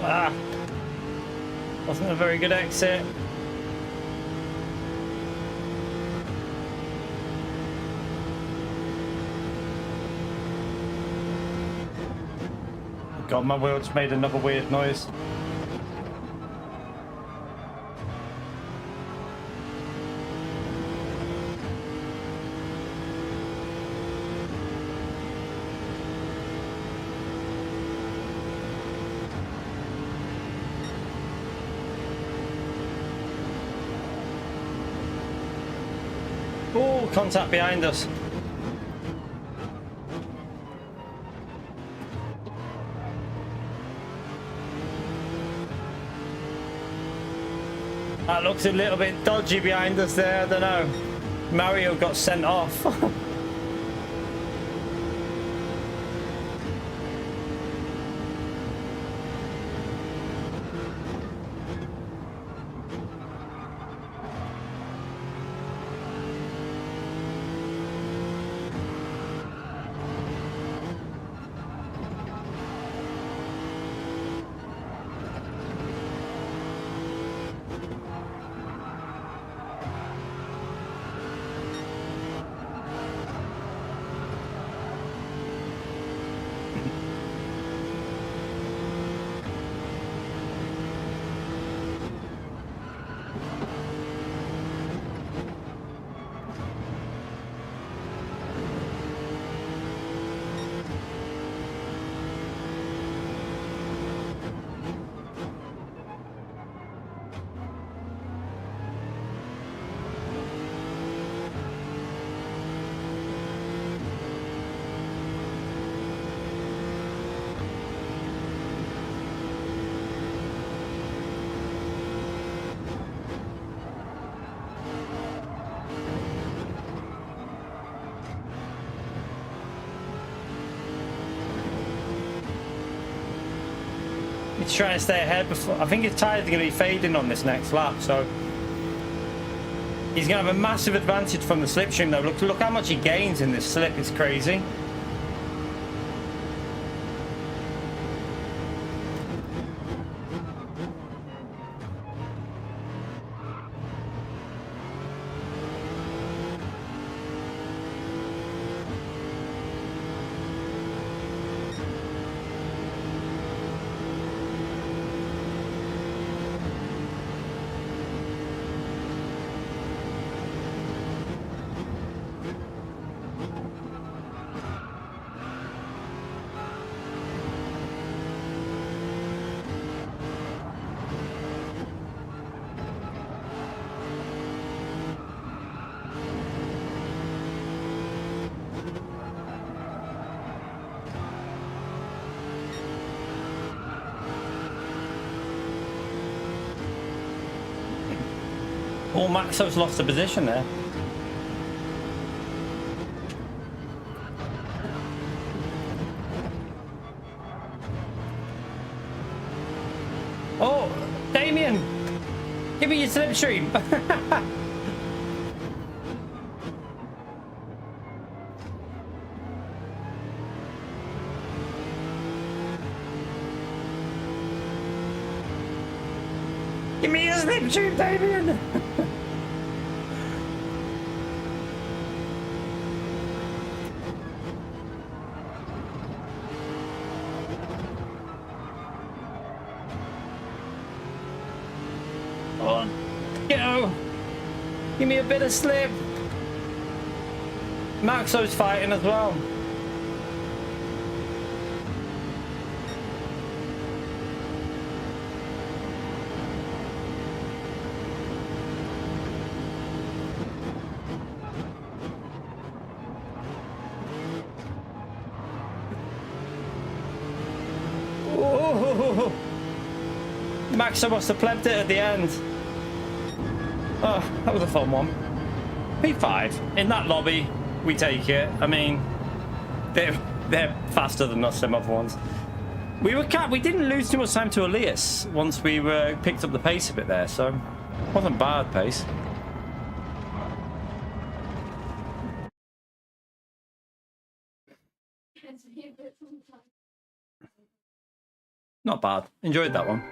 Ah. Wasn't a very good exit. God, my wheels made another weird noise. Oh, contact behind us. That looks a little bit dodgy behind us there, I don't know. Mario got sent off. He's trying to stay ahead before. I think his tyres are going to be fading on this next lap, so he's going to have a massive advantage from the slipstream though. Look how much he gains in this slip. It's crazy. Oh, Maxo's lost the position there. Oh, Damien! Give me your slipstream! Give me your slipstream, Damien! Come on, go! Give me a bit of slip! Maxo's fighting as well. Maxo must have plebbed it at the end. Oh, that was a fun one. P5 in that lobby, we take it. I mean, they're faster than us, some other ones. We didn't lose too much time to Elias once we picked up the pace a bit there, so it wasn't bad pace. Not bad. Enjoyed that one.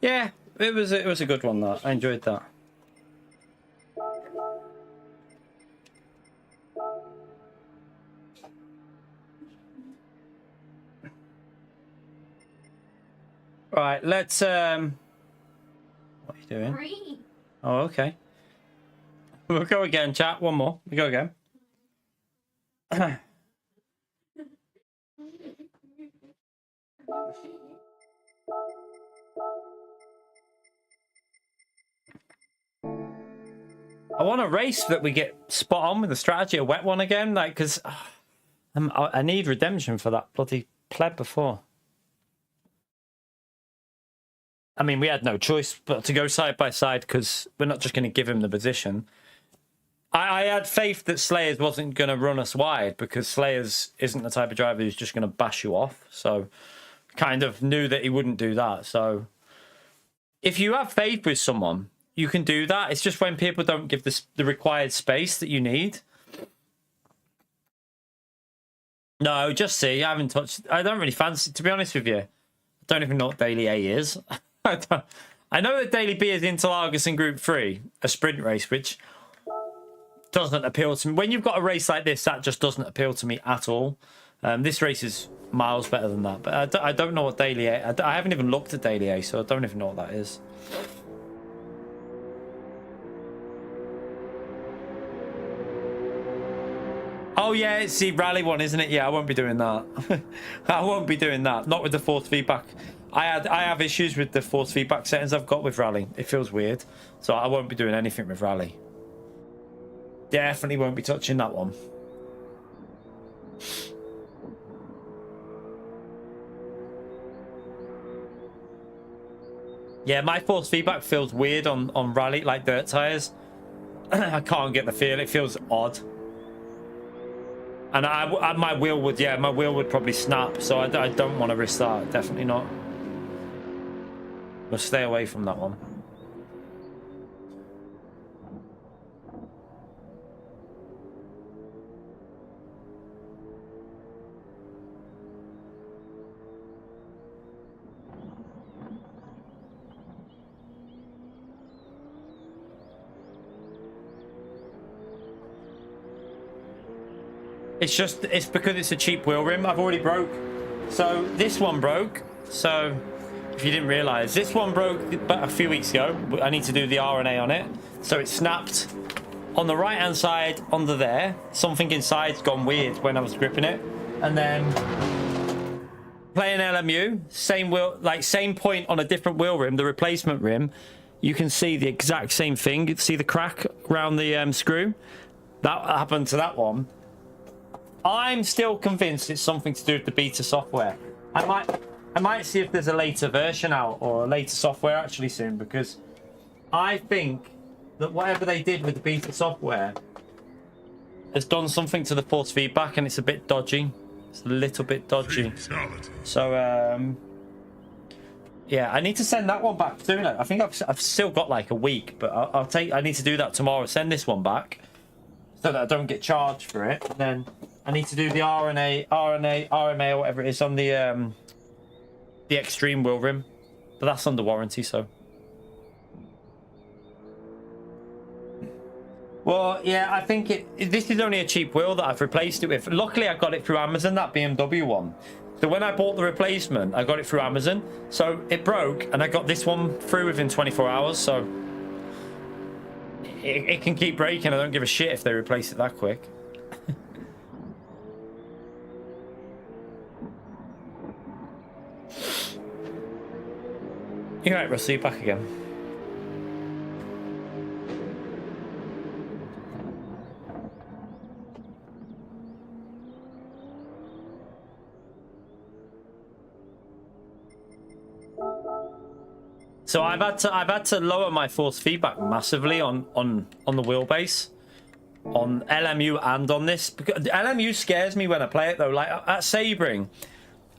Yeah, it was a good one. That I enjoyed that. Right, let's what are you doing? Green. Oh, okay. We'll go again, chat. One more. We go again. I want a race that we get spot on with the strategy, a wet one again, like, because I need redemption for that bloody pleb before. I mean, we had no choice but to go side by side because we're not just going to give him the position. I had faith that Slayers wasn't going to run us wide because Slayers isn't the type of driver who's just going to bash you off. So kind of knew that he wouldn't do that. So if you have faith with someone, you can do that. It's just when people don't give the required space that you need. No, just see. I haven't touched. I don't really fancy, to be honest with you. I don't even know what Daily A is. I know that Daily B is Interlagos in Group 3, a sprint race, which doesn't appeal to me. When you've got a race like this, that just doesn't appeal to me at all. This race is miles better than that. But I don't know what Daily A... I haven't even looked at Daily A, so I don't even know what that is. Oh, yeah, it's the rally one, isn't it? Yeah, I won't be doing that. I won't be doing that. Not with the force feedback. I have issues with the force feedback settings I've got with rally. It feels weird. So I won't be doing anything with rally. Definitely won't be touching that one. Yeah, my force feedback feels weird on rally, like dirt tires. I can't get the feel. It feels odd. And my wheel would probably snap. So I don't want to risk that. Definitely not. We'll stay away from that one. It's because it's a cheap wheel rim. I've already broke. So this one broke. So if you didn't realize, this one broke about a few weeks ago. I need to do the RNA on it. So it snapped on the right hand side under there. Something inside's gone weird when I was gripping it. And then playing LMU, same wheel, like same point on a different wheel rim, the replacement rim. You can see the exact same thing. You see the crack around the screw. That happened to that one. I'm still convinced it's something to do with the beta software. I might see if there's a later version out or a later software actually soon, because I think that whatever they did with the beta software has done something to the force feedback, and it's a bit dodgy. It's a little bit dodgy. So yeah, I need to send that one back soon. I think I've still got like a week, but I need to do that tomorrow. Send this one back so that I don't get charged for it. And then I need to do the RMA, or whatever it is on the extreme wheel rim, but that's under warranty, so. Well, yeah, I think this is only a cheap wheel that I've replaced it with. Luckily, I got it through Amazon, that BMW one. So when I bought the replacement, I got it through Amazon. So it broke, and I got this one through within 24 hours. So it can keep breaking. I don't give a shit if they replace it that quick. You're right, Russell, you're back again. So I've had to lower my force feedback massively on the wheelbase, on LMU and on this, because LMU scares me when I play it though. Like at Sebring,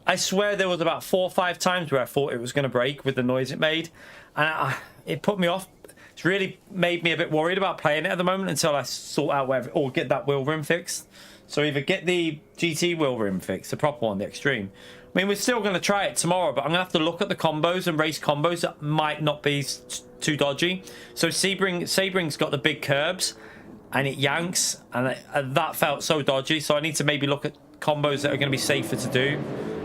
I swear there was about 4 or 5 times where I thought it was going to break with the noise it made, and it put me off. It's really made me a bit worried about playing it at the moment until I sort out whether or get that wheel rim fixed. So either get the GT wheel rim fixed, the proper one, the extreme. I mean, we're still going to try it tomorrow, but I'm going to have to look at the combos and race combos that might not be too dodgy. So Sebring's got the big curbs, and it yanks, and that felt so dodgy. So I need to maybe look at combos that are going to be safer to do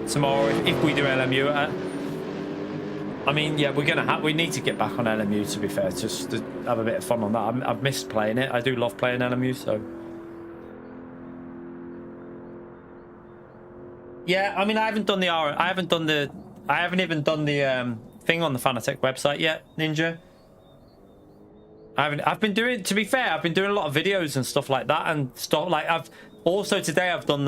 tomorrow if we do LMU. I mean, yeah, we need to get back on LMU, to be fair, just to have a bit of fun on that. I've missed playing it. I do love playing LMU, so. Yeah, I mean, I haven't even done the thing on the Fanatec website yet, Ninja. I've been doing, to be fair, I've been doing a lot of videos and stuff like that, and stuff like today I've done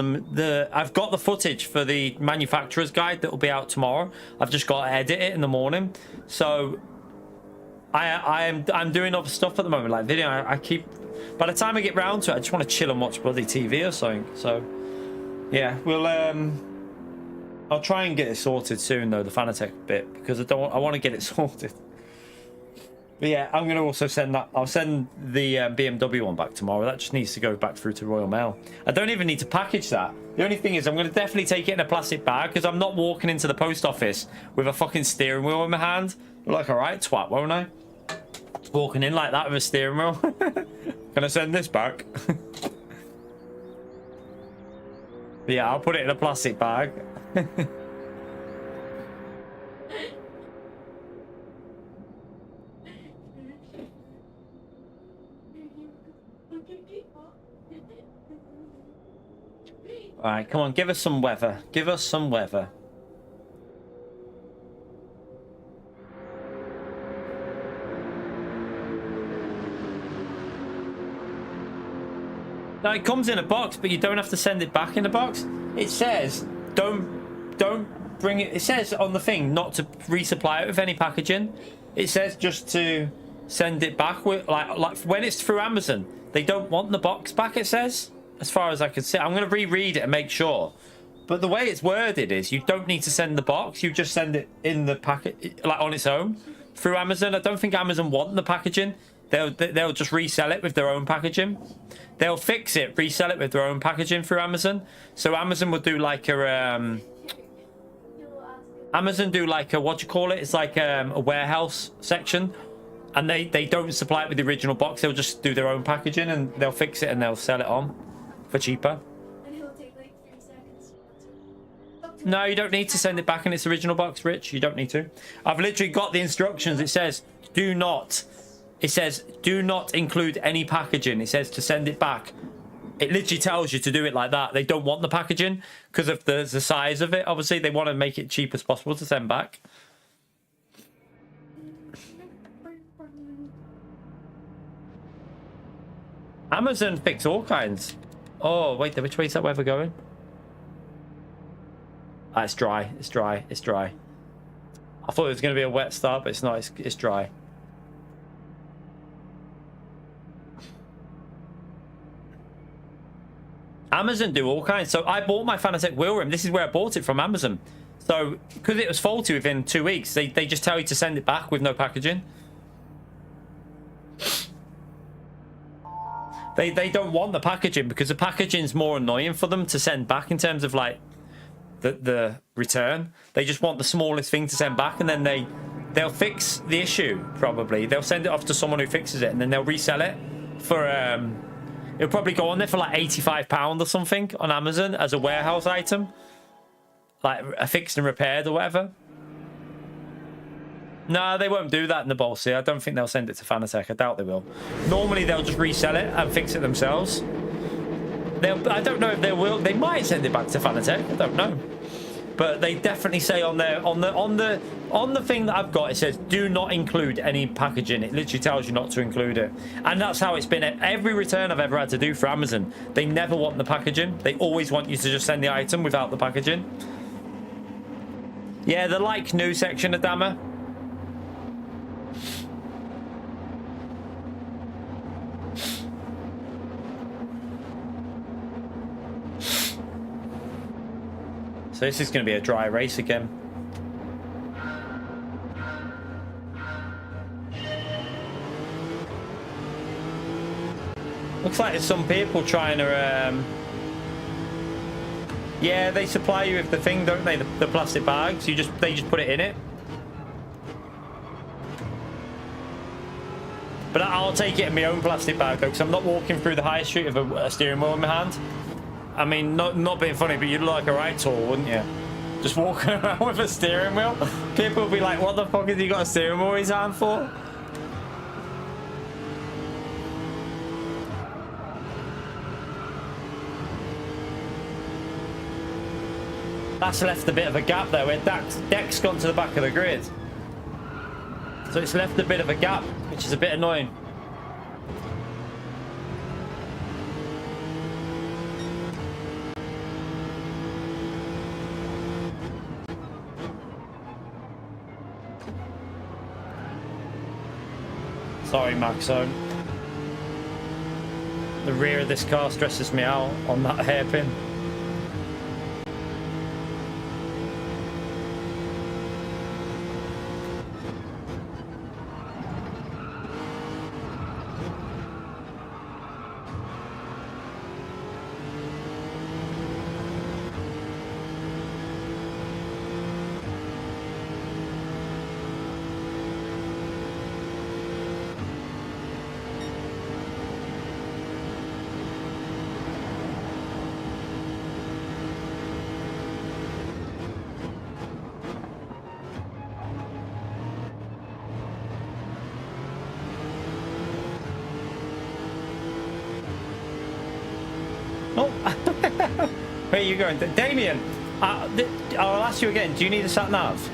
I've got the footage for the manufacturer's guide that will be out tomorrow. I've just got to edit it in the morning. So I'm doing other stuff at the moment, like video. By the time I get round to it, I just want to chill and watch bloody TV or something. So yeah, I'll try and get it sorted soon though, the Fanatec bit, because I want to get it sorted. But yeah, I'm going to also send that. I'll send the BMW one back tomorrow. That just needs to go back through to Royal Mail. I don't even need to package that. The only thing is I'm going to definitely take it in a plastic bag, because I'm not walking into the post office with a fucking steering wheel in my hand. I'm like, all right, twat, won't I? Walking in like that with a steering wheel. Can I send this back? Yeah, I'll put it in a plastic bag. All right, come on, give us some weather. Give us some weather. Now it comes in a box, but you don't have to send it back in a box. It says don't bring it. It says on the thing not to resupply it with any packaging. It says just to send it back with like when it's through Amazon, they don't want the box back. It says, as far as I can see. I'm going to reread it and make sure. But the way it's worded is you don't need to send the box. You just send it in the packet, like on its own, through Amazon. I don't think Amazon want the packaging. They'll just resell it with their own packaging. They'll fix it, resell it with their own packaging through Amazon. So Amazon will do like a what do you call it? It's like a warehouse section, and they don't supply it with the original box. They'll just do their own packaging, and they'll fix it and they'll sell it on for cheaper. And it'll take like 3 seconds. No, you don't need to send it back in its original box, Rich. You don't need to. I've literally got the instructions. It says do not include any packaging. It says to send it back. It literally tells you to do it like that. They don't want the packaging because of the size of it. Obviously, they want to make it cheap as possible to send back. Amazon fix all kinds. Oh, wait, which way is that weather going? Ah, it's dry. It's dry. It's dry. I thought it was going to be a wet start, but it's not. It's dry. Amazon do all kinds. So I bought my Fanatec wheel rim. This is where I bought it from Amazon. So because it was faulty within 2 weeks, they just tell you to send it back with no packaging. They don't want the packaging because the packaging's more annoying for them to send back in terms of like the return. They just want the smallest thing to send back, and then they'll fix the issue. Probably they'll send it off to someone who fixes it, and then they'll resell it for it'll probably go on there for like £85 or something on Amazon as a warehouse item, like a fixed and repaired or whatever. No, they won't do that in the Bolsey. I don't think they'll send it to Fanatec. I doubt they will. Normally, they'll just resell it and fix it themselves. I don't know if they will. They might send it back to Fanatec. I don't know. But they definitely say on the thing that I've got, it says do not include any packaging. It literally tells you not to include it. And that's how it's been at every return I've ever had to do for Amazon. They never want the packaging. They always want you to just send the item without the packaging. Yeah, the like new section, Adama. So this is going to be a dry race again. Looks like there's some people trying to... Yeah, they supply you with the thing, don't they? The plastic bags. They just put it in it. But I'll take it in my own plastic bag though, because I'm not walking through the high street with a steering wheel in my hand. I mean, not being funny, but you'd look like a right tool, wouldn't you? Just walking around with a steering wheel. People will be like, what the fuck has he got a steering wheel in his hand for? That's left a bit of a gap there where Deck's gone to the back of the grid. So it's left a bit of a gap, which is a bit annoying. Sorry, Maxo. The rear of this car stresses me out on that hairpin. Where are you going? Damien, I'll ask you again. Do you need a sat nav?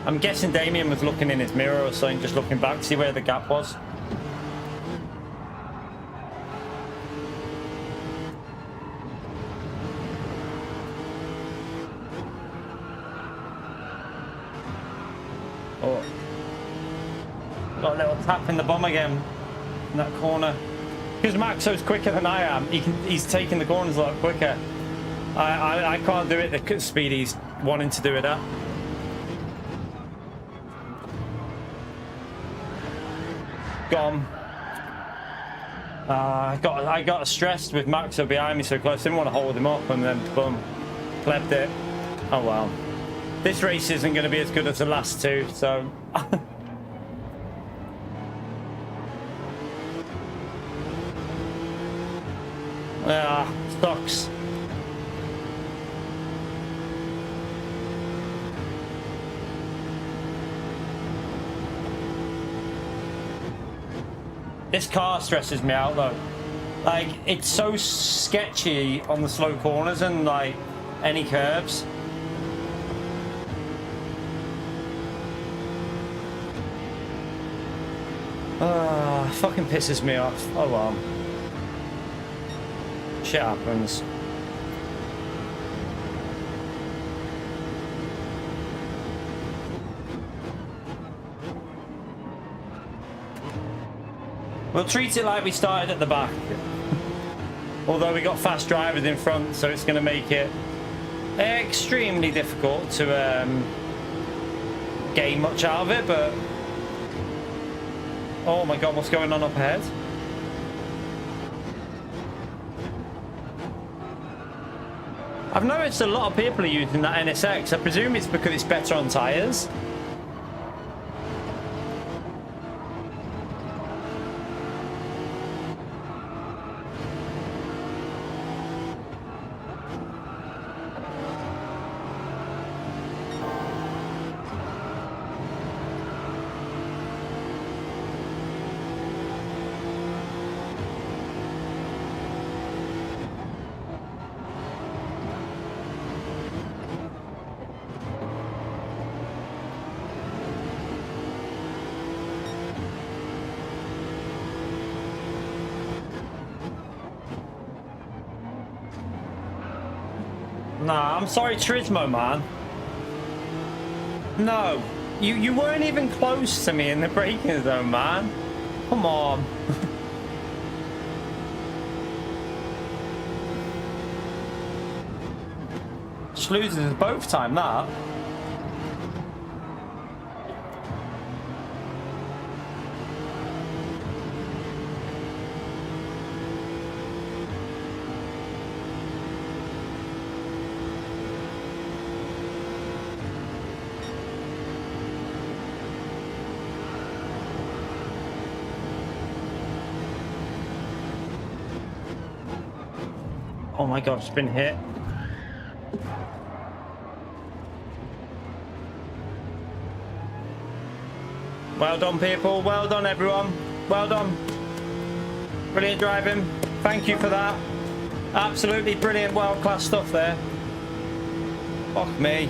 I'm guessing Damien was looking in his mirror or something, just looking back to see where the gap was. Oh. Got a little tap in the bum again in that corner. Because Maxo's quicker than I am, he's taking the corners a lot quicker. I can't do it the speed he's wanting to do it at. Gone. I got stressed with Maxo behind me so close. Didn't want to hold him up, and then boom, plebed it. Oh well. This race isn't going to be as good as the last two, so. Sucks. This car stresses me out though. Like, it's so sketchy on the slow corners and like any curves. Fucking pisses me off. Oh well. Shit happens. We'll treat it like we started at the back. Although we got fast drivers in front, so it's going to make it extremely difficult to gain much out of it, but... Oh my god, what's going on up ahead? I've noticed a lot of people are using that NSX. I presume it's because it's better on tyres. Nah, I'm sorry, Turismo, man. No, you weren't even close to me in the braking zone, man. Come on. Just loses both time, that. Oh my god, it's been hit. Well done, people. Well done, everyone. Well done. Brilliant driving. Thank you for that. Absolutely brilliant, world-class stuff there. Fuck me.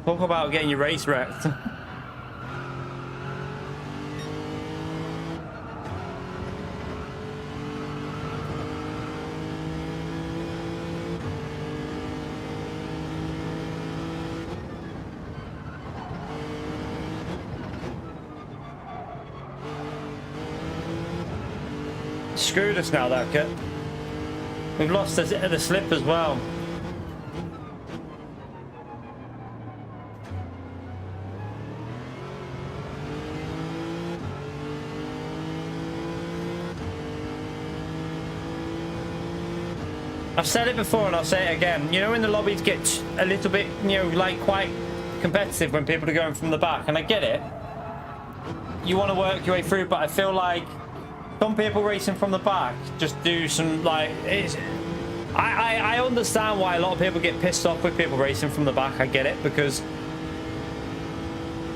Talk about getting your race wrecked. Screwed us now, that kit. We've lost the slip as well. I've said it before and I'll say it again. You know when the lobbies get a little bit, you know, like quite competitive when people are going from the back, and I get it. You want to work your way through, but I feel like some people racing from the back just do some, like, it's... I understand why a lot of people get pissed off with people racing from the back. I get it, because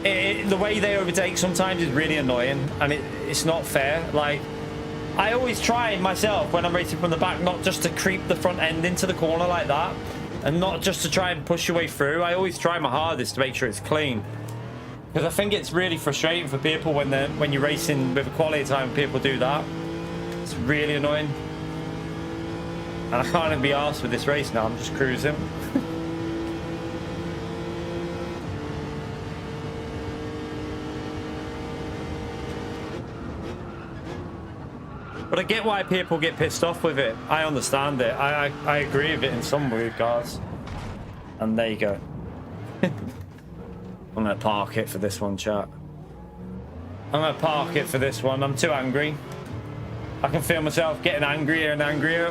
the way they overtake sometimes is really annoying, and it's not fair. Like, I always try myself when I'm racing from the back not just to creep the front end into the corner like that, and not just to try and push your way through. I always try my hardest to make sure it's clean, because I think it's really frustrating for people when you're racing with a quality time. People do that. It's really annoying, and I can't even be arsed with this race now. I'm just cruising. But I get why people get pissed off with it. I understand it. I agree with it in some regards. And there you go. I'm going to park it for this one, chat. I'm going to park it for this one. I'm too angry. I can feel myself getting angrier and angrier.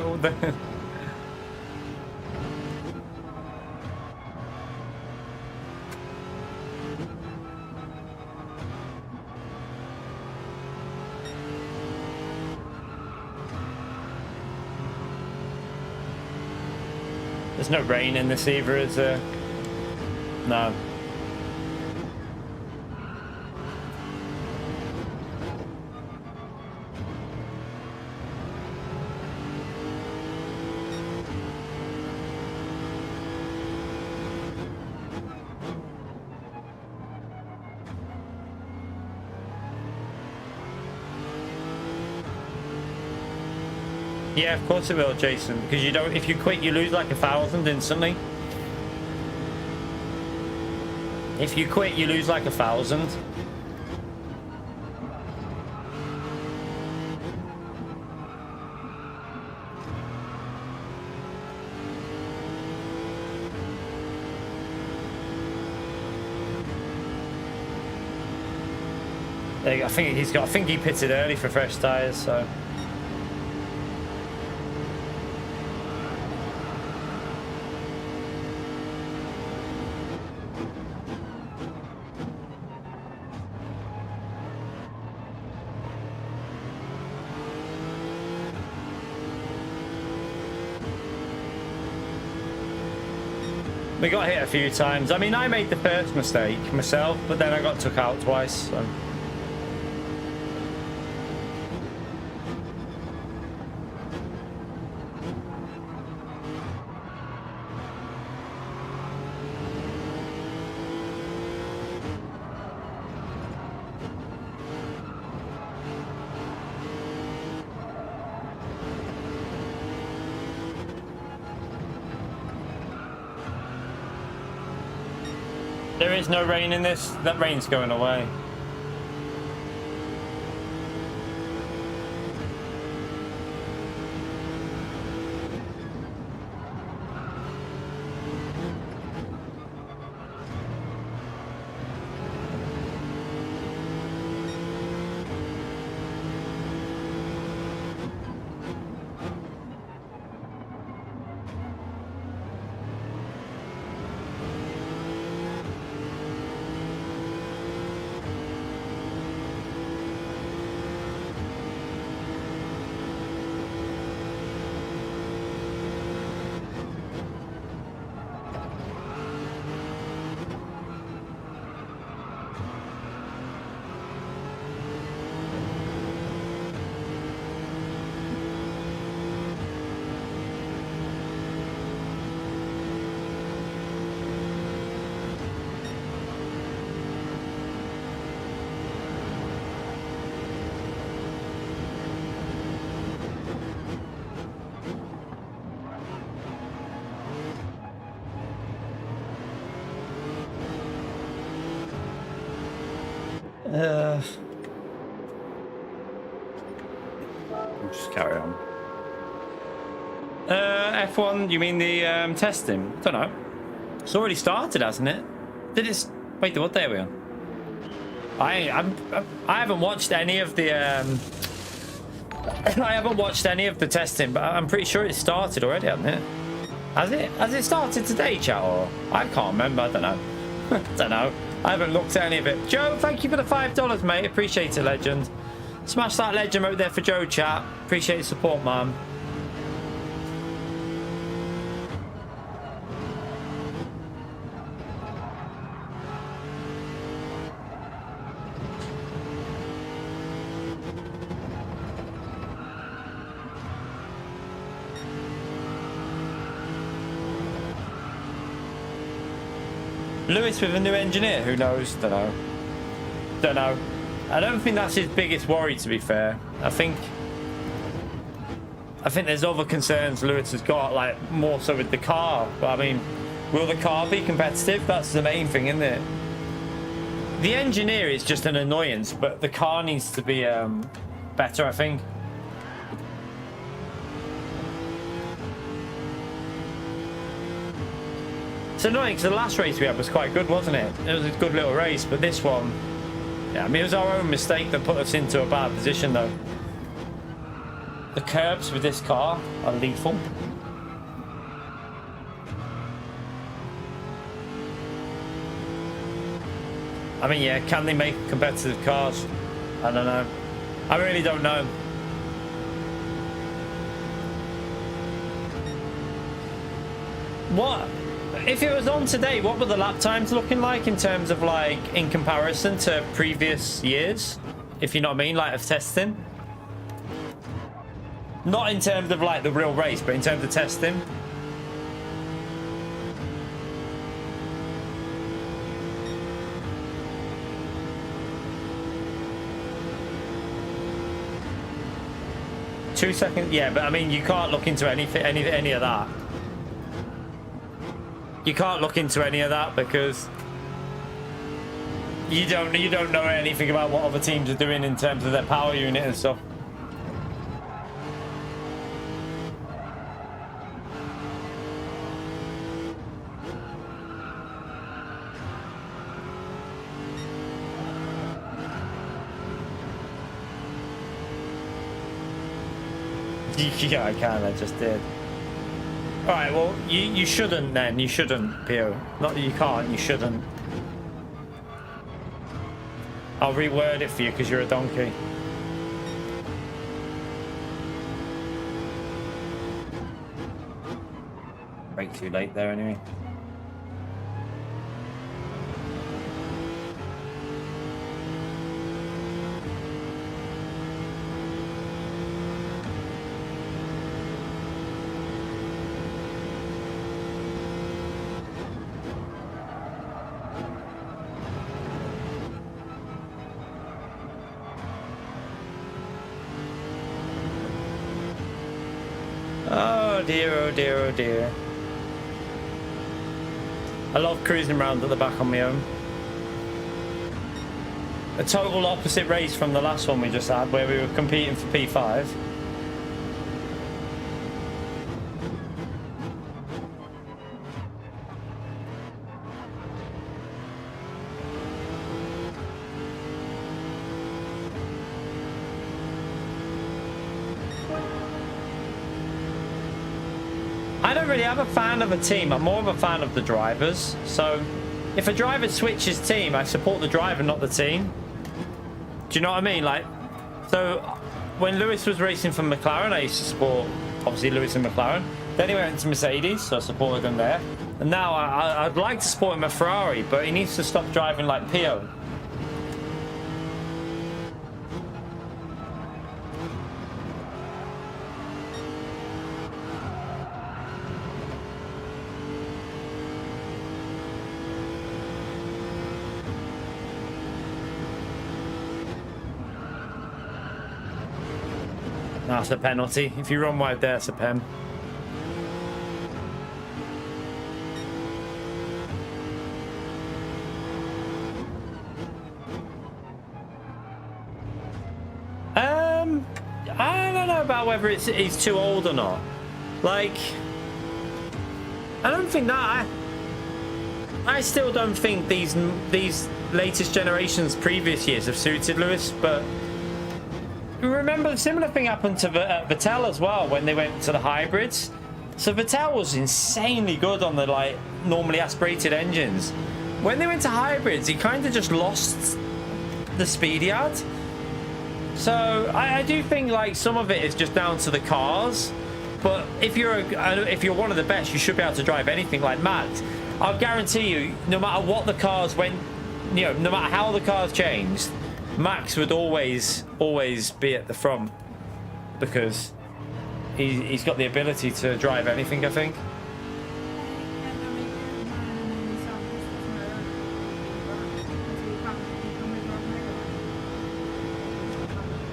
There's no rain in this either, is there? No. Yeah, of course it will, Jason. Because you don't. If you quit, you lose like 1,000 instantly. If you quit, you lose like 1,000. I think he pitted early for fresh tyres, so. We got hit a few times. I mean, I made the first mistake myself, but then I got took out twice. So. There is no rain in this. That rain's going away. Just carry on. F1, you mean the testing? I don't know. It's already started, hasn't it? Did it? Wait, what day are we on? I haven't watched any of the I haven't watched any of the testing, but I'm pretty sure it started already, hasn't it? Has it started today, chat? Or I can't remember. I don't know. I don't know. I haven't looked at any of it. Joe, thank you for the $5, mate. Appreciate it, legend. Smash that legend out there for Joe, chat. Appreciate the support, man. Lewis with a new engineer, who knows? Don't know. Don't know. I don't think that's his biggest worry, to be fair. I think there's other concerns Lewis has got, like more so with the car. But I mean, will the car be competitive? That's the main thing, isn't it? The engineer is just an annoyance, but the car needs to be better, I think. It's annoying because the last race we had was quite good, wasn't it? It was a good little race, but this one, yeah, I mean, it was our own mistake that put us into a bad position, though. The curbs with this car are lethal. I mean, yeah, can they make competitive cars? I don't know. I really don't know. What? if it was on today, what were the lap times looking like in terms of like in comparison to previous years? If you know what I mean, like of testing. Not in terms of like the real race, but in terms of testing. Two seconds, yeah, but I mean, you can't look into anything, any of that. You can't look into any of that because you don't know anything about what other teams are doing in terms of their power unit and stuff. Yeah, I can. I just did. All right. Well, you shouldn't then. You shouldn't, Pio. Not that you can't. You shouldn't. I'll reword it for you because you're a donkey. Break too late there, anyway. Oh dear, oh dear, oh dear. I love cruising around at the back on my own. A total opposite race from the last one we just had, where we were competing for P5. I don't really have a fan of a team. I'm more of a fan of the drivers. So if a driver switches team, I support the driver, not the team. Do you know what I mean? Like, so when Lewis was racing for McLaren, I used to support, obviously, Lewis and McLaren. Then he went to Mercedes, so I supported him there. And now I'd like to support him at Ferrari, but he needs to stop driving like Pio. That's a penalty. If you run wide there, it's a pen. I don't know about whether he's too old or not. Like, I don't think that. I still don't think these latest generations, previous years, have suited Lewis, but. Remember, a similar thing happened to Vettel as well when they went to the hybrids. So Vettel was insanely good on the like normally aspirated engines. When they went to hybrids, he kind of just lost the speed he had. So I do think like some of it is just down to the cars. But if you're one of the best, you should be able to drive anything like Max. I'll guarantee you, no matter what the cars went, no matter how the cars changed, Max would always be at the front because he's got the ability to drive anything, I think.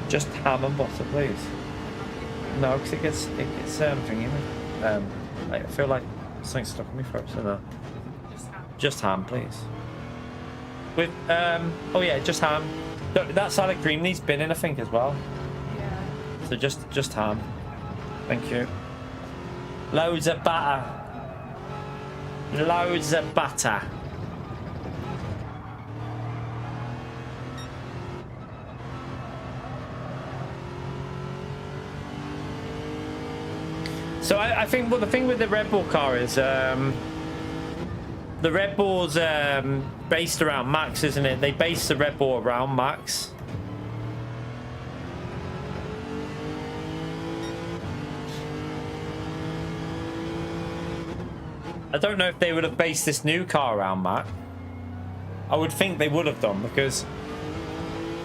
Just ham and butter, please. No, because it gets thingy. I feel like something stuck in my throat, so no. Just ham, please. With oh yeah, just ham. That salad cream needs binning, I think, as well. Yeah. So just ham. Thank you. Loads of butter. Loads of butter. So I think the thing with the Red Bull car is the Red Bull's based around Max, isn't it? They base the Red Bull around Max. I don't know if they would have based this new car around Max. I would think they would have done, because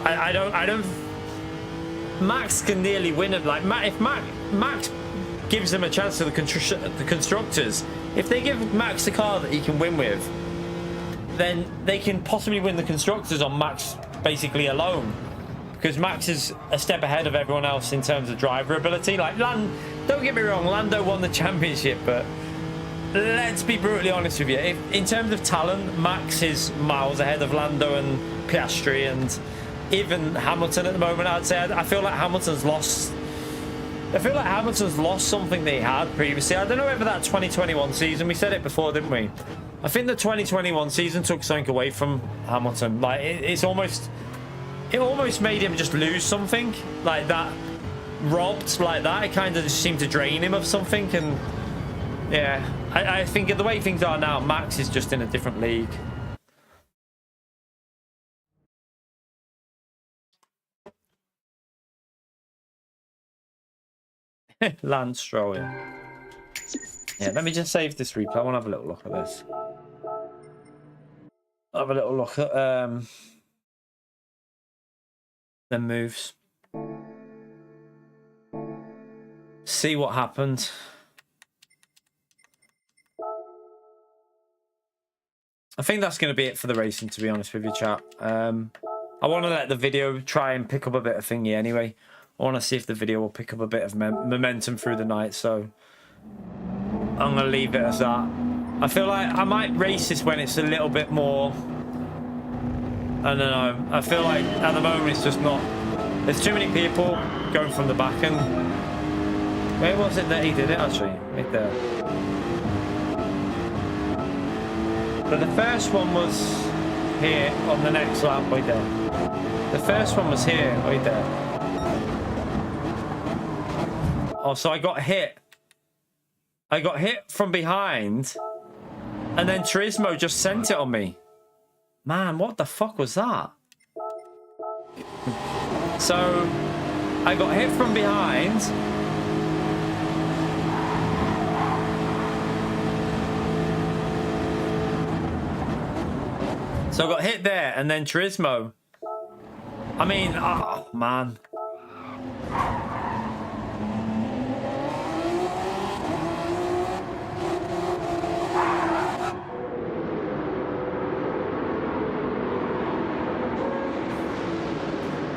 I don't. Max can nearly win it. Like if Max gives them a chance to the constructors, if they give Max a car that he can win with, then they can possibly win the constructors on Max basically alone, because Max is a step ahead of everyone else in terms of driver ability. Like don't get me wrong, Lando won the championship, but let's be brutally honest with you. In terms of talent, Max is miles ahead of Lando and Piastri and even Hamilton at the moment. I'd say I feel like Hamilton's lost. I feel like Hamilton's lost something they had previously. I don't know whether that 2021 season, we said it before, didn't we? I think the 2021 season took something away from Hamilton. Like it almost made him just lose something like that. Robbed like that, it kind of just seemed to drain him of something. And yeah, I think the way things are now, Max is just in a different league. Lance Stroll, yeah, let me just save this replay. I want to have a little look at this. Have a little look at the moves. See what happened. I think that's going to be it for the racing, to be honest with you, chat. I want to let the video try and pick up a bit of thingy anyway. I want to see if the video will pick up a bit of momentum through the night, so I'm going to leave it as that. I feel like I might race this when it's a little bit more... I don't know. I feel like at the moment it's just not... There's too many people going from the back, and... Where was it that he did it, actually? Right there. But the first one was here on the next lap, right there. The first one was here, right there. Oh, so I got hit. I got hit from behind, and then Turismo just sent it on me. Man, what the fuck was that? So, I got hit from behind. So I got hit there, and then Turismo. I mean, oh, man.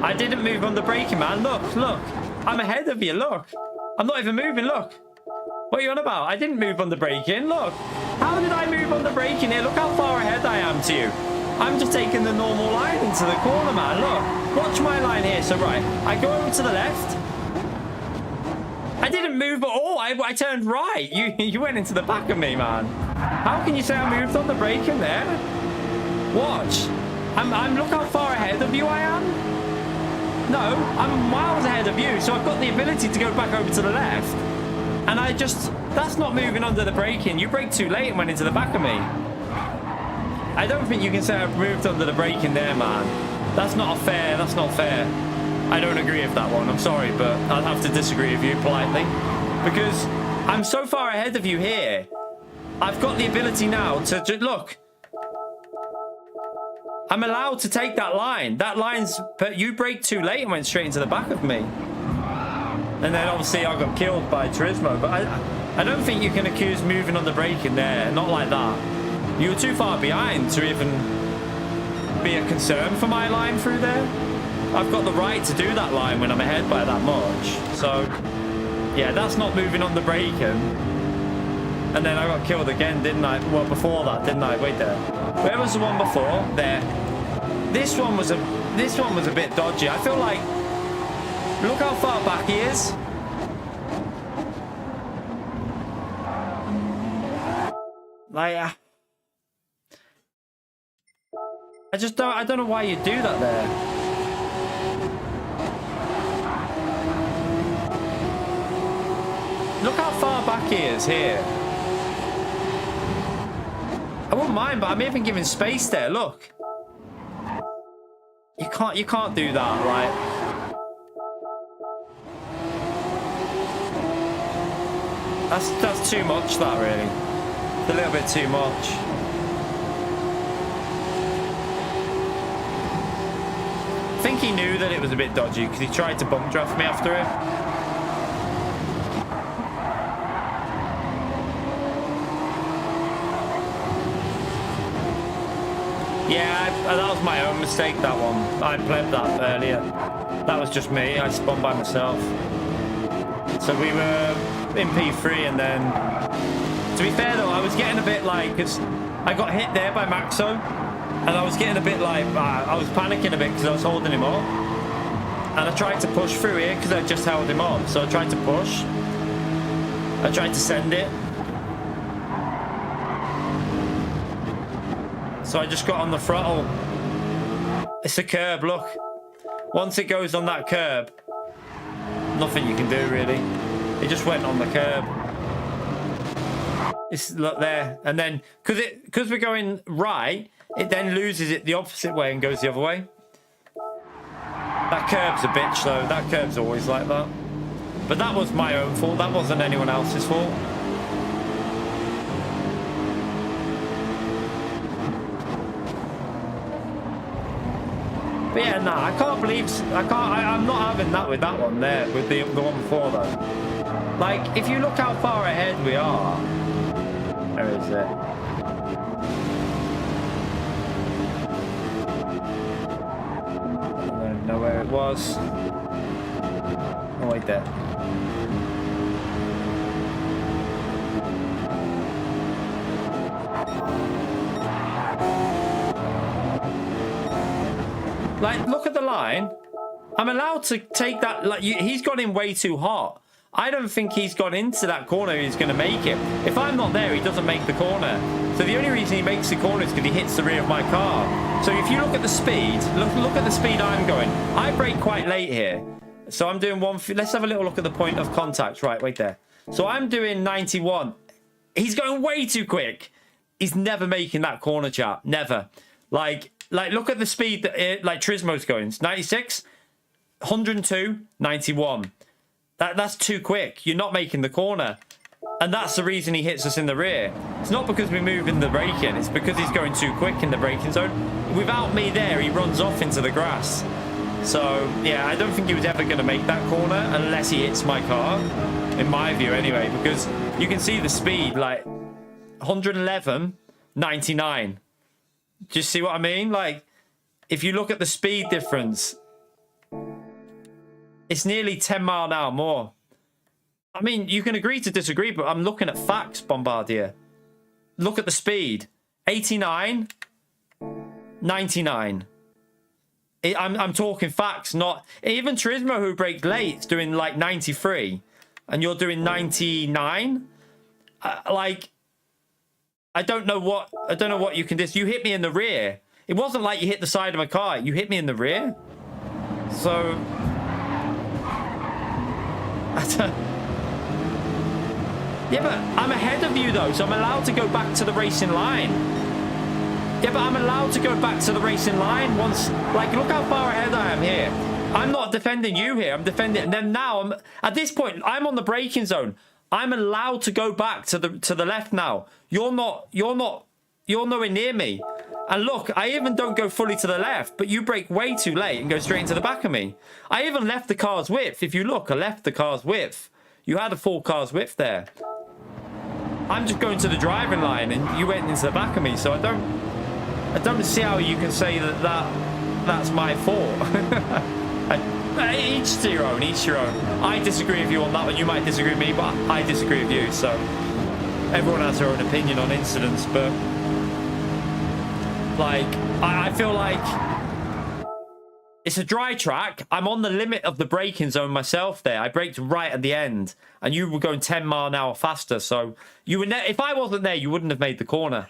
I didn't move on the braking, man. Look. I'm ahead of you, look. I'm not even moving, look. What are you on about? I didn't move on the braking, look. How did I move on the braking here? Look how far ahead I am to you. I'm just taking the normal line into the corner, man. Look, watch my line here. So, right, I go over to the left. I didn't move at all. I turned right. You went into the back of me, man. How can you say I moved on the braking there? Watch. Look how far ahead of you I am. No, I'm miles ahead of you, so I've got the ability to go back over to the left. And that's not moving under the braking. You braked too late and went into the back of me. I don't think you can say I've moved under the braking there, man. That's not fair. I don't agree with that one. I'm sorry, but I'll have to disagree with you politely. Because I'm so far ahead of you here. I've got the ability now to just look. I'm allowed to take that line. That line's... But you braked too late and went straight into the back of me. And then obviously I got killed by Turismo. But I don't think you can accuse moving on the braking there. Not like that. You were too far behind to even be a concern for my line through there. I've got the right to do that line when I'm ahead by that much. So, yeah, that's not moving on the braking. And then I got killed again, didn't I? Well, before that, didn't I? Wait there. Where was the one before? There. This one was a bit dodgy. I feel like, look how far back he is. Like, I don't know why you do that there. Look how far back he is here. I wouldn't mind, but I'm even giving space there. Look. You can't do that, right? That's too much, that, really. It's a little bit too much. I think he knew that it was a bit dodgy because he tried to bump draft me after it. Yeah, that was my own mistake, that one. I played that earlier. That was just me. I spun by myself. So we were in P3 and then... To be fair, though, I was getting a bit like... Because I got hit there by Maxo. And I was getting a bit like... I was panicking a bit because I was holding him up. And I tried to push through here because I just held him on. So I tried to push. I tried to send it. So I just got on the throttle. It's a curb, look. Once it goes on that curb, nothing you can do, really. It just went on the curb. It's, look there. And then, because we're going right, it then loses it the opposite way and goes the other way. That curb's a bitch, though. That curb's always like that. But that was my own fault. That wasn't anyone else's fault. But yeah, nah, I can't believe... I'm not having that with that one there, with the one before, though. Like, if you look how far ahead we are... Where is it? I don't know where it was. Oh, wait there. Like, look at the line. I'm allowed to take that. Like, he's gone in way too hot. I don't think he's gone into that corner. He's going to make it. If I'm not there, he doesn't make the corner. So the only reason he makes the corner is because he hits the rear of my car. So if you look at the speed, look at the speed I'm going. I brake quite late here. So I'm doing one. Let's have a little look at the point of contact. Right, wait there. So I'm doing 91. He's going way too quick. He's never making that corner, chat. Never. Like, look at the speed that like Turismo's going. It's 96, 102, 91. That's too quick. You're not making the corner. And that's the reason he hits us in the rear. It's not because we move in the braking. It's because he's going too quick in the braking zone. Without me there, he runs off into the grass. So, yeah, I don't think he was ever going to make that corner unless he hits my car. In my view, anyway. Because you can see the speed, like 111, 99. Do you see what I mean? Like, if you look at the speed difference, it's nearly 10 mile an hour more. I mean, you can agree to disagree, but I'm looking at facts, Bombardier. Look at the speed. 89, 99. I'm talking facts, not... Even Turismo, who braked late, is doing like 93, and you're doing 99. Like... I don't know what you can do. You hit me in the rear. It wasn't like you hit the side of my car. You hit me in the rear. So yeah, but I'm ahead of you though, so I'm allowed to go back to the racing line. Yeah, but I'm allowed to go back to the racing line once. Like, look how far ahead I am here. I'm not defending you here. I'm defending. And then now at this point I'm on the braking zone. I'm allowed to go back to the left now. You're nowhere near me. And look, I even don't go fully to the left, but you brake way too late and go straight into the back of me. I even left the car's width. If you look, I left the car's width. You had a full car's width there. I'm just going to the driving line and you went into the back of me, so I don't see how you can say that's my fault. Each to your own, each your own. I disagree with you on that one. You might disagree with me, but I disagree with you. So everyone has their own opinion on incidents, but like I feel like it's a dry track. I'm on the limit of the braking zone myself there. I braked right at the end, and you were going 10 mile an hour faster. So you were if I wasn't there, you wouldn't have made the corner.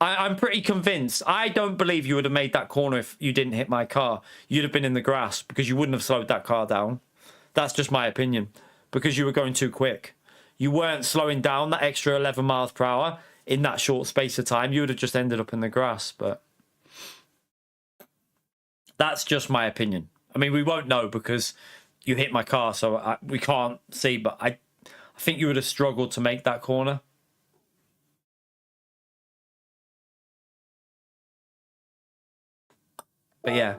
I'm pretty convinced. I don't believe you would have made that corner if you didn't hit my car. You'd have been in the grass because you wouldn't have slowed that car down. That's just my opinion. Because you were going too quick. You weren't slowing down that extra 11 miles per hour in that short space of time. You would have just ended up in the grass. But that's just my opinion. I mean, we won't know because you hit my car, so we can't see. But I think you would have struggled to make that corner. But yeah.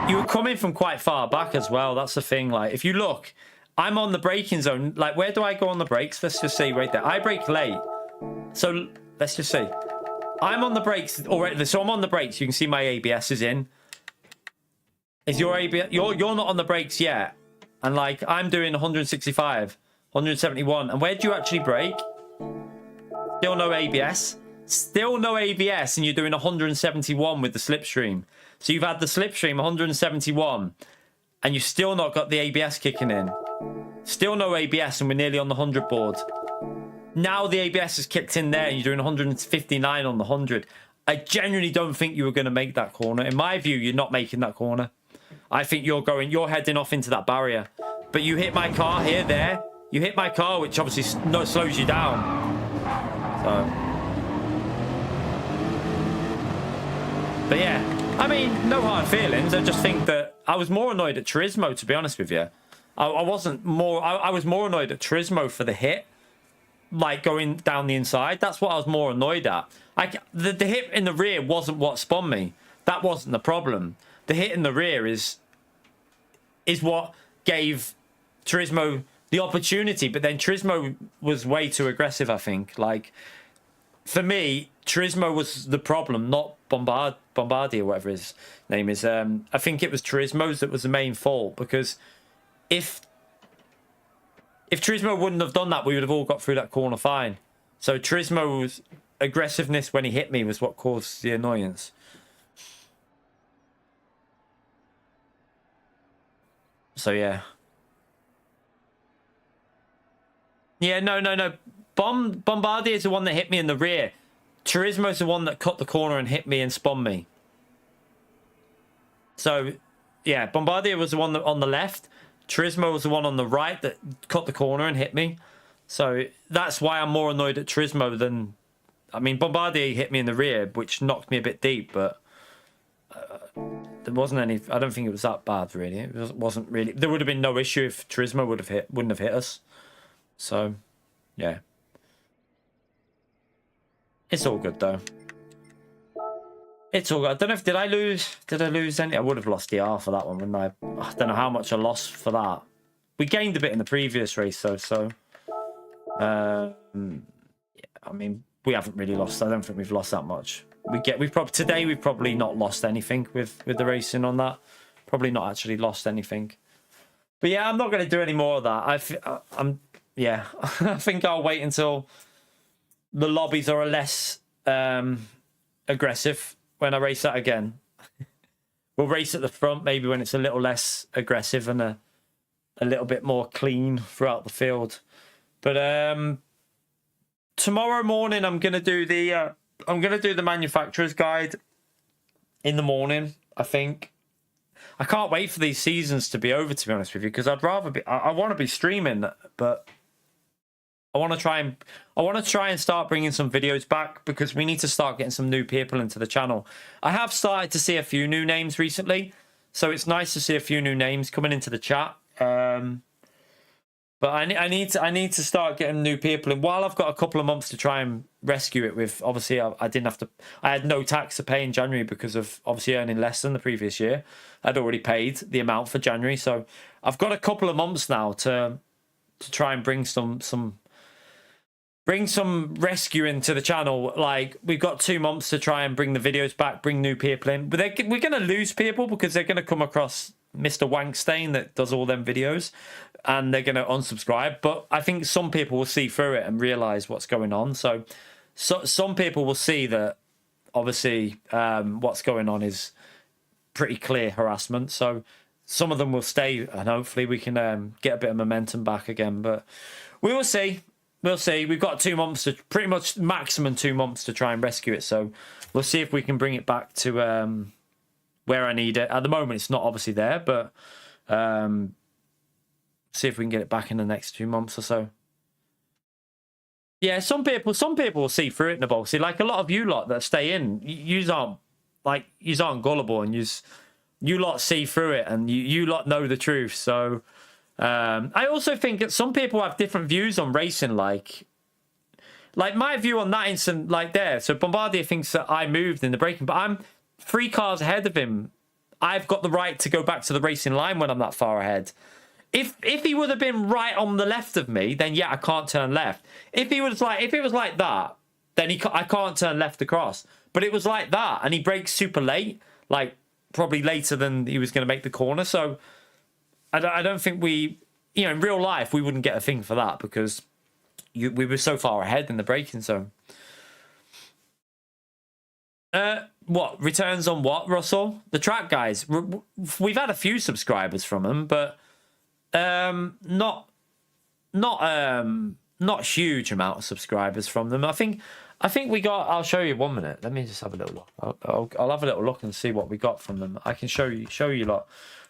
You were coming from quite far back as well. That's the thing. Like, if you look, I'm on the braking zone. Like, where do I go on the brakes? Let's just see right there. I brake late. So, let's just see. I'm on the brakes already. So, I'm on the brakes. You can see my ABS is in. Is your ABS... You're not on the brakes yet. And, like, I'm doing 165, 171. And where do you actually brake? Still no ABS. Still no ABS, and you're doing 171 with the slipstream. So you've had the slipstream 171, and you've still not got the ABS kicking in. Still no ABS, and we're nearly on the 100 board. Now the ABS is kicked in there, and you're doing 159 on the 100. I genuinely don't think you were going to make that corner. In my view, you're not making that corner. I think you're heading off into that barrier. But you hit my car here, there. You hit my car, which obviously slows you down. So... But yeah, I mean, no hard feelings. I just think that I was more annoyed at Turismo, to be honest with you. I was more annoyed at Turismo for the hit, like going down the inside. That's what I was more annoyed at. The hit in the rear wasn't what spun me. That wasn't the problem. The hit in the rear is what gave Turismo the opportunity. But then Turismo was way too aggressive, I think. Like, for me, Turismo was the problem, not Bombardier, whatever his name is. I think it was Turismo's that was the main fault, because if Turismo wouldn't have done that, we would have all got through that corner fine. So Turismo's aggressiveness when he hit me was what caused the annoyance. So yeah. Yeah, no. Bombardier is the one that hit me in the rear. Turismo's the one that cut the corner and hit me and spun me. So, yeah, Bombardier was the one that on the left. Turismo was the one on the right that cut the corner and hit me. So that's why I'm more annoyed at Turismo than... I mean, Bombardier hit me in the rear, which knocked me a bit deep, but there wasn't any... I don't think it was that bad, really. It wasn't really... There would have been no issue if Turismo wouldn't have hit us. So, yeah. It's all good, though. It's all good. I don't know if... Did I lose any? I would have lost the R for that one, wouldn't I? I don't know how much I lost for that. We gained a bit in the previous race, though, so... yeah, I mean, we haven't really lost. I don't think we've lost that much. Today we've probably not lost anything with the racing on that. Probably not actually lost anything. But yeah, I'm not going to do any more of that. Yeah, I think I'll wait until the lobbies are less aggressive when I race that again. We'll race at the front maybe when it's a little less aggressive and a little bit more clean throughout the field. But tomorrow morning I'm gonna do the manufacturer's guide in the morning. I think I can't wait for these seasons to be over, to be honest with you, because I want to be streaming, but I want to try and start bringing some videos back, because we need to start getting some new people into the channel. I have started to see a few new names recently, so it's nice to see a few new names coming into the chat. But I need to start getting new people. And while I've got a couple of months to try and rescue it with, obviously I had no tax to pay in January because of obviously earning less than the previous year. I'd already paid the amount for January, so I've got a couple of months now to try and bring some rescue into the channel. Like, we've got 2 months to try and bring the videos back, bring new people in. But we're going to lose people because they're going to come across Mr. Wankstain that does all them videos, and they're going to unsubscribe. But I think some people will see through it and realise what's going on. So some people will see that, obviously, what's going on is pretty clear harassment. So some of them will stay, and hopefully we can get a bit of momentum back again. But we will see. We'll see. We've got 2 months to, pretty much maximum 2 months to try and rescue it. So we'll see if we can bring it back to where I need it. At the moment, it's not obviously there, but see if we can get it back in the next 2 months or so. Yeah, some people will see through it, Nabal. See, like a lot of you lot that stay in, you aren't gullible, and you lot see through it, and you lot know the truth. So I also think that some people have different views on racing, like my view on that incident, like there. So Bombardier thinks that I moved in the braking, but 3 cars ahead of him, I've got the right to go back to the racing line when I'm that far ahead. If he would have been right on the left of me, then yeah, I can't turn left. If it was like that, then I can't turn left across. But it was like that, and he brakes super late, like probably later than he was going to make the corner. So I don't think we, in real life, we wouldn't get a thing for that because we were so far ahead in the braking zone. What returns on what, Russell? The track guys. We've had a few subscribers from them, but not huge amount of subscribers from them. I think we got. I'll show you 1 minute. Let me just have a little look. I'll have a little look and see what we got from them. I can show you lot.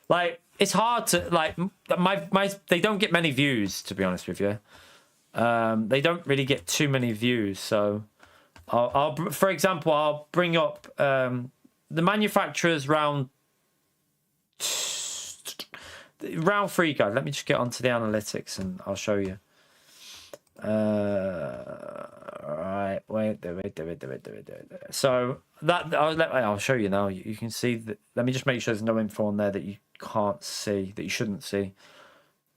Like it's hard to like my. They don't get many views, to be honest with you. They don't really get too many views, so. I'll for example, I'll bring up the manufacturer's round 3 guide. Let me just get onto the analytics and I'll show you. Right, wait. So that I'll show you now. You can see that. Let me just make sure there's no info on there that you can't see, that you shouldn't see.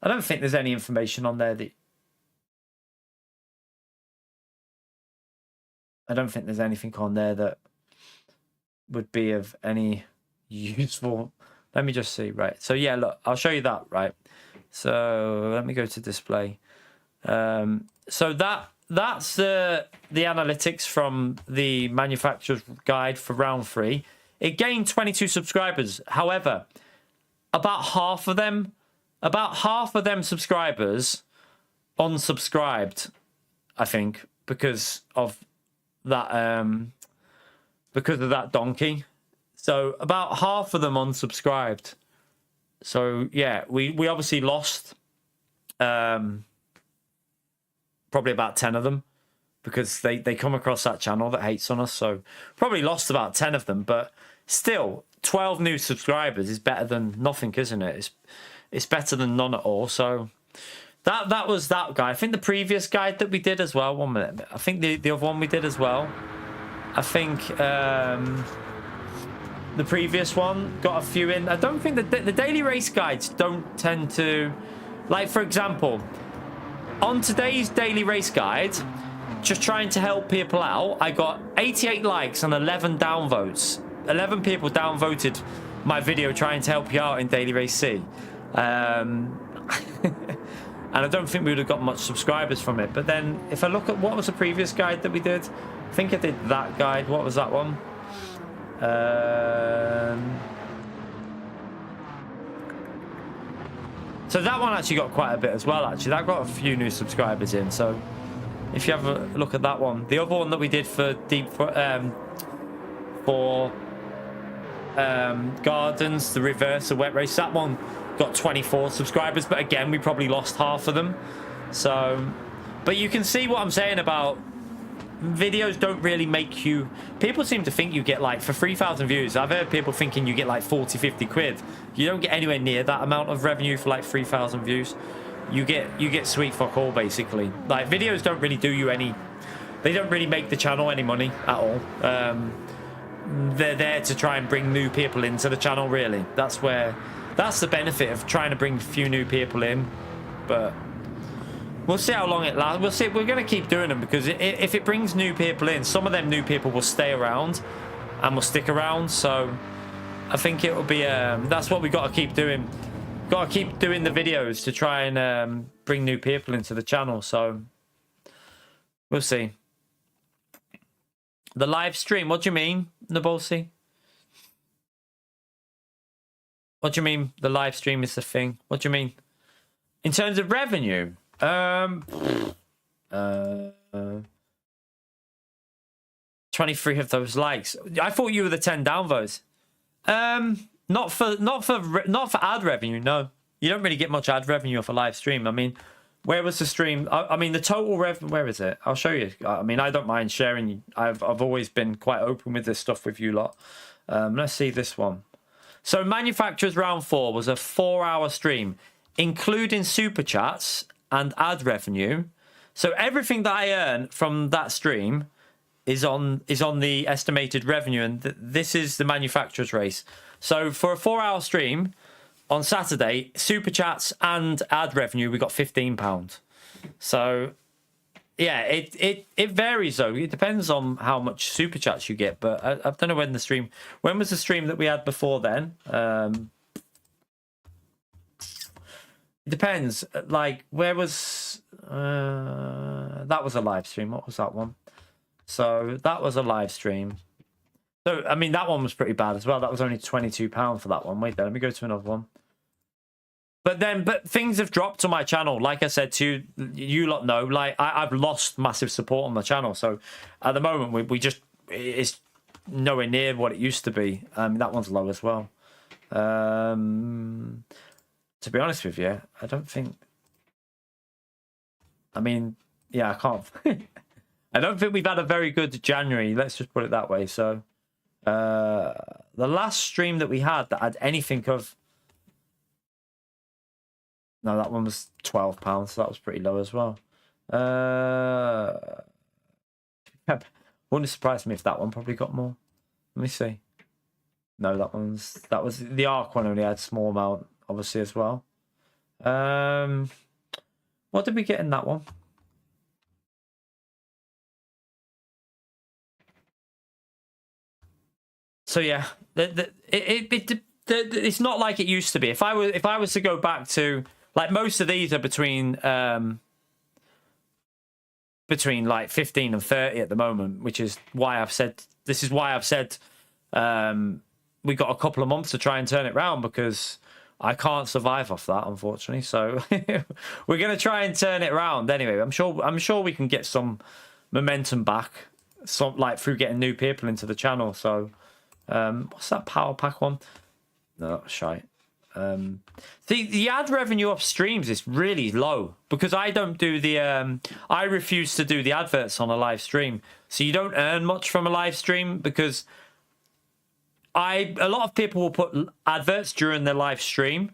I don't think there's any information on there that. I don't think there's anything on there that would be of any useful. Let me just see. Right. So yeah, look, I'll show you that. Right. So let me go to display. So that's the analytics from the manufacturer's guide for round 3. It gained 22 subscribers. However, about half of them subscribers unsubscribed, I think, because of that donkey. So about half of them unsubscribed. So yeah, we obviously lost probably about 10 of them because they come across that channel that hates on us. So probably lost about 10 of them, but still 12 new subscribers is better than nothing, isn't it? It's better than none at all. So that was that guy. I think the previous guide that we did as well. 1 minute. I think the other one we did as well. I think the previous one got a few in. I don't think the daily race guides don't tend to, like for example, on today's daily race guide, just trying to help people out, I got 88 likes and 11 downvotes. 11 people downvoted my video trying to help you out in daily race C. And I don't think we would have got much subscribers from it. But then if I look at what was the previous guide that we did, I think I did that guide. What was that one? So that one actually got quite a bit as well, actually. That got a few new subscribers in. So if you have a look at that one. The other one that we did for Gardens, the reverse, the wet race, that one got 24 subscribers, but again we probably lost half of them. So but you can see what I'm saying about videos don't really make you, people seem to think you get like, for 3,000 views, I've heard people thinking you get like 40-50 quid. You don't get anywhere near that amount of revenue for like 3,000 views. You get sweet fuck all, basically. Like videos don't really do you any, they don't really make the channel any money at all. They're there to try and bring new people into the channel, really. That's the benefit of trying to bring a few new people in. But we'll see how long it lasts. We'll see. We're going to keep doing them because if it brings new people in, some of them new people will stay around and will stick around. So I think it will be, that's what we got to keep doing. Got to keep doing the videos to try and bring new people into the channel. So we'll see. The live stream, what do you mean, Nabolsi? What do you mean the live stream is the thing? What do you mean? In terms of revenue? 23 of those likes. I thought you were the 10 downvotes. Not for ad revenue, no. You don't really get much ad revenue off a live stream. I mean, where was the stream? I mean, the total revenue, where is it? I'll show you. I mean, I don't mind sharing. I've always been quite open with this stuff with you lot. Let's see this one. So Manufacturers Round 4 was a 4-hour stream, including super chats and ad revenue. So everything that I earn from that stream is on the estimated revenue, and this is the manufacturer's race. So for a 4-hour stream on Saturday, super chats and ad revenue, we got £15. So yeah, it varies though. It depends on how much super chats you get. But I don't know when was the stream that we had before then. It depends. Like, where was that was a live stream. What was that one? So that was a live stream. So I mean, that one was pretty bad as well. That was only £22 for that one. Wait there, let me go to another one. But things have dropped on my channel. Like I said to you lot know, like I've lost massive support on my channel. So at the moment, we just, it's nowhere near what it used to be. That one's low as well. To be honest with you, I don't think. I mean, yeah, I can't. I don't think we've had a very good January. Let's just put it that way. So the last stream that we had that had anything of. No, that one was £12, so that was pretty low as well. Wouldn't surprise me if that one probably got more. Let me see. No, that was the Arc one only had a small amount, obviously, as well. What did we get in that one? So yeah, it's not like it used to be. If I was to go back to, like, most of these are between like 15 and 30 at the moment, which is why I've said we got a couple of months to try and turn it around, because I can't survive off that, unfortunately. So we're gonna try and turn it around anyway. I'm sure we can get some momentum back, like through getting new people into the channel. So what's that power pack one? No, that was shite. The ad revenue off streams is really low, because I don't do the I refuse to do the adverts on a live stream. So you don't earn much from a live stream, because a lot of people will put adverts during their live stream.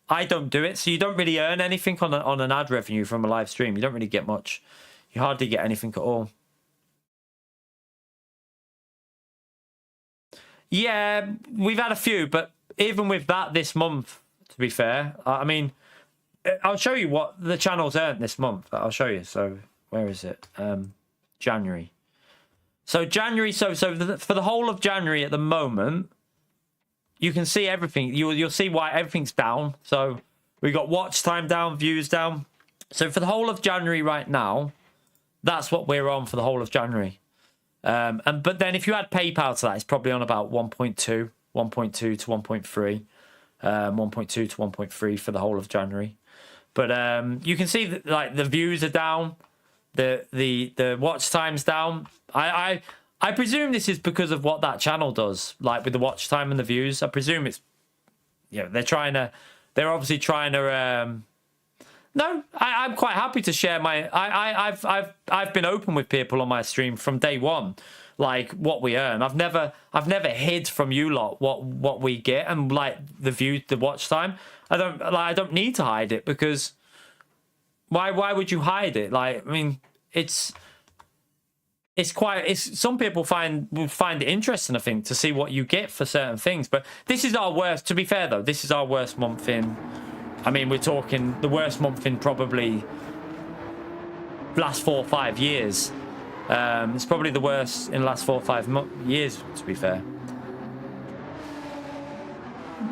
I don't do it, so you don't really earn anything on an ad revenue from a live stream. You don't really get much. You hardly get anything at all. Yeah, we've had a few, but even with that this month, to be fair, I mean, I'll show you what the channel's earned this month. I'll show you. So where is it? January. So January. So for the whole of January at the moment, you can see everything. You'll see why everything's down. So we got watch time down, views down. So for the whole of January right now, that's what we're on for the whole of January. But then if you add PayPal to that, it's probably on about 1.2 to 1.3, 1.2 to 1.3 for the whole of January. But you can see that, like, the views are down, the watch time's down. I presume this is because of what that channel does, like with the watch time and the views. I presume it's, you know, they're obviously trying to. No, I'm quite happy to share my. I've been open with people on my stream from day one, like what we earn. I've never hid from you lot what we get, and like the watch time. I don't need to hide it, because why would you hide it? Like, I mean, it's some people will find it interesting, I think, to see what you get for certain things. But this is our worst. To be fair though, this is our worst month in. I mean, we're talking the worst month in probably last 4 or 5 years. It's probably the worst in the last 4 or 5 years, to be fair.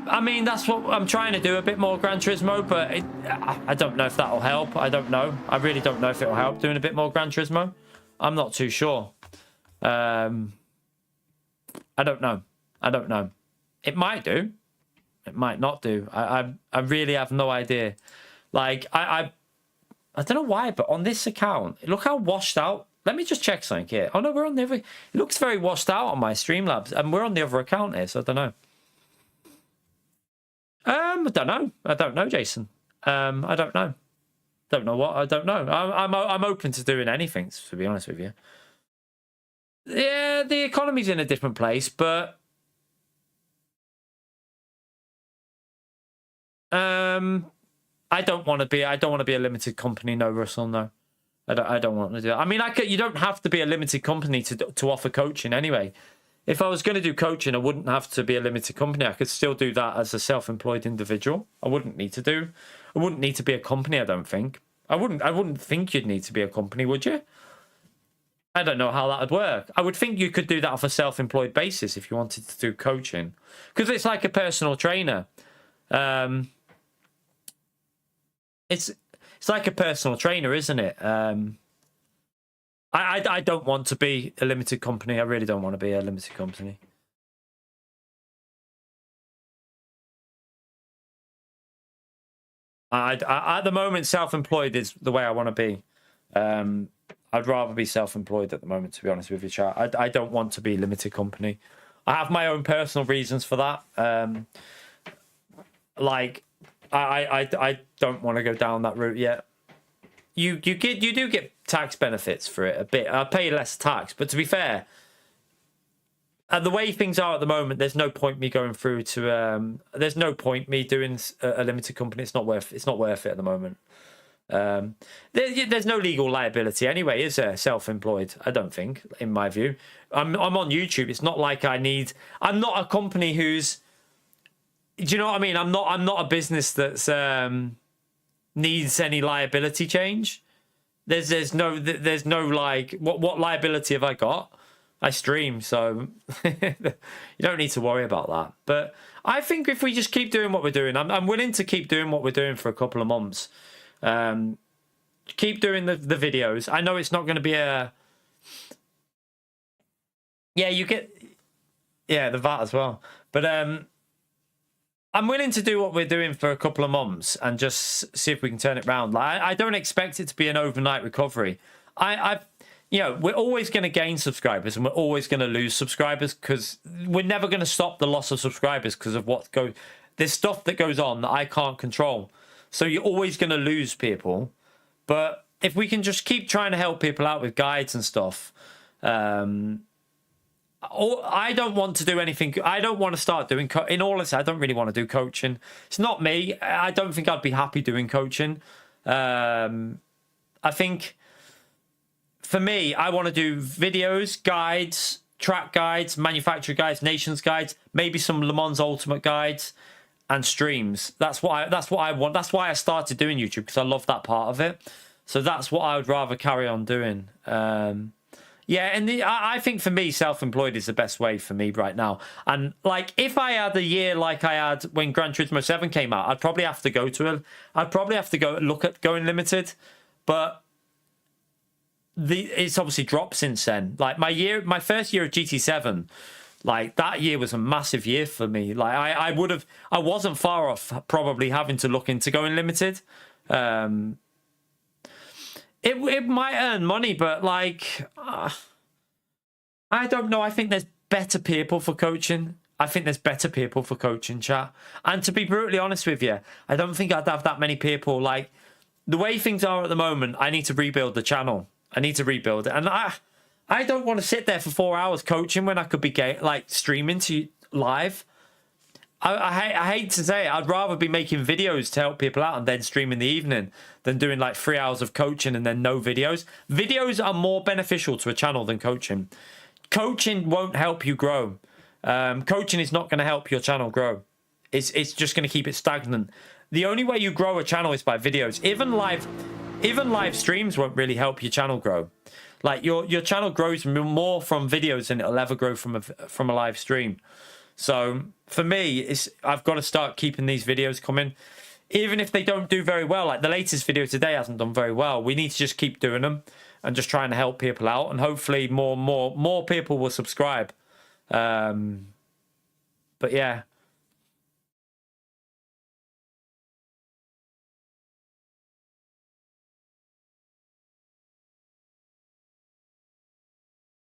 I mean, that's what I'm trying to do, a bit more Gran Turismo, but I don't know if that'll help. I don't know. I really don't know if it'll help doing a bit more Gran Turismo. I'm not too sure. I don't know. It might do. It might not do. I really have no idea. Like, I don't know why, but on this account, look how washed out. Let me just check something here. Oh no, we're on the other. It looks very washed out on my Streamlabs, and we're on the other account here, so I don't know. I don't know, Jason. I don't know. Don't know what. I don't know. I'm open to doing anything, to be honest with you. Yeah, the economy's in a different place, but I don't want to be a limited company. No, Russell, no. I don't want to do that. I mean, you don't have to be a limited company to offer coaching anyway. If I was going to do coaching, I wouldn't have to be a limited company. I could still do that as a self-employed individual. I wouldn't need to be a company, I don't think. I wouldn't think you'd need to be a company, would you? I don't know how that would work. I would think you could do that off a self-employed basis if you wanted to do coaching. Because it's like a personal trainer. It's like a personal trainer, isn't it? I don't want to be a limited company. I really don't want to be a limited company. At the moment, self-employed is the way I want to be. I'd rather be self-employed at the moment, to be honest with you, chat. I don't want to be a limited company. I have my own personal reasons for that. Like, I don't want to go down that route yet. You do get tax benefits for it a bit. I pay less tax, but to be fair, the way things are at the moment, there's no point me going through to. There's no point me doing a limited company. It's not worth it at the moment. There's no legal liability anyway, is there? Self-employed, I don't think, in my view. I'm on YouTube. It's not like I'm not a company who's. Do you know what I mean? I'm not a business that's needs any liability change. There's no like what liability have I got? I stream, so you don't need to worry about that. But I think if we just keep doing what we're doing, I'm willing to keep doing what we're doing for a couple of months. Keep doing the videos. I know it's not going to be a. Yeah, you get. Yeah, the VAT as well, but I'm willing to do what we're doing for a couple of months and just see if we can turn it around. Like, I don't expect it to be an overnight recovery. We're always going to gain subscribers and we're always going to lose subscribers because we're never going to stop the loss of subscribers because of there's stuff that goes on that I can't control. So you're always going to lose people. But if we can just keep trying to help people out with guides and stuff, I don't want to do anything. I don't want to start doing in all this. I don't really want to do coaching. It's not me. I don't think I'd be happy doing coaching. I think for me, I want to do videos, guides, track guides, manufacturer guides, nations guides, maybe some Le Mans Ultimate guides, and streams. That's what I want. That's why I started doing YouTube, because I love that part of it. So that's what I would rather carry on doing. Yeah, and I think for me, self-employed is the best way for me right now. And like, if I had a year like I had when Gran Turismo 7 came out, I'd probably have to go look at going limited. But it's obviously dropped since then. Like my first year of GT7, like that year was a massive year for me. Like I wasn't far off probably having to look into going limited. It might earn money, but like, I don't know. I think there's better people for coaching. Chat. And to be brutally honest with you, I don't think I'd have that many people. Like, the way things are at the moment, I need to rebuild the channel. I need to rebuild it. And I don't want to sit there for 4 hours coaching when I could be streaming to you live. I hate to say it, I'd rather be making videos to help people out and then stream in the evening than doing like 3 hours of coaching and then no videos. Videos are more beneficial to a channel than coaching. Coaching won't help you grow. Coaching is not going to help your channel grow. It's just going to keep it stagnant. The only way you grow a channel is by videos. Even live streams won't really help your channel grow. Like your channel grows more from videos than it'll ever grow from a live stream. So for me, I've got to start keeping these videos coming, even if they don't do very well. Like the latest video today hasn't done very well. We need to just keep doing them and just trying to help people out, and hopefully more people will subscribe. But yeah.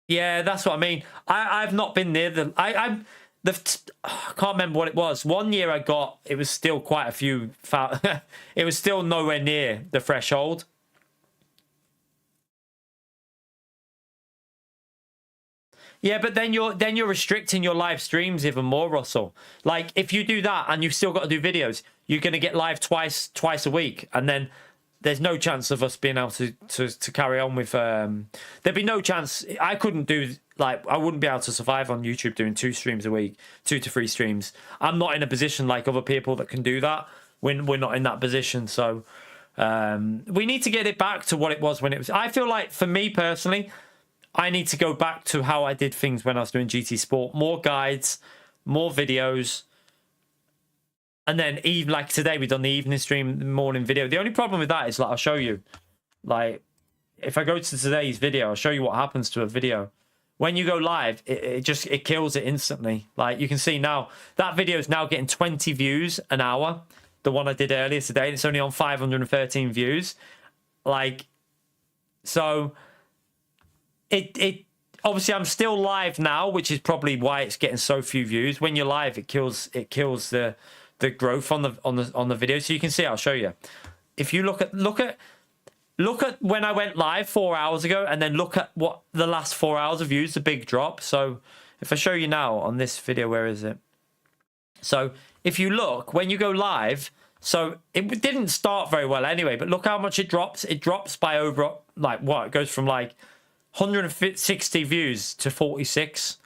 Yeah, that's what I mean. I've not been near them. I can't remember what it was. One year it was still quite a few. It was still nowhere near the threshold. Yeah, but then you're restricting your live streams even more, Russell. Like if you do that and you've still got to do videos, you're going to get live twice a week, and then there's no chance of us being able to carry on with. There'd be no chance. I couldn't do, like, I wouldn't be able to survive on YouTube doing 2 streams a week, 2 to 3 streams. I'm not in a position like other people that can do that. We're not in that position, so we need to get it back to what it was when it was. I feel like, for me personally, I need to go back to how I did things when I was doing GT Sport. More guides, more videos. And then, even like today, we've done the evening stream, the morning video. The only problem with that is, like, I'll show you. Like, if I go to today's video, I'll show you what happens to a video. When you go live, it kills it instantly. Like, you can see now, that video is now getting 20 views an hour. The one I did earlier today, and it's only on 513 views. Like, so it obviously, I'm still live now, which is probably why it's getting so few views. When you're live, it kills the growth on the video. So you can see, I'll show you. If you look at when I went live 4 hours ago, and then look at what the last 4 hours of views, the big drop. So if I show you now on this video, where is it? So if you look, when you go live, so it didn't start very well anyway, but look how much it drops. It drops by over, like, what? It goes from like 160 views to 46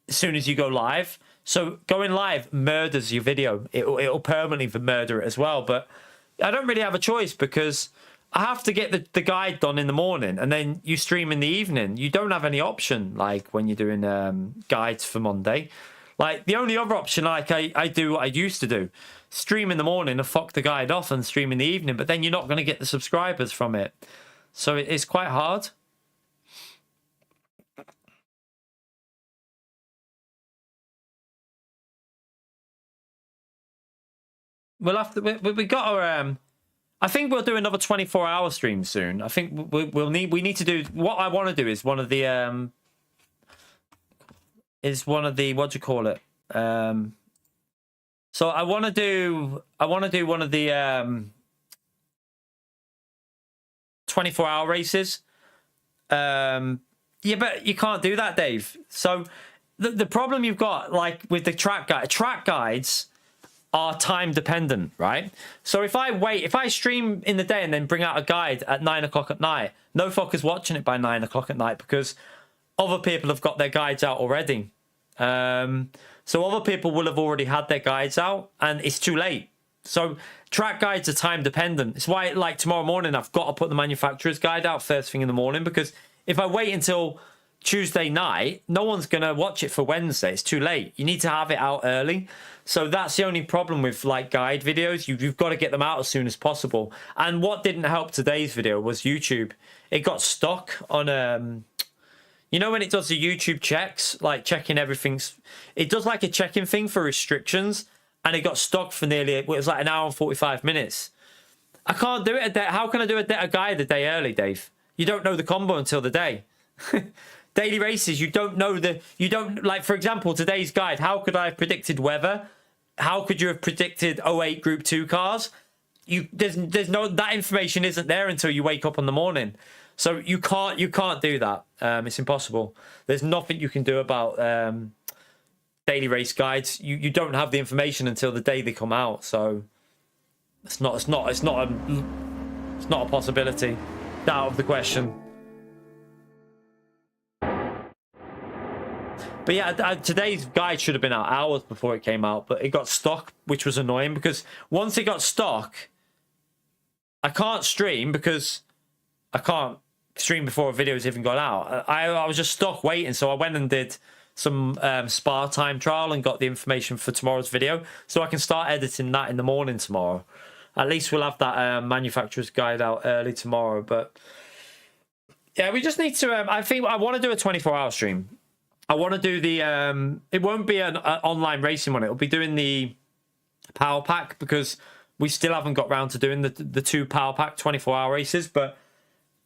as soon as you go live. So going live murders your video. It'll permanently murder it as well. But I don't really have a choice, because I have to get the guide done in the morning, and then you stream in the evening. You don't have any option, like, when you're doing guides for Monday. Like, the only other option, like, I do what I used to do. Stream in the morning and fuck the guide off and stream in the evening. But then you're not going to get the subscribers from it. So it's quite hard. We'll have to. We got our. I think we'll do another 24-hour stream soon. I think we need to do. What I want to do is one of the what do you call it? So I want to do one of the 24-hour races. Yeah, but you can't do that, Dave. So the problem you've got, like, with the track guides are time dependent, right? So if I stream in the day and then bring out a guide at 9 o'clock at night, no fuckers watching it by 9 o'clock at night, because other people have got their guides out already. So other people will have already had their guides out, and it's too late. So track guides are time dependent. It's why, like, tomorrow morning, I've got to put the manufacturer's guide out first thing in the morning, because if I wait until Tuesday night, no one's going to watch it for Wednesday. It's too late. You need to have it out early. So that's the only problem with, like, guide videos. You've got to get them out as soon as possible. And what didn't help today's video was YouTube. It got stuck on, you know, when it does the YouTube checks, like checking everything's, it does like a checking thing for restrictions, and it got stuck for nearly, it was like an hour and 45 minutes. I can't do it a day. How can I do a guide a day early, Dave? You don't know the combo until the day. Daily races, you don't, like, for example, today's guide, how could I have predicted weather? How could you have predicted '08 Group 2 cars? There's no, that information isn't there until you wake up in the morning. So you can't do that. It's impossible. There's nothing you can do about daily race guides. You don't have the information until the day they come out. So it's not a possibility. Out of the question. But yeah, today's guide should have been out hours before it came out, but it got stuck, which was annoying, because once it got stuck, I can't stream, because I can't stream before a video's even got out. I was just stuck waiting, so I went and did some Spa time trial and got the information for tomorrow's video, so I can start editing that in the morning tomorrow. At least we'll have that manufacturer's guide out early tomorrow. But yeah, we just need to. I think I want to do a 24-hour stream. I want to do the. It won't be an online racing one. It'll be doing the Power Pack, because we still haven't got round to doing the 2 Power Pack 24-hour races. But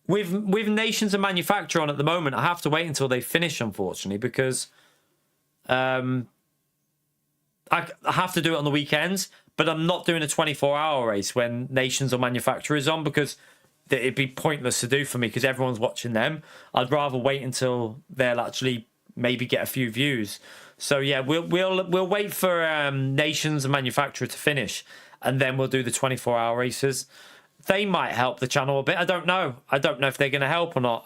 with Nations and Manufacturer on at the moment, I have to wait until they finish, unfortunately, because I have to do it on the weekends. But I'm not doing a 24-hour race when Nations or Manufacturer is on, because it'd be pointless to do for me, because everyone's watching them. I'd rather wait until they'll actually maybe get a few views. So yeah, we'll wait for Nations and Manufacturer to finish, and then we'll do the 24-hour races. they might help the channel a bit. I don't know. I don't know if they're going to help or not.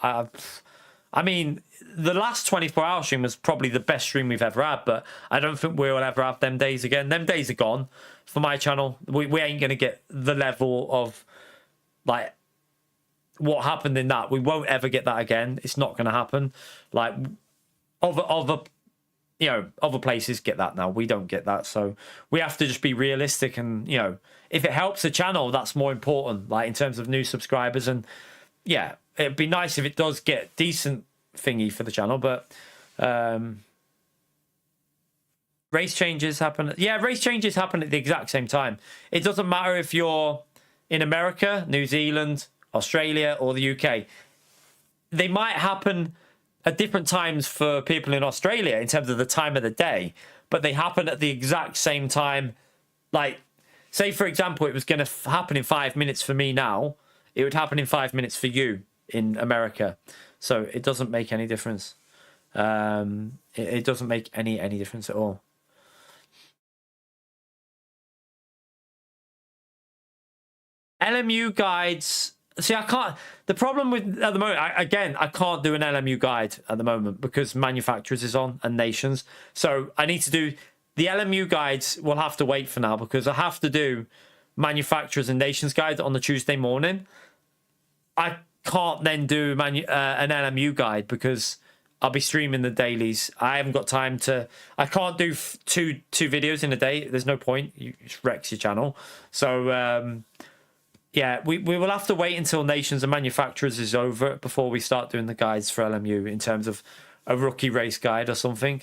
I mean, the last 24-hour stream was probably the best stream we've ever had, but I don't think we'll ever have them days again. Them days are gone for my channel. We ain't going to get the level of, like, what happened in that. We won't ever get that again. It's not going to happen. Like, other you know, other places get that now. We don't get that. So we have to just be realistic. And, you know, if it helps the channel, that's more important, like in terms of new subscribers. And yeah, it'd be nice if it does get decent thingy for the channel. But race changes happen. Yeah, race changes happen at the exact same time. It doesn't matter if you're in America, New Zealand, Australia, or the UK. They might happen at different times for people in Australia in terms of the time of the day, but they happen at the exact same time. Like, say, for example, it was going to happen in 5 minutes for me now. It would happen in 5 minutes for you in America. So it doesn't make any difference. It doesn't make any difference at all. LMU guides. See, I can't. The problem with at the moment, I can't do an LMU guide at the moment because manufacturers is on and nations. So I need to do the LMU guides. Will have to wait for now because I have to do manufacturers and nations guide on the Tuesday morning. I can't then do an LMU guide because I'll be streaming the dailies. I haven't got time to. I can't do two videos in a day. There's no point. You just wrecks your channel. So. Yeah, we will have to wait until Nations and Manufacturers is over before we start doing the guides for LMU in terms of a rookie race guide or something.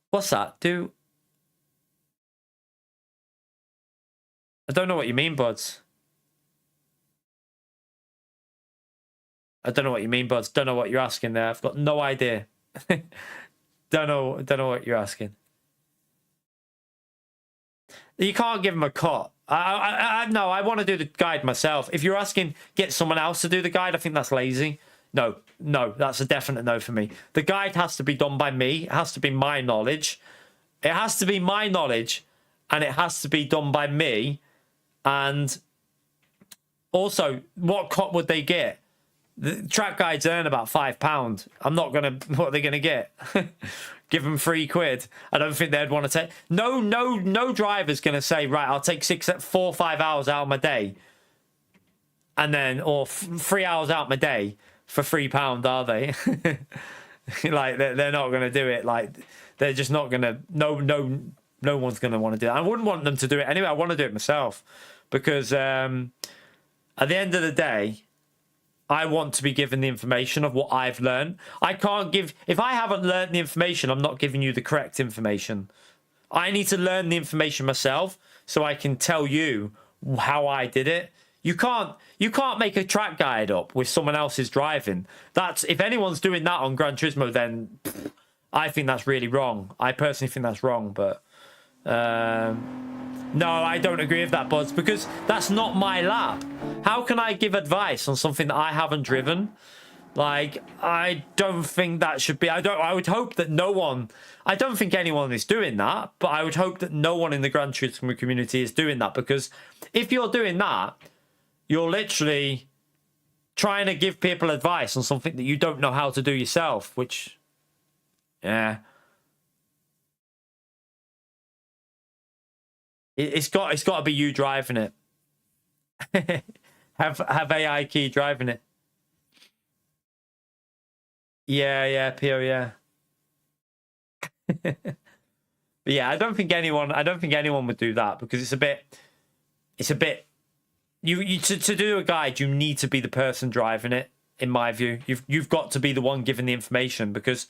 What's that? I don't know what you mean, buds. I don't know what you mean, buds. Don't know what you're asking there. I've got no idea. Don't know what you're asking. You can't give them a cut. No, I want to do the guide myself. If you're asking, get someone else to do the guide, I think that's lazy. No, that's a definite no for me. The guide has to be done by me. It has to be my knowledge. It has to be my knowledge, and it has to be done by me. And also, what cut would they get? The track guides earn about £5. I'm not gonna. What are they gonna get? Give them £3. I don't think they'd want to take. No driver's gonna say, right, I'll take 4 or 5 hours out of my day, and then or 3 hours out of my day for £3, are they? Like they're not gonna do it. Like they're just not gonna. No one's gonna want to do it. I wouldn't want them to do it anyway. I want to do it myself because at the end of the day, I want to be given the information of what I've learned. I can't give... If I haven't learned the information, I'm not giving you the correct information. I need to learn the information myself so I can tell you how I did it. You can't make a track guide up with someone else's driving. That's... If anyone's doing that on Gran Turismo, then I think that's really wrong. I personally think that's wrong, but... No, I don't agree with that, Buds, because that's not my lap. How can I give advice on something that I haven't driven? Like, I don't think that should be... I would hope that no one... I don't think anyone is doing that, but I would hope that no one in the Gran Turismo community is doing that, because if you're doing that, you're literally trying to give people advice on something that you don't know how to do yourself, which... Yeah... It's got to be you driving it. have AI key driving it. Yeah, Pio, yeah. But yeah, I don't think anyone would do that because it's a bit you to do a guide, you need to be the person driving it, in my view. You've got to be the one giving the information, because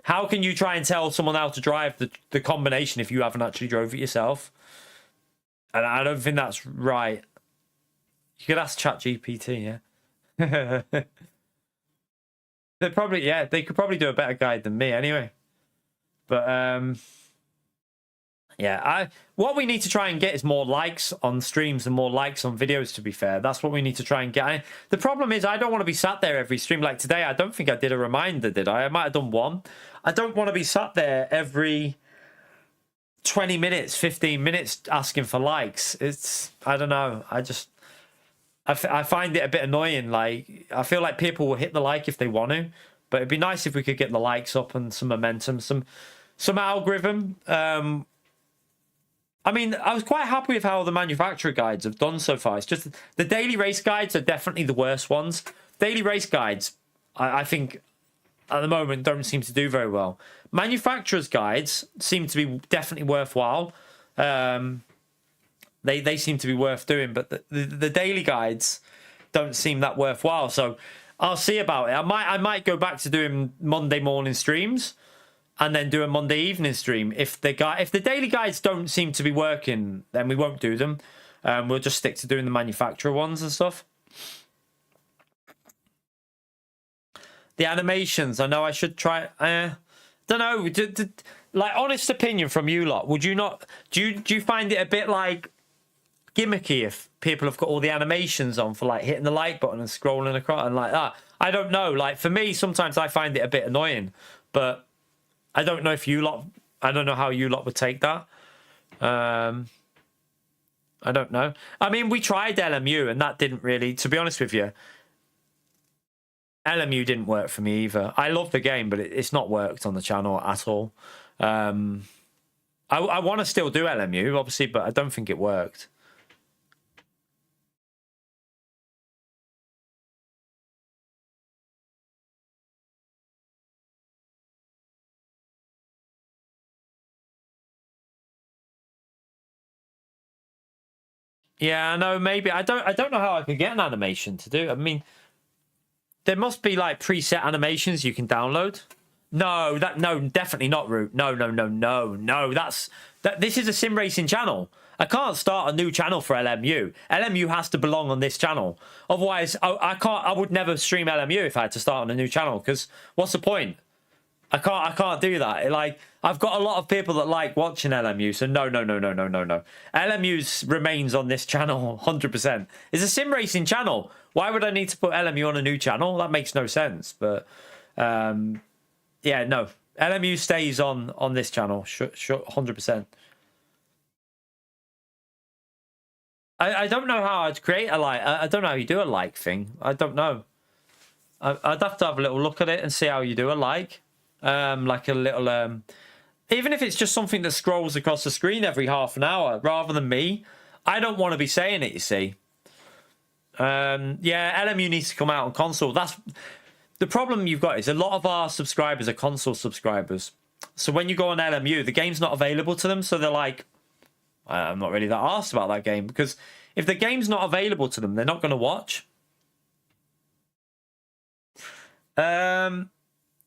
how can you try and tell someone how to drive the combination if you haven't actually drove it yourself? And I don't think that's right. You could ask ChatGPT, yeah. They could probably do a better guide than me anyway. But yeah, what we need to try and get is more likes on streams and more likes on videos, to be fair. That's what we need to try and get. The problem is I don't want to be sat there every stream. Like today, I don't think I did a reminder, did I? I might have done one. I don't want to be sat there every 20 minutes, 15 minutes asking for likes. It's, I don't know. I find it a bit annoying. Like, I feel like people will hit the like if they want to, but it'd be nice if we could get the likes up and some momentum, some algorithm. I mean, I was quite happy with how the manufacturer guides have done so far. It's just the daily race guides are definitely the worst ones. Daily race guides, I think, at the moment, don't seem to do very well. Manufacturers' guides seem to be definitely worthwhile. They seem to be worth doing, but the daily guides don't seem that worthwhile. So I'll see about it. I might go back to doing Monday morning streams and then do a Monday evening stream. If the daily guides don't seem to be working, then we won't do them. We'll just stick to doing the manufacturer ones and stuff. The animations, I know I should try. Don't know. Like, honest opinion from you lot. Would you not? Do you find it a bit like gimmicky if people have got all the animations on for like hitting the like button and scrolling across and like that? I don't know. Like, for me, sometimes I find it a bit annoying, but I don't know if you lot. I don't know how you lot would take that. I don't know. I mean, we tried LMU and that didn't really. To be honest with you, LMU didn't work for me either. I love the game, but it's not worked on the channel at all. I want to still do LMU, obviously, but I don't think it worked. Yeah, I know. Maybe I don't know how I could get an animation to do. I mean, there must be like preset animations you can download. No, definitely not, Root. No. This is a sim racing channel. I can't start a new channel for LMU. LMU has to belong on this channel. Otherwise, I would never stream LMU if I had to start on a new channel. Because what's the point? I can't do that. Like, I've got a lot of people that like watching LMU, so no. LMU remains on this channel 100%. It's a sim racing channel. Why would I need to put LMU on a new channel? That makes no sense. But yeah, no. LMU stays on this channel, sure, 100%. I don't know how I'd create a like. I don't know how you do a like thing. I don't know. I'd have to have a little look at it and see how you do a like. Like a little, even if it's just something that scrolls across the screen every half an hour, rather than me. I don't want to be saying it, you see. Yeah, LMU needs to come out on console. That's the problem you've got, is a lot of our subscribers are console subscribers. So when you go on LMU, the game's not available to them. So they're like, I'm not really that arsed about that game, because if the game's not available to them, they're not going to watch.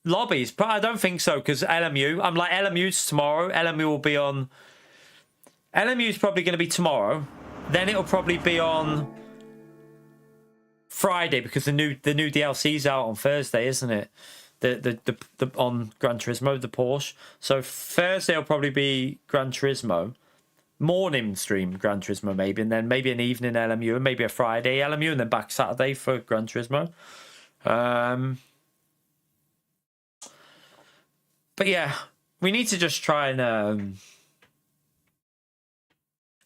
Lobbies, but I don't think so, because LMU, I'm like, LMU's tomorrow. LMU will be on. LMU's probably going to be tomorrow. Then it'll probably be on Friday, because the new DLC's out on Thursday, isn't it? The on Gran Turismo, the Porsche. So Thursday will probably be Gran Turismo. Morning stream Gran Turismo maybe, and then maybe an evening LMU, and maybe a Friday LMU, and then back Saturday for Gran Turismo. But yeah, we need to just try and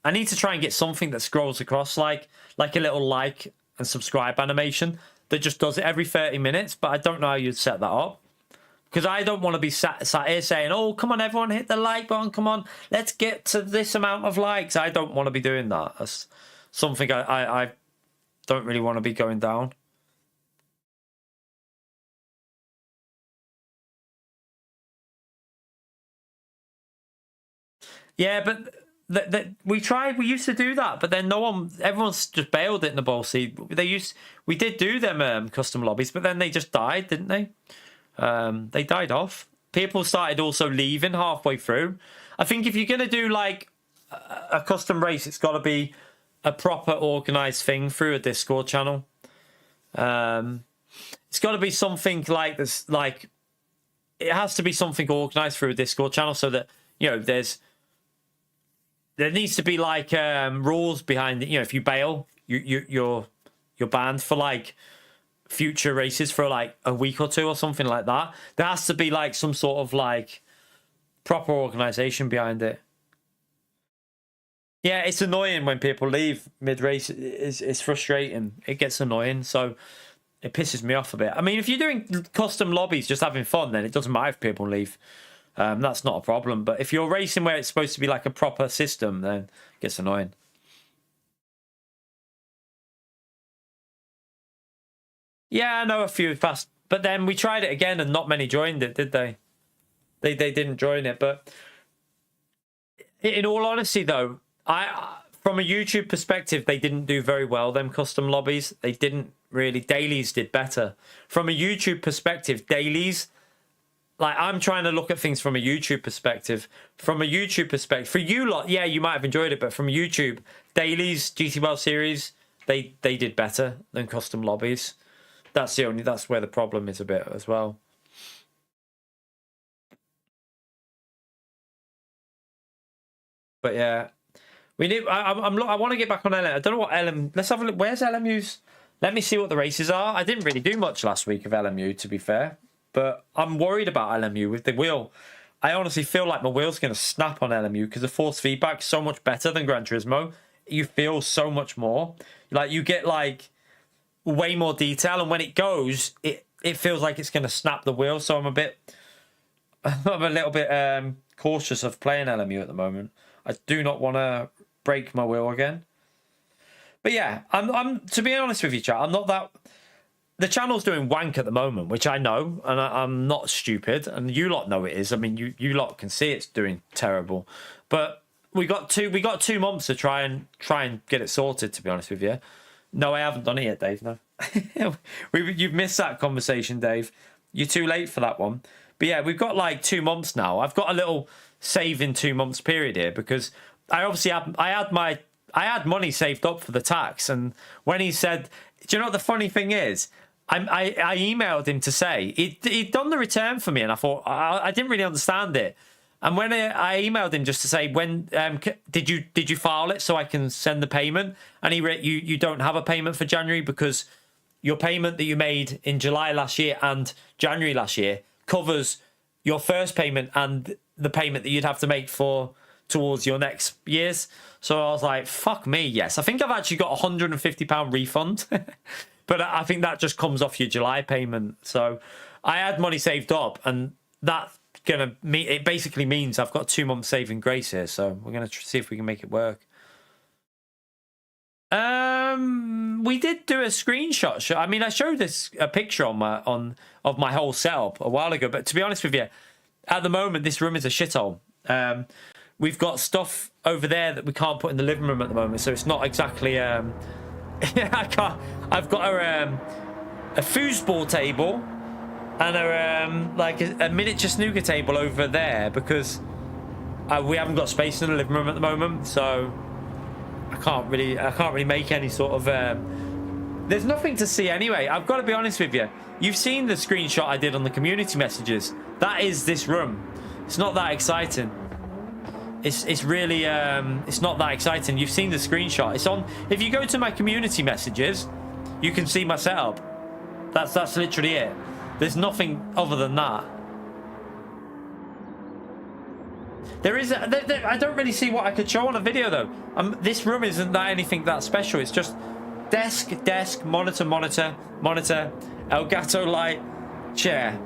I need to try and get something that scrolls across like a little like and subscribe animation that just does it every 30 minutes. But I don't know how you'd set that up, because I don't want to be sat here saying, oh, come on, everyone, hit the like button. Come on, let's get to this amount of likes. I don't want to be doing that. That's something I don't really want to be going down. Yeah, but we used to do that, but then everyone's just bailed it in the ball. See, we did do them custom lobbies, but then they just died, didn't they? They died off. People started also leaving halfway through. I think if you're going to do like a custom race, it's got to be a proper organized thing through a Discord channel. It's got to be something like this, like it has to be something organized through a Discord channel, so that, you know, there needs to be like rules behind it. You know, if you bail, you're banned for like future races for like a week or two or something like that. There has to be like some sort of like proper organization behind it. Yeah, it's annoying when people leave mid-race. It's frustrating. It gets annoying, so it pisses me off a bit. I mean, if you're doing custom lobbies just having fun, then it doesn't matter if people leave. That's not a problem. But if you're racing where it's supposed to be like a proper system, then it gets annoying. Yeah, I know a few fast, but then we tried it again and not many joined it, did they? They didn't join it. But in all honesty, though, from a YouTube perspective, they didn't do very well. Them custom lobbies, they didn't really. Dailies did better. From a YouTube perspective, Dailies. Like, I'm trying to look at things from a YouTube perspective. From a YouTube perspective, for you lot, yeah, you might have enjoyed it, but from YouTube, Dailies, GT World Series, they did better than custom lobbies. That's where the problem is a bit as well. But yeah, we need. I want to get back on LM. I don't know what LM. Let's have a look. Where's LMU's? Let me see what the races are. I didn't really do much last week of LMU, to be fair, but I'm worried about LMU with the wheel. I honestly feel like my wheel's going to snap on LMU because the force feedback's so much better than Gran Turismo. You feel so much more. Like, you get like way more detail, and when it goes, it feels like it's going to snap the wheel. So I'm a little bit cautious of playing LMU at the moment. I do not want to break my wheel again. But yeah, I'm to be honest with you, chat, I'm not that. The channel's doing wank at the moment, which I know, and I'm not stupid, and you lot know it is. I mean, you lot can see it's doing terrible, but we got 2 months to try and get it sorted. To be honest with you, no, I haven't done it yet, Dave. No, you've missed that conversation, Dave. You're too late for that one. But yeah, we've got like 2 months now. I've got a little saving 2 months period here because I obviously I had money saved up for the tax, and when he said, do you know what the funny thing is? I emailed him to say he'd done the return for me, and I thought I didn't really understand it. And when I emailed him just to say, when did you file it so I can send the payment? And he wrote, you don't have a payment for January because your payment that you made in July last year and January last year covers your first payment and the payment that you'd have to make towards your next year's. So I was like, fuck me, yes. I think I've actually got a £150 refund. But I think that just comes off your July payment. So I had money saved up, and that's gonna mean, it basically means I've got 2 months saving grace here. So we're gonna see if we can make it work. We did do a screenshot. I mean, I showed a picture of my whole setup a while ago. But to be honest with you, at the moment, this room is a shithole. We've got stuff over there that we can't put in the living room at the moment, so it's not exactly. I can't. I've got a foosball table and a miniature snooker table over there because we haven't got space in the living room at the moment, so I can't really make any sort of. There's nothing to see anyway. I've got to be honest with you. You've seen the screenshot I did on the community messages. That is this room. It's not that exciting. It's really it's not that exciting. You've seen the screenshot. It's on. If you go to my community messages, you can see my setup. That's literally it. There's nothing other than that. There is. I don't really see what I could show on a video though. This room isn't anything that special. It's just desk, monitor, Elgato light, chair.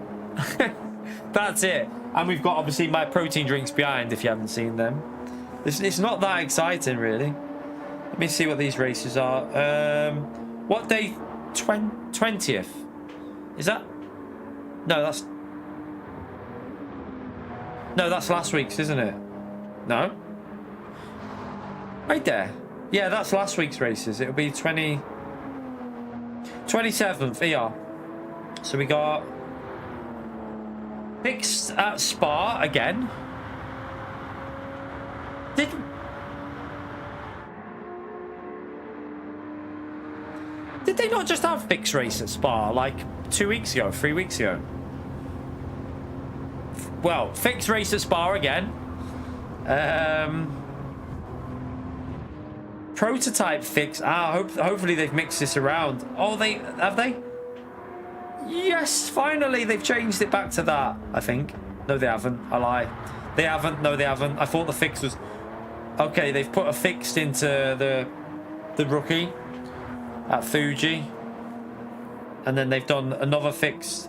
That's it. And we've got obviously my protein drinks behind if you haven't seen them. It's not that exciting really. Let me see what these races are. What day? 20th? Is that? No, that's last week's, isn't it? No? Right there. Yeah, that's last week's races. It'll be 27th, ER. So we got fixed at Spa again. Did they not just have fixed race at Spa like 2 weeks ago, 3 weeks ago? Well, fixed race at Spa again. Prototype fix. Hopefully they've mixed this around. Oh, have they? Yes, finally they've changed it back to that. I think. No, they haven't. I lie. They haven't. No, they haven't. I thought the fix was. Okay, they've put a fixed into the rookie at Fuji. And then they've done another fix.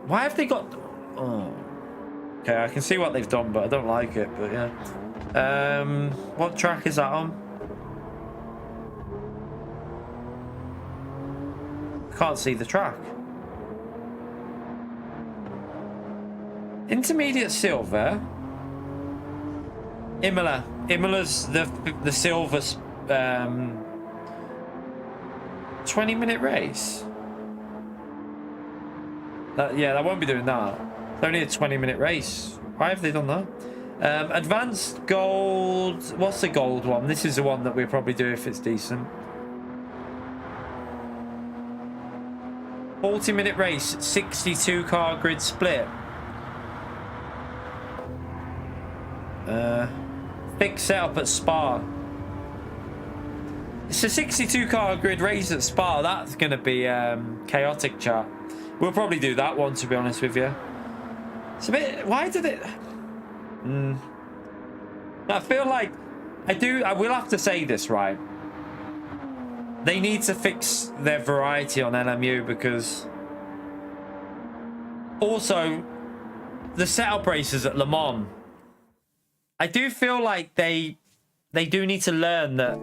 Why have they got... Oh. Okay, I can see what they've done, but I don't like it. But yeah. What track is that on? I can't see the track. Intermediate silver. Imola. Imola's the silver 20-minute race. Yeah, that won't be doing that. It's only a 20-minute race. Why have they done that? Advanced gold. What's the gold one? This is the one that we'll probably do if it's decent. 40-minute race, 62 car grid split. Fixed setup at Spa. It's a 62 car grid race at Spa. That's going to be chaotic, chat. We'll probably do that one, to be honest with you. It's a bit... Why did it... I feel like... I will have to say this, right? They need to fix their variety on LMU because... Also, the setup races at Le Mans... I do feel like they do need to learn that...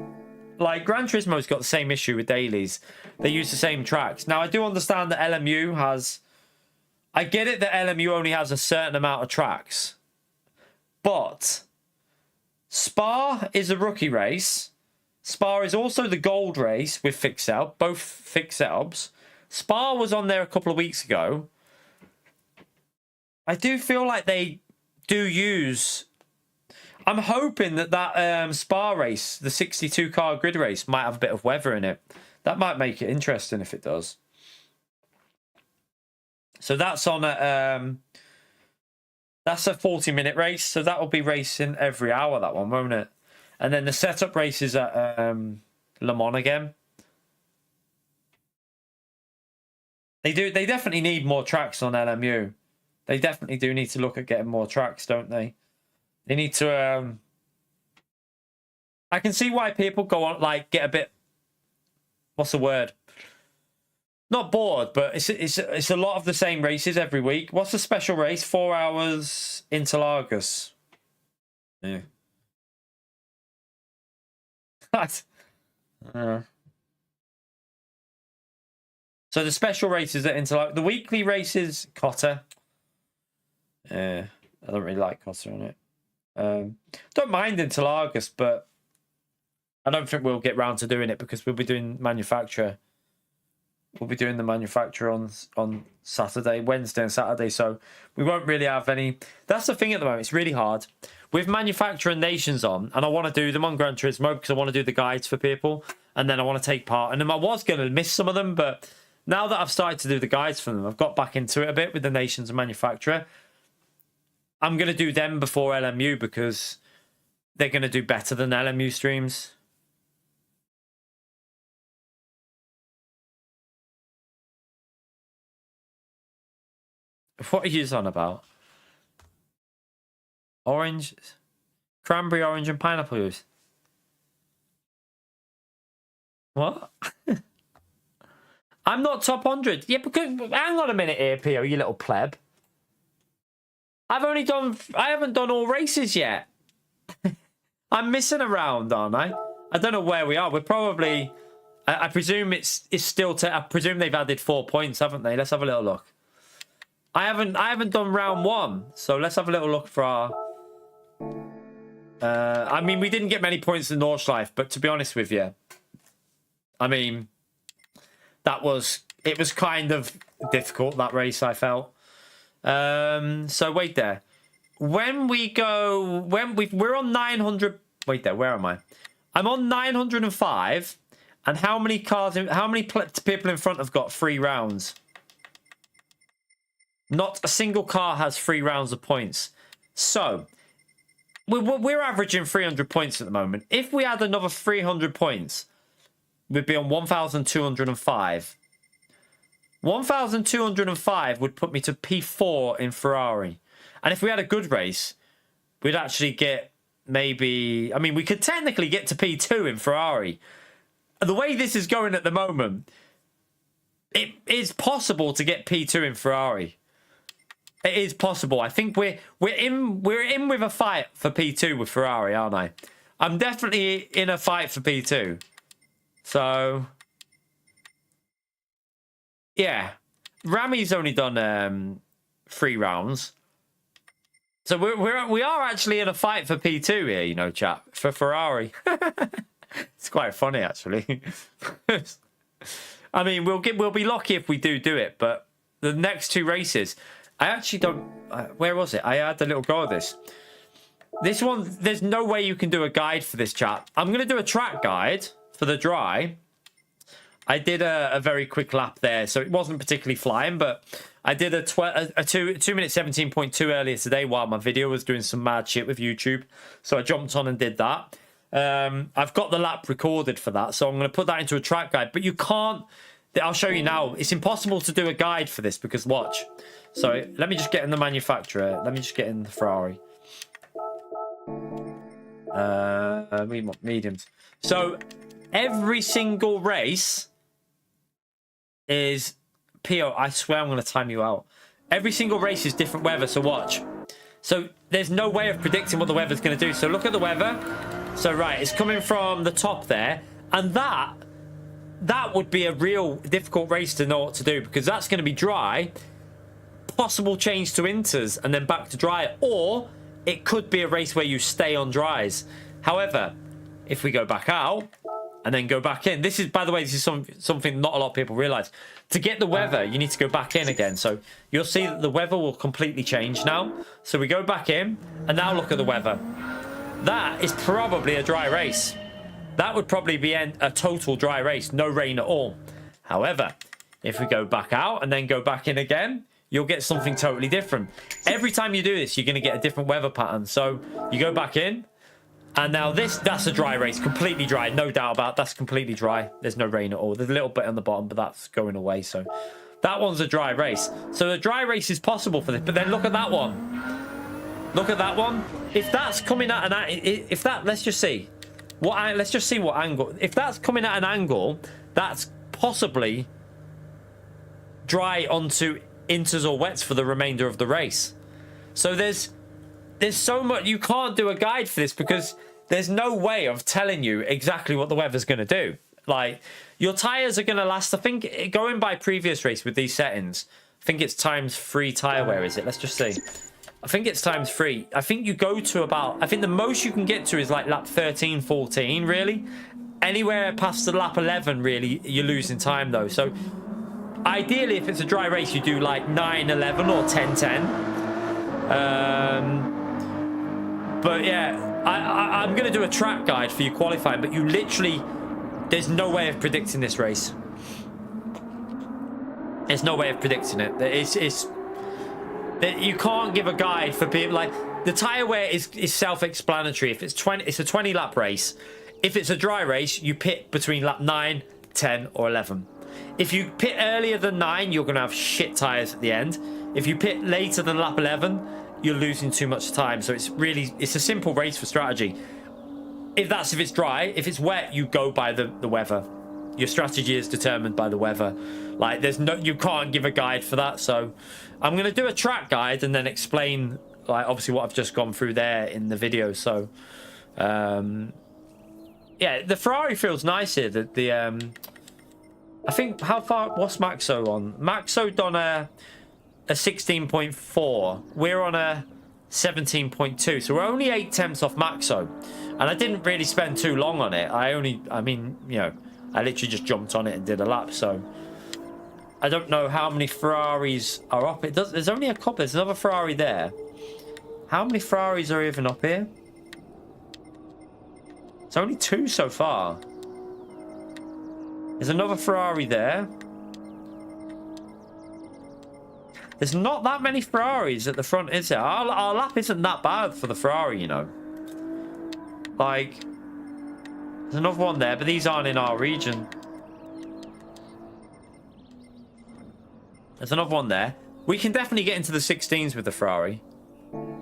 Like, Gran Turismo's got the same issue with Dailies. They use the same tracks. Now, I do understand that LMU has... I get it that LMU only has a certain amount of tracks. But... Spa is a rookie race. Spa is also the gold race with fixed setup. Both fixed setups. Spa was on there a couple of weeks ago. I do feel like they do use... I'm hoping that Spa race, the 62 car grid race, might have a bit of weather in it. That might make it interesting if it does. So that's on a that's a 40-minute race. So that will be racing every hour, that one, won't it? And then the setup race is at Le Mans again. They definitely need more tracks on LMU. They definitely do need to look at getting more tracks, don't they? They need to... I can see why people go on, like, get a bit... What's the word? Not bored, but it's a lot of the same races every week. What's the special race? 4 hours Interlagos. Yeah. So the special races at Interlagos... The weekly races, Cotter. Yeah, I don't really like Cotter on it. Don't mind Interlagos, but I don't think we'll get round to doing it because we'll be doing manufacturer. We'll be doing the manufacturer on Saturday, Wednesday and Saturday, so we won't really have any... That's the thing at the moment, it's really hard. With manufacturer and nations on, and I want to do them on Gran Turismo because I want to do the guides for people, and then I want to take part. And then I was going to miss some of them, but now that I've started to do the guides for them, I've got back into it a bit with the nations and manufacturer. I'm going to do them before LMU because they're going to do better than LMU streams. What are you on about? Orange? Cranberry, orange and pineapple juice? What? I'm not top 100. Yeah, because... Hang on a minute here, Pio, you little pleb. I haven't done all races yet. I'm missing a round, aren't I? I don't know where we are. We're probably... I presume it's still... I presume they've added 4 points, haven't they? Let's have a little look. I haven't done round 1, so let's have a little look for our... I mean, we didn't get many points in Nordschleife, but to be honest with you, I mean, it was kind of difficult, that race, I felt. So wait there. We're on 900. Wait there, where am I? I'm on 905. And how many people in front have got 3 rounds? Not a single car has 3 rounds of points. So we're averaging 300 points at the moment. If we add another 300 points, we'd be on 1,205. 1,205 would put me to P4 in Ferrari. And if we had a good race, we'd actually get maybe... I mean, we could technically get to P2 in Ferrari. The way this is going at the moment, it is possible to get P2 in Ferrari. It is possible. I think we're in with a fight for P2 with Ferrari, aren't I? I'm definitely in a fight for P2. So yeah, Rami's only done 3 rounds. So we are actually in a fight for P2 here, you know, chat, for Ferrari. It's quite funny actually. I mean, we'll be lucky if we do it, but the next 2 races, I actually don't... where was it? I had a little go of this. This one, there's no way you can do a guide for this, chat. I'm going to do a track guide for the dry. I did a very quick lap there, so it wasn't particularly flying, but I did a 2 minute 17.2 earlier today while my video was doing some mad shit with YouTube. So I jumped on and did that. I've got the lap recorded for that, so I'm going to put that into a track guide. But you can't... I'll show you now. It's impossible to do a guide for this because watch. So let me just get in the manufacturer. Let me just get in the Ferrari. Mediums. So every single race is PO. I swear I'm going to time you out. Every single race is different weather. So watch. So there's no way of predicting what the weather's going to do. So look at the weather. So right, it's coming from the top there, and that would be a real difficult race to know what to do because that's going to be dry. Possible change to inters and then back to dry, or it could be a race where you stay on dries. However, if we go back out and then go back in, this is, by the way, this is something not a lot of people realize. To get the weather, you need to go back in again. So you'll see that the weather will completely change now. So we go back in and now look at the weather. That is probably a dry race. That would probably be a total dry race, no rain at all. However, if we go back out and then go back in again, you'll get something totally different. Every time you do this, you're going to get a different weather pattern. So you go back in, and now that's a dry race, completely dry, no doubt about it. That's completely dry. There's no rain at all. There's a little bit on the bottom, but that's going away. So that one's a dry race. So a dry race is possible for this. But then look at that one. Look at that one. If that's coming at let's just see what angle. If that's coming at an angle, that's possibly dry onto inters or wets for the remainder of the race. So there's so much. You can't do a guide for this because there's no way of telling you exactly what the weather's going to do. Like, your tires are going to last, I think, going by previous race with these settings, I think it's ×3 tire wear, is it? Let's just see. I think it's ×3. I think you go to about... I think the most you can get to is like lap 13, 14, really. Anywhere past the lap 11, really, you're losing time, though. So, ideally, if it's a dry race, you do like 9, 11 or 10, 10. But yeah, I'm going to do a track guide for you qualifying, but you literally... There's no way of predicting this race. There's no way of predicting it. You can't give a guide for people. Like, the tyre wear is self-explanatory. If it's 20, it's a 20 lap race. If it's a dry race, you pit between lap 9, 10 or 11. If you pit earlier than 9, you're going to have shit tyres at the end. If you pit later than lap 11, you're losing too much time. So it's a simple race for strategy. If it's dry. If it's wet, you go by the weather. Your strategy is determined by the weather. Like, you can't give a guide for that. So I'm going to do a track guide and then explain, like, obviously what I've just gone through there in the video. So, yeah, the Ferrari feels nice here. I think, what's Maxo on? Maxo done a 16.4. We're on a 17.2. So we're only 8 tenths off Maxo. And I didn't really spend too long on it. I literally just jumped on it and did a lap. So I don't know how many Ferraris are up. There's only a couple. There's another Ferrari there. How many Ferraris are even up here? It's only 2 so far. There's another Ferrari there. There's not that many Ferraris at the front, is there? Our lap isn't that bad for the Ferrari, you know. Like, there's another one there, but these aren't in our region. There's another one there. We can definitely get into the 16s with the Ferrari.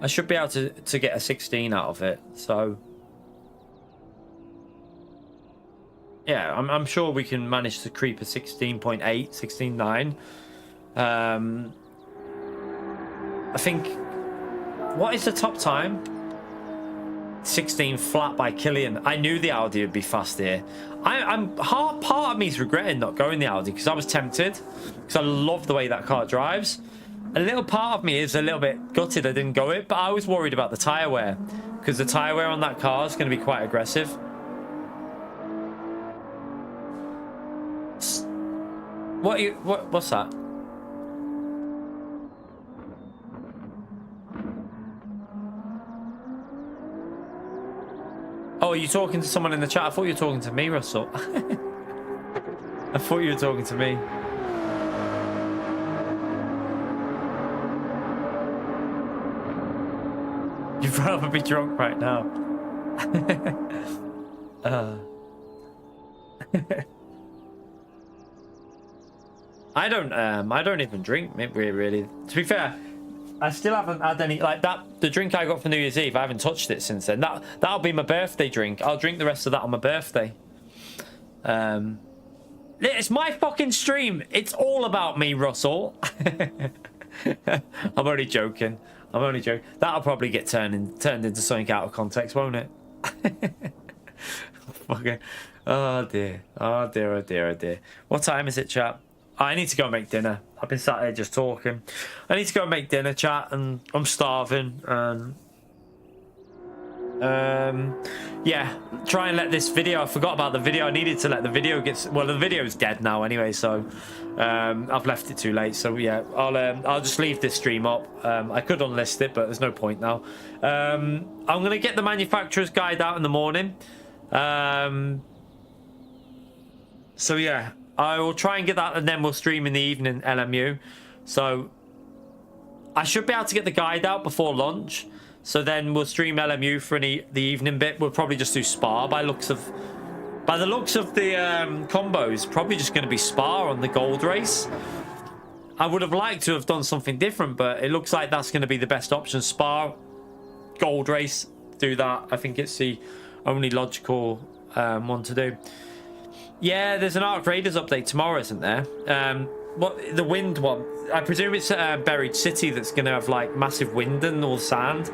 I should be able to get a 16 out of it. So yeah, I'm sure we can manage to creep a 16.8, 16.9. I think, what is the top time? 16 flat by Killian. I knew the Audi would be fast here. Part of me is regretting not going the Audi because I was tempted, because I love the way that car drives. A little part of me is a little bit gutted I didn't go it, but I was worried about the tyre wear, because the tyre wear on that car is going to be quite aggressive. What's that? Oh, are you talking to someone in the chat? I thought you were talking to me, Russell. I thought you were talking to me. You'd rather be drunk right now. I don't even drink, really. To be fair, I still haven't had any, like that. The drink I got for New Year's Eve, I haven't touched it since then. That'll be my birthday drink. I'll drink the rest of that on my birthday. It's my fucking stream. It's all about me, Russell. I'm only joking. I'm only joking. That'll probably get turned into something out of context, won't it? Fucking. Oh dear. Oh dear. Oh dear. Oh dear. What time is it, chat? I need to go make dinner. I've been sat here just talking. I need to go make dinner, chat, and I'm starving. And yeah, try and let this video. I forgot about the video. I needed to let the video get. Well, the video's dead now anyway, so I've left it too late. So yeah, I'll just leave this stream up. I could unlist it, but there's no point now. I'm gonna get the manufacturer's guide out in the morning. So yeah. I will try and get that, and then we'll stream in the evening LMU. So I should be able to get the guide out before lunch. So then we'll stream LMU for the evening bit. We'll probably just do Spa by the looks of the combos. Probably just going to be Spa on the gold race. I would have liked to have done something different, but it looks like that's going to be the best option. Spa, gold race, do that. I think it's the only logical one to do. Yeah, there's an Arc Raiders update tomorrow, isn't there? What, the wind one? I presume it's Buried City that's going to have like massive wind and all sand.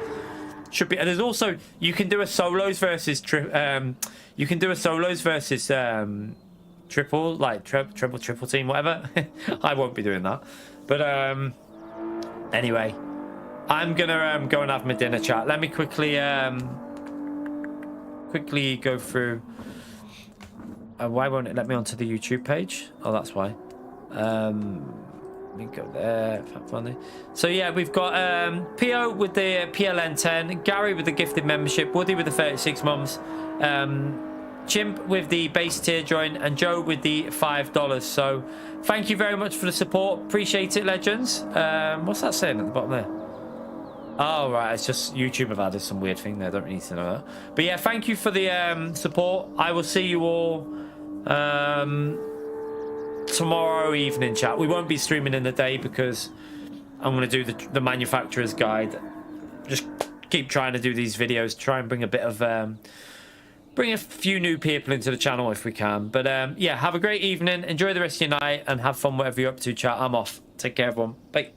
Should be. And there's also, you can do a solos versus triple team, whatever. I won't be doing that. But anyway, I'm gonna go and have my dinner, chat. Let me quickly go through. Why won't it let me onto the YouTube page? Oh, that's why. Let me go there. Funny. So yeah, we've got Pio with the PLN 10, Gary with the gifted membership, Woody with the 36 months, Chimp with the base tier join, and Joe with the $5. So thank you very much for the support. Appreciate it, legends. What's that saying at the bottom there? Oh, right. It's just YouTube have added some weird thing there. I don't really need to know that. But yeah, thank you for the support. I will see you all tomorrow evening, chat. We won't be streaming in the day because I'm going to do the manufacturer's guide. Just keep trying to do these videos. Try and bring a bit of... bring a few new people into the channel if we can. But yeah, have a great evening. Enjoy the rest of your night and have fun whatever you're up to, chat. I'm off. Take care, everyone. Bye.